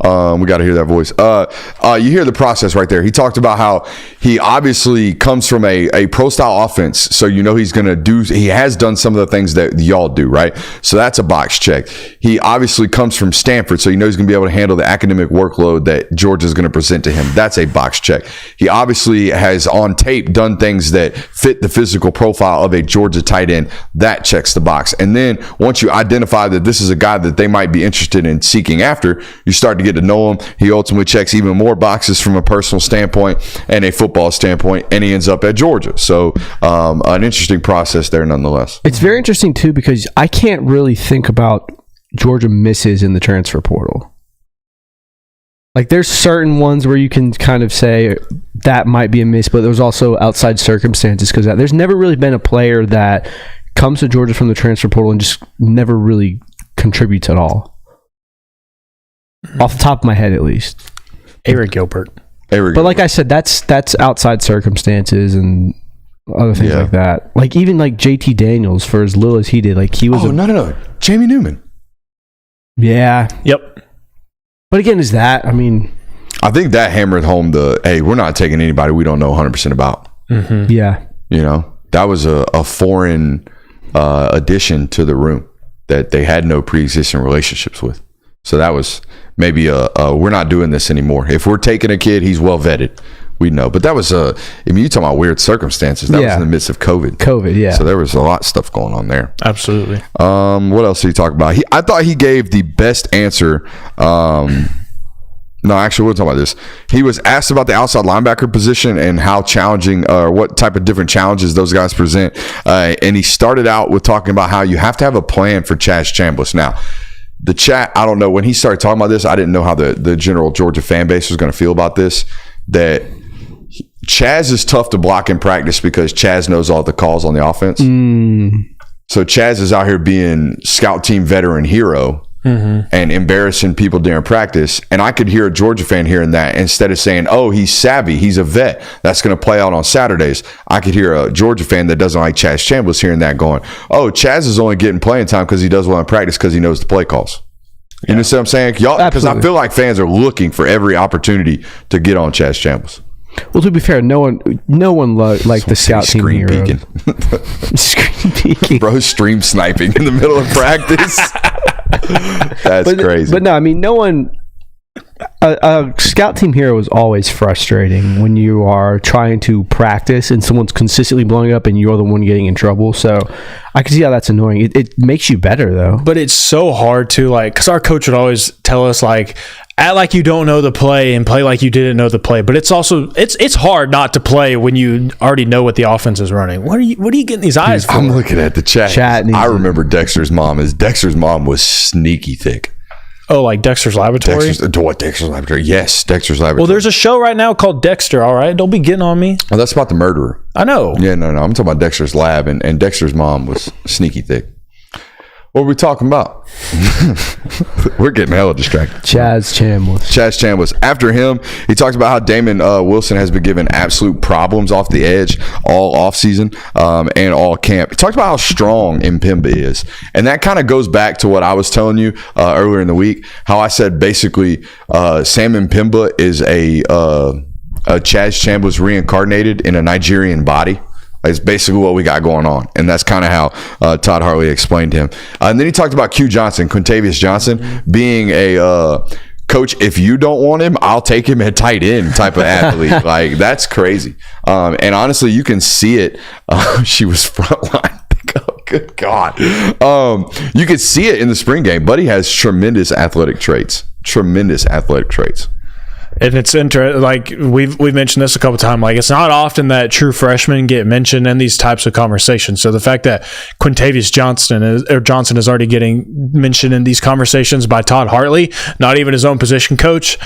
Speaker 1: We got to hear that voice. You hear the process right there. He talked about how he obviously comes from a pro-style offense, so he has done some of the things that y'all do, right? So that's a box check. He obviously comes from Stanford, so he's going to be able to handle the academic workload that Georgia's going to present to him. That's a box check. He obviously has on tape done things that fit the physical profile of a Georgia tight end. That checks the box. And then once you identify that this is a guy that they might be interested in seeking after, you start to get to know him. He ultimately checks even more boxes from a personal standpoint and a football standpoint, and he ends up at Georgia. So an interesting process there nonetheless.
Speaker 4: It's very interesting too, because I can't really think about Georgia misses in the transfer portal. Like, there's certain ones where you can kind of say that might be a miss, but there's also outside circumstances, because there's never really been a player that comes to Georgia from the transfer portal and just never really contributes at all. Off the top of my head, at least.
Speaker 2: Eric Gilbert.
Speaker 4: But like I said, that's outside circumstances and other things like that. Like, even like JT Daniels, for as little as he did, like, he was
Speaker 1: no. Jamie Newman.
Speaker 4: Yeah.
Speaker 2: Yep.
Speaker 4: But again,
Speaker 1: I think that hammered home we're not taking anybody we don't know 100% about.
Speaker 4: Mm-hmm. Yeah.
Speaker 1: That was a foreign addition to the room that they had no pre-existing relationships with. So that was maybe we're not doing this anymore. If we're taking a kid, he's well vetted. We know. But that was you're talking about weird circumstances. That was in the midst of COVID. Yeah. So there was a lot of stuff going on there.
Speaker 2: Absolutely.
Speaker 1: What else did he talk about? I thought he gave the best answer. No, actually, we'll talk about this. He was asked about the outside linebacker position and how challenging, or what type of different challenges those guys present. And he started out with talking about how you have to have a plan for Chaz Chambliss. Now, the chat, I don't know. When he started talking about this, I didn't know how the general Georgia fan base was going to feel about this. That Chaz is tough to block in practice because Chaz knows all the calls on the offense. So Chaz is out here being scout team veteran hero and embarrassing people during practice. And I could hear a Georgia fan hearing that instead of saying, oh, he's savvy, he's a vet, that's going to play out on Saturdays. I could hear a Georgia fan that doesn't like Chaz Chambliss hearing that going, oh, Chaz is only getting playing time because he does well in practice because he knows the play calls. You know what I'm saying? Y'all, because I feel like fans are looking for every opportunity to get on Chaz Chambliss.
Speaker 4: Well, to be fair, no one liked the scout team
Speaker 1: screen
Speaker 4: hero.
Speaker 1: peeking.
Speaker 4: Screen peeking.
Speaker 1: Bro, stream sniping in the middle of practice. That's crazy.
Speaker 4: But no, I mean, no one. A scout team hero is always frustrating when you are trying to practice and someone's consistently blowing up and you're the one getting in trouble. So I can see how that's annoying. It makes you better though.
Speaker 2: But it's so hard to because our coach would always tell us act like you don't know the play and play like you didn't know the play. But it's also it's hard not to play when you already know what the offense is running. What are you getting these eyes for?
Speaker 1: I'm looking at the chat. I remember Dexter's mom was sneaky thick.
Speaker 2: Oh, like Dexter's Laboratory?
Speaker 1: Dexter's Laboratory. Yes, Dexter's Laboratory.
Speaker 2: Well, there's a show right now called Dexter, all right? Don't be getting on me.
Speaker 1: Oh, that's about the murderer.
Speaker 2: I know.
Speaker 1: Yeah, no. I'm talking about Dexter's lab, and Dexter's mom was sneaky thick. What were we talking about? We're getting hella distracted.
Speaker 4: Chaz
Speaker 1: Chambliss. After him, he talked about how Damon Wilson has been given absolute problems off the edge all offseason and all camp. He talked about how strong Mpemba is. And that kind of goes back to what I was telling you earlier in the week, how I said basically Sam Mpemba is a Chaz Chambliss reincarnated in a Nigerian body. It's basically what we got going on. And that's kind of how Todd Hartley explained him. And then he talked about Quintavious Johnson, being a coach, if you don't want him, I'll take him at tight end type of athlete. Like, that's crazy. And honestly, you can see it. She was frontline. Oh, good God. You could see it in the spring game. Buddy has tremendous athletic traits.
Speaker 2: And it's interesting, we've mentioned this a couple times. It's not often that true freshmen get mentioned in these types of conversations. So the fact that Quintavious Johnson is already getting mentioned in these conversations by Todd Hartley, not even his own position coach,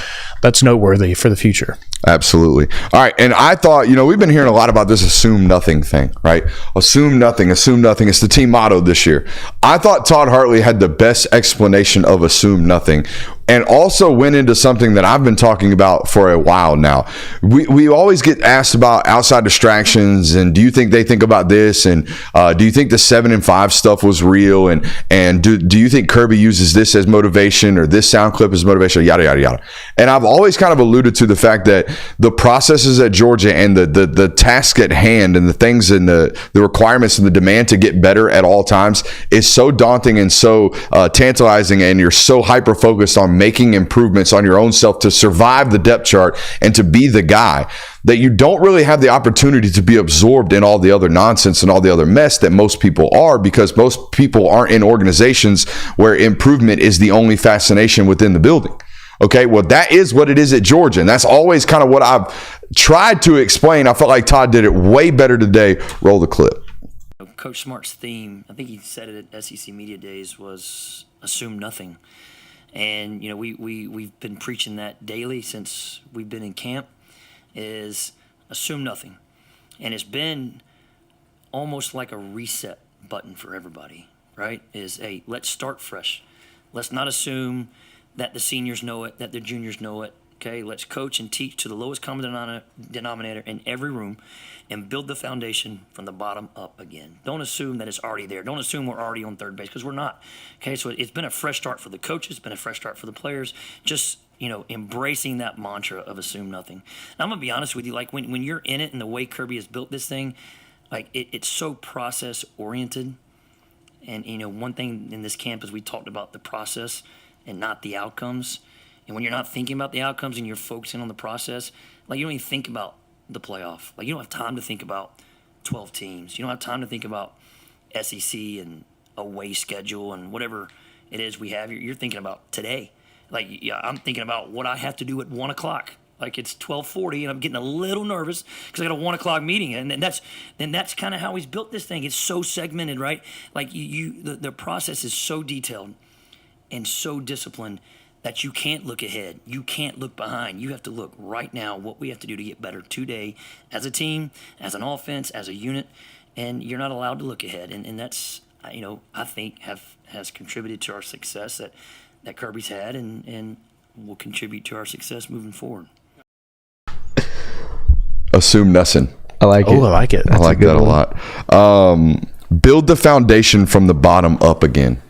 Speaker 2: that's noteworthy for the future.
Speaker 1: Absolutely. All right. And I thought, we've been hearing a lot about this assume nothing thing, right? Assume nothing. It's the team motto this year. I thought Todd Hartley had the best explanation of assume nothing, and also went into something that I've been talking about for a while now. We always get asked about outside distractions, and do you think they think about this? And do you think the 7 and 5 stuff was real? And do you think Kirby uses this as motivation, or this sound clip as motivation? Yada, yada, yada. And I've always kind of alluded to the fact that the processes at Georgia and the task at hand and the things and the requirements and the demand to get better at all times is so daunting and so tantalizing, and you're so hyper-focused on making improvements on your own self to survive the depth chart and to be the guy, that you don't really have the opportunity to be absorbed in all the other nonsense and all the other mess that most people are, because most people aren't in organizations where improvement is the only fascination within the building. Okay, well, that is what it is at Georgia, and that's always kind of what I've tried to explain. I felt like Todd did it way better today. Roll the clip.
Speaker 5: Coach Smart's theme, I think he said it at SEC Media Days, was assume nothing. And, we've been preaching that daily since we've been in camp, is assume nothing. And it's been almost like a reset button for everybody, right? Hey, let's start fresh. Let's not assume that the seniors know it, that the juniors know it. Okay, let's coach and teach to the lowest common denominator in every room and build the foundation from the bottom up again. Don't assume that it's already there. Don't assume we're already on third base, because we're not. Okay, so it's been a fresh start for the coaches. It's been a fresh start for the players. Just, embracing that mantra of assume nothing. Now, I'm going to be honest with you. When you're in it and the way Kirby has built this thing, it's so process-oriented. And, one thing in this camp is we talked about the process and not the outcomes. And when you're not thinking about the outcomes and you're focusing on the process, you don't even think about the playoff. You don't have time to think about 12 teams. You don't have time to think about SEC and away schedule and whatever it is we have. You're thinking about today. I'm thinking about what I have to do at 1 o'clock. It's 12:40 and I'm getting a little nervous because I got a 1 o'clock meeting. And that's kind of how he's built this thing. It's so segmented, right? The process is so detailed. and so disciplined that you can't look ahead. You can't look behind. You have to look right now what we have to do to get better today as a team, as an offense, as a unit, and you're not allowed to look ahead. And that's, I think has contributed to our success that Kirby's had and will contribute to our success moving forward.
Speaker 1: Assume nothing.
Speaker 4: I like it.
Speaker 2: I like it.
Speaker 1: I like that a lot. Build the foundation from the bottom up again.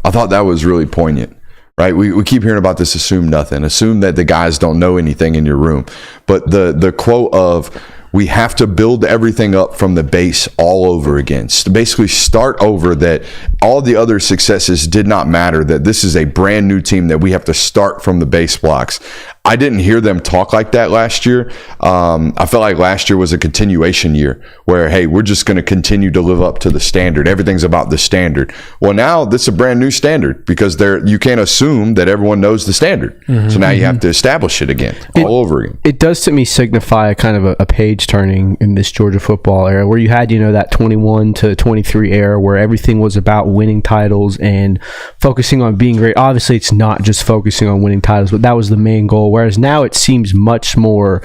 Speaker 1: I thought that was really poignant, right? We keep hearing about this assume nothing. Assume that the guys don't know anything in your room. But the quote of, we have to build everything up from the base all over again. Basically start over, that all the other successes did not matter, that this is a brand new team, that we have to start from the base blocks. I didn't hear them talk like that last year. I felt like last year was a continuation year where, hey, we're just going to continue to live up to the standard. Everything's about the standard. Well, now this is a brand new standard because you can't assume that everyone knows the standard. So now you have to establish it again, all over again.
Speaker 4: It does to me signify a kind of a page turning in this Georgia football era where you had, that 21 to 23 era where everything was about winning titles and focusing on being great. Obviously, it's not just focusing on winning titles, but that was the main goal. Whereas now it seems much more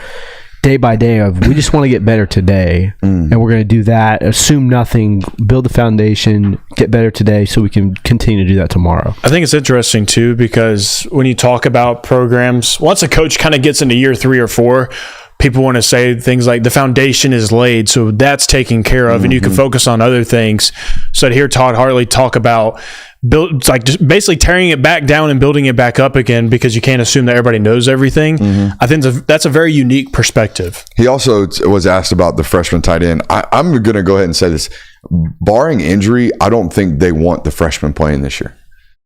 Speaker 4: day by day of, we just want to get better today, and we're going to do that. Assume nothing, build the foundation, get better today so we can continue to do that tomorrow.
Speaker 2: I think it's interesting too, because when you talk about programs, once a coach kind of gets into year 3 or 4, people want to say things like the foundation is laid, so that's taken care of, and you can focus on other things. So to hear Todd Hartley talk about just basically tearing it back down and building it back up again, because you can't assume that everybody knows everything. I think that's a very unique perspective.
Speaker 1: He also was asked about the freshman tight end. I'm going to go ahead and say this. Barring injury, I don't think they want the freshman playing this year.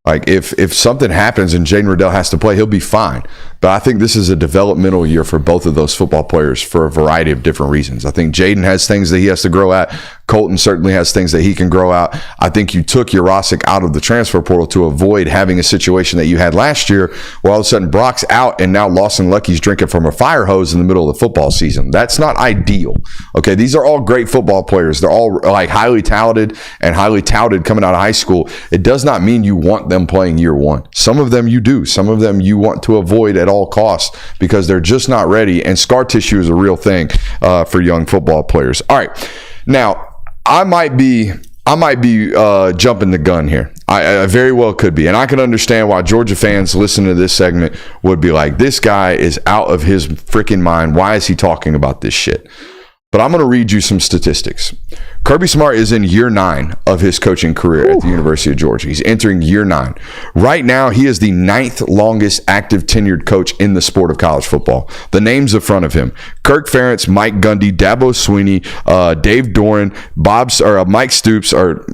Speaker 1: Like if something happens and Jaden Riddell has to play, he'll be fine. But I think this is a developmental year for both of those football players for a variety of different reasons. I think Jaden has things that he has to grow at. Colton certainly has things that he can grow out. I think you took Jurasic out of the transfer portal to avoid having a situation that you had last year where all of a sudden Brock's out and now Lawson Lucky's drinking from a fire hose in the middle of the football season. That's not ideal. Okay, these are all great football players. They're all like highly talented and highly touted coming out of high school. It does not mean you want them playing year one. Some of them you do. Some of them you want to avoid at all costs because they're just not ready, and scar tissue is a real thing for young football players. All right, now I might be jumping the gun here. I very well could be, and I can understand why Georgia fans listening to this segment would be like, this guy is out of his freaking mind. Why is he talking about this shit? But I'm going to read you some statistics. Kirby Smart is in year 9 of his coaching career at the University of Georgia. He's entering year 9. Right now, he is the 9th longest active tenured coach in the sport of college football. The names in front of him: Kirk Ferentz, Mike Gundy, Dabo Swinney, Dave Doran,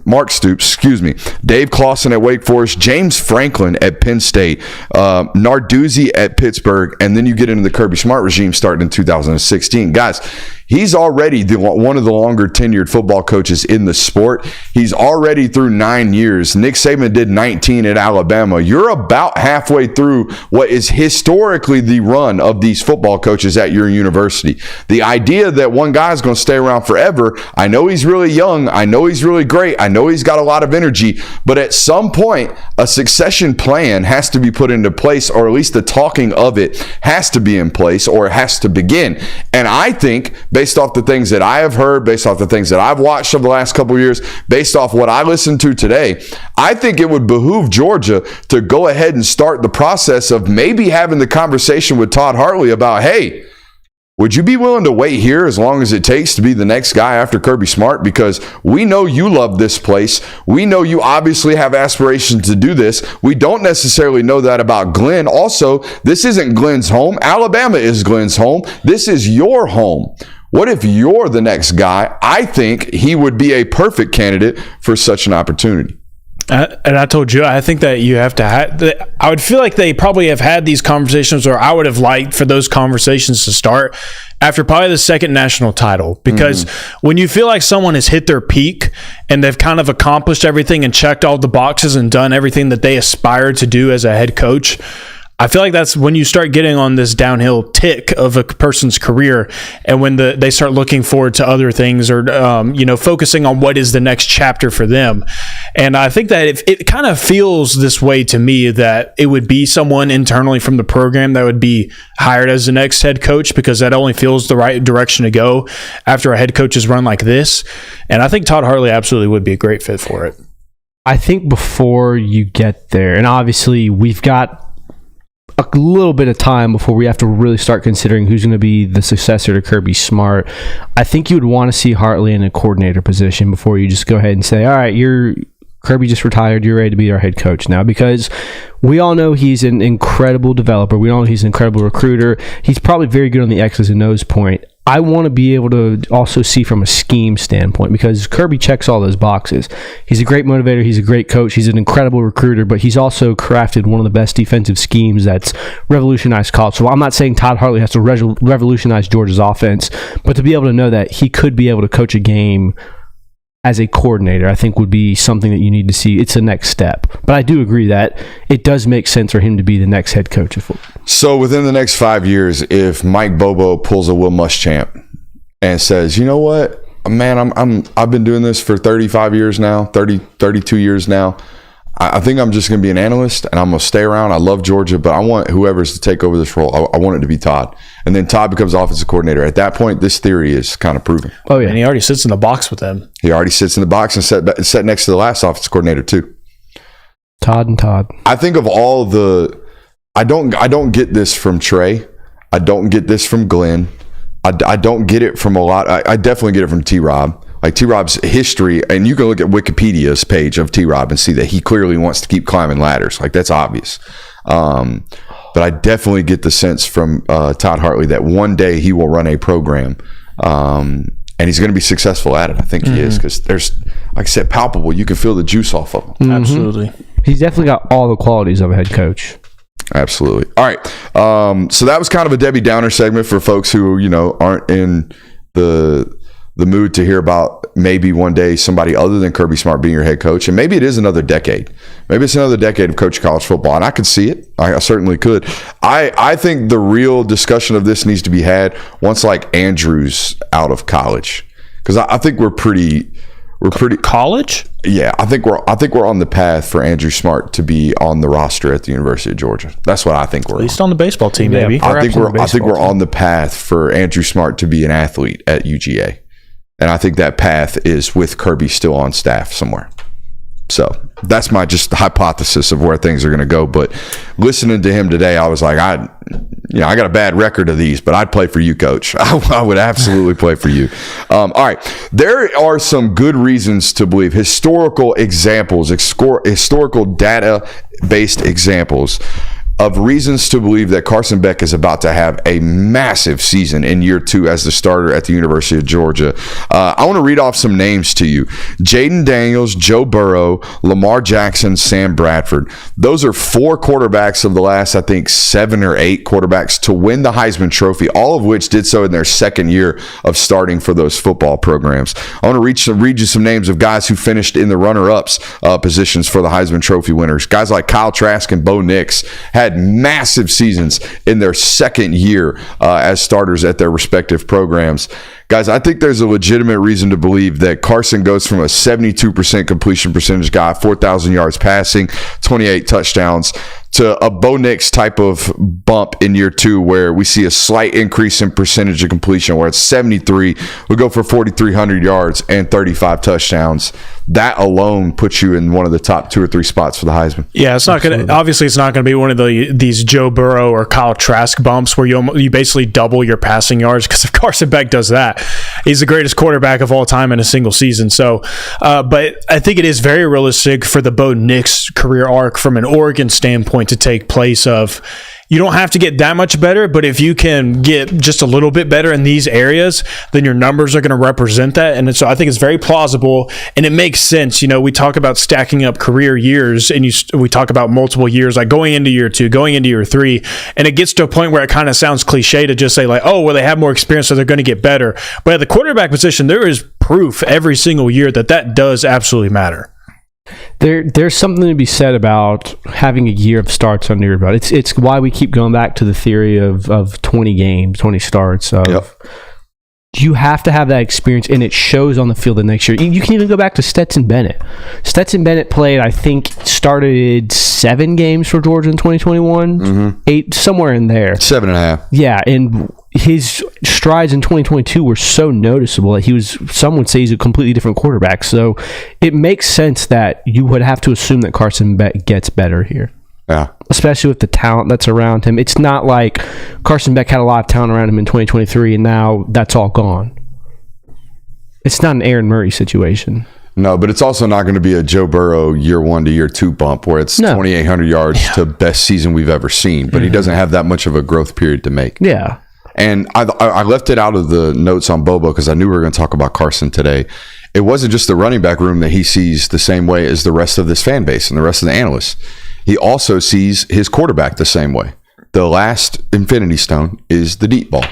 Speaker 1: Mark Stoops, Dave Clawson at Wake Forest, James Franklin at Penn State, Narduzzi at Pittsburgh, and then you get into the Kirby Smart regime starting in 2016. Guys, he's already one of the longer tenured football coaches in the sport. He's already through 9 years. Nick Saban did 19 at Alabama. You're about halfway through what is historically the run of these football coaches at your university. The idea that one guy is going to stay around forever, I know he's really young. I know he's really great. I know he's got a lot of energy. But at some point, a succession plan has to be put into place, or at least the talking of it has to be in place, or it has to begin. And I think, based off the things that I have heard, based off the things that I've watched over the last couple of years, based off what I listened to today, I think it would behoove Georgia to go ahead and start the process of maybe having the conversation with Todd Hartley about, hey, would you be willing to wait here as long as it takes to be the next guy after Kirby Smart? Because we know you love this place. We know you obviously have aspirations to do this. We don't necessarily know that about Glenn. Also, this isn't Glenn's home. Alabama is Glenn's home. This is your home. What if you're the next guy? I think he would be a perfect candidate for such an opportunity.
Speaker 2: And I told you, I think that you have to I would feel like they probably have had these conversations, or I would have liked for those conversations to start after probably the second national title. Because when you feel like someone has hit their peak and they've kind of accomplished everything and checked all the boxes and done everything that they aspired to do as a head coach, I feel like that's when you start getting on this downhill tick of a person's career, and when they start looking forward to other things, or focusing on what is the next chapter for them. And I think that if it kind of feels this way to me, that it would be someone internally from the program that would be hired as the next head coach, because that only feels the right direction to go after a head coach's run like this. And I think Todd Hartley absolutely would be a great fit for it.
Speaker 4: I think before you get there, and obviously we've got a little bit of time before we have to really start considering who's going to be the successor to Kirby Smart. I think you would want to see Hartley in a coordinator position before you just go ahead and say, all right, Kirby just retired, you're ready to be our head coach now, because we all know he's an incredible developer. We all know he's an incredible recruiter. He's probably very good on the X's and O's point. I want to be able to also see from a scheme standpoint, because Kirby checks all those boxes. He's a great motivator. He's a great coach. He's an incredible recruiter, but he's also crafted one of the best defensive schemes that's revolutionized college. So I'm not saying Todd Hartley has to revolutionize Georgia's offense, but to be able to know that he could be able to coach a game as a coordinator, I think would be something that you need to see. It's the next step. But I do agree that it does make sense for him to be the next head coach of football.
Speaker 1: So within the next 5 years, if Mike Bobo pulls a Will Muschamp and says, you know what, man, I've been doing this for 35 years now, 32 years now. I think I'm just going to be an analyst, and I'm going to stay around. I love Georgia, but I want whoever's to take over this role, I want it to be Todd. And then Todd becomes offensive coordinator. At that point, this theory is kind of proven.
Speaker 2: Oh, yeah. And he already sits in the box with them.
Speaker 1: He already sits in the box and sat next to the last offensive coordinator, too.
Speaker 4: Todd.
Speaker 1: I think of all the – I don't get this from Trey. I don't get this from Glenn. I don't get it from a lot. I definitely get it from T-Rob. Like T-Rob's history, and you can look at Wikipedia's page of T-Rob and see that he clearly wants to keep climbing ladders. Like, that's obvious. But I definitely get the sense from Todd Hartley that one day he will run a program, and he's going to be successful at it. I think he is, because there's, like I said, palpable. You can feel the juice off of him.
Speaker 2: Mm-hmm. Absolutely.
Speaker 4: He's definitely got all the qualities of a head coach.
Speaker 1: Absolutely. All right. So that was kind of a Debbie Downer segment for folks who, aren't in the mood to hear about maybe one day somebody other than Kirby Smart being your head coach. And maybe it is another decade. Maybe it's another decade of coaching college football. And I could see it. I certainly could. I think the real discussion of this needs to be had once like Andrew's out of college. Because I think we're pretty
Speaker 2: college?
Speaker 1: Yeah, I think we're on the path for Andrew Smart to be on the roster at the University of Georgia. That's what I think we're
Speaker 2: at least on the baseball team, maybe.
Speaker 1: I think we're on the path for Andrew Smart to be an athlete at UGA. And I think that path is with Kirby still on staff somewhere. So that's my just hypothesis of where things are going to go. But listening to him today, I was like, I got a bad record of these, but I'd play for you, Coach. I would absolutely play for you. All right. There are some good reasons to believe, historical examples, historical data-based examples of reasons to believe that Carson Beck is about to have a massive season in year 2 as the starter at the University of Georgia. I want to read off some names to you. Jaden Daniels, Joe Burrow, Lamar Jackson, Sam Bradford. Those are 4 quarterbacks of the last, I think, 7 or 8 quarterbacks to win the Heisman Trophy, all of which did so in their second year of starting for those football programs. I want to read you some names of guys who finished in the runner-ups positions for the Heisman Trophy winners. Guys like Kyle Trask and Bo Nix had massive seasons in their second year as starters at their respective programs. Guys, I think there's a legitimate reason to believe that Carson goes from a 72% completion percentage guy, 4,000 yards passing, 28 touchdowns, to a Bo Nix type of bump in year 2 where we see a slight increase in percentage of completion where it's 73. We go for 4,300 yards and 35 touchdowns. That alone puts you in one of the top 2 or 3 spots for the Heisman.
Speaker 2: Yeah, it's not going to. Obviously, it's not going to be one of these Joe Burrow or Kyle Trask bumps where you basically double your passing yards, because if Carson Beck does that, he's the greatest quarterback of all time in a single season. So, but I think it is very realistic for the Bo Nix career arc from an Oregon standpoint to take place of. You don't have to get that much better, but if you can get just a little bit better in these areas, then your numbers are going to represent that. And so I think it's very plausible, and it makes sense. We talk about stacking up career years, and we talk about multiple years, like going into year 2, going into year 3, and it gets to a point where it kind of sounds cliche to just say like, oh, well, they have more experience, so they're going to get better. But at the quarterback position, there is proof every single year that does absolutely matter.
Speaker 4: There's something to be said about having a year of starts under your belt. It's why we keep going back to the theory of 20 games, 20 starts. You have to have that experience, and it shows on the field the next year. You can even go back to Stetson Bennett. Stetson Bennett played, I think, started 7 games for Georgia in 2021, 8, somewhere in there.
Speaker 1: 7.5.
Speaker 4: Yeah, and his strides in 2022 were so noticeable that some would say he's a completely different quarterback. So it makes sense that you would have to assume that Carson Beck gets better here.
Speaker 1: Yeah.
Speaker 4: Especially with the talent that's around him. It's not like Carson Beck had a lot of talent around him in 2023 and now that's all gone. It's not an Aaron Murray situation.
Speaker 1: No, but it's also not going to be a Joe Burrow year 1 to year 2 bump where it's 2,800 yards to best season we've ever seen. But he doesn't have that much of a growth period to make.
Speaker 4: Yeah.
Speaker 1: And I left it out of the notes on Bobo because I knew we were going to talk about Carson today. It wasn't just the running back room that he sees the same way as the rest of this fan base and the rest of the analysts. He also sees his quarterback the same way. The last infinity stone is the deep ball.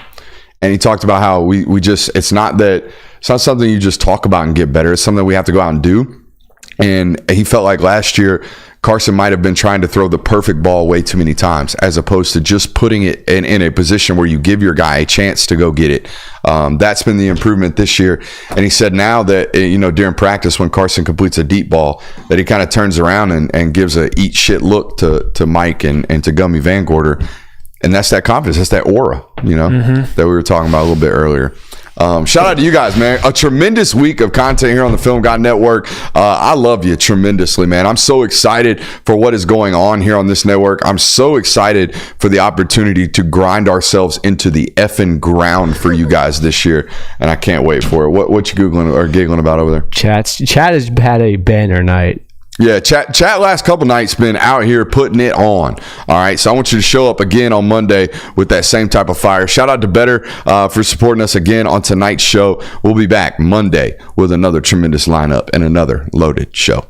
Speaker 1: And he talked about how it's not something you just talk about and get better. It's something we have to go out and do. And he felt like last year, Carson might have been trying to throw the perfect ball way too many times as opposed to just putting it in a position where you give your guy a chance to go get it. That's been the improvement this year. And he said now that, during practice when Carson completes a deep ball, that he kind of turns around and gives a eat shit look to Mike and to Gummy Van Gorder. And that's that confidence. That's that aura, that we were talking about a little bit earlier. Shout out to you guys, man. A tremendous week of content here on the Film Guy Network. I love you tremendously, man. I'm so excited for what is going on here on this network. I'm so excited for the opportunity to grind ourselves into the effing ground for you guys this year, and I can't wait for it. What you Googling or giggling about over there?
Speaker 4: Chad has had a banner night.
Speaker 1: Yeah, chat last couple nights been out here putting it on. All right, so I want you to show up again on Monday with that same type of fire. Shout out to Better for supporting us again on tonight's show. We'll be back Monday with another tremendous lineup and another loaded show.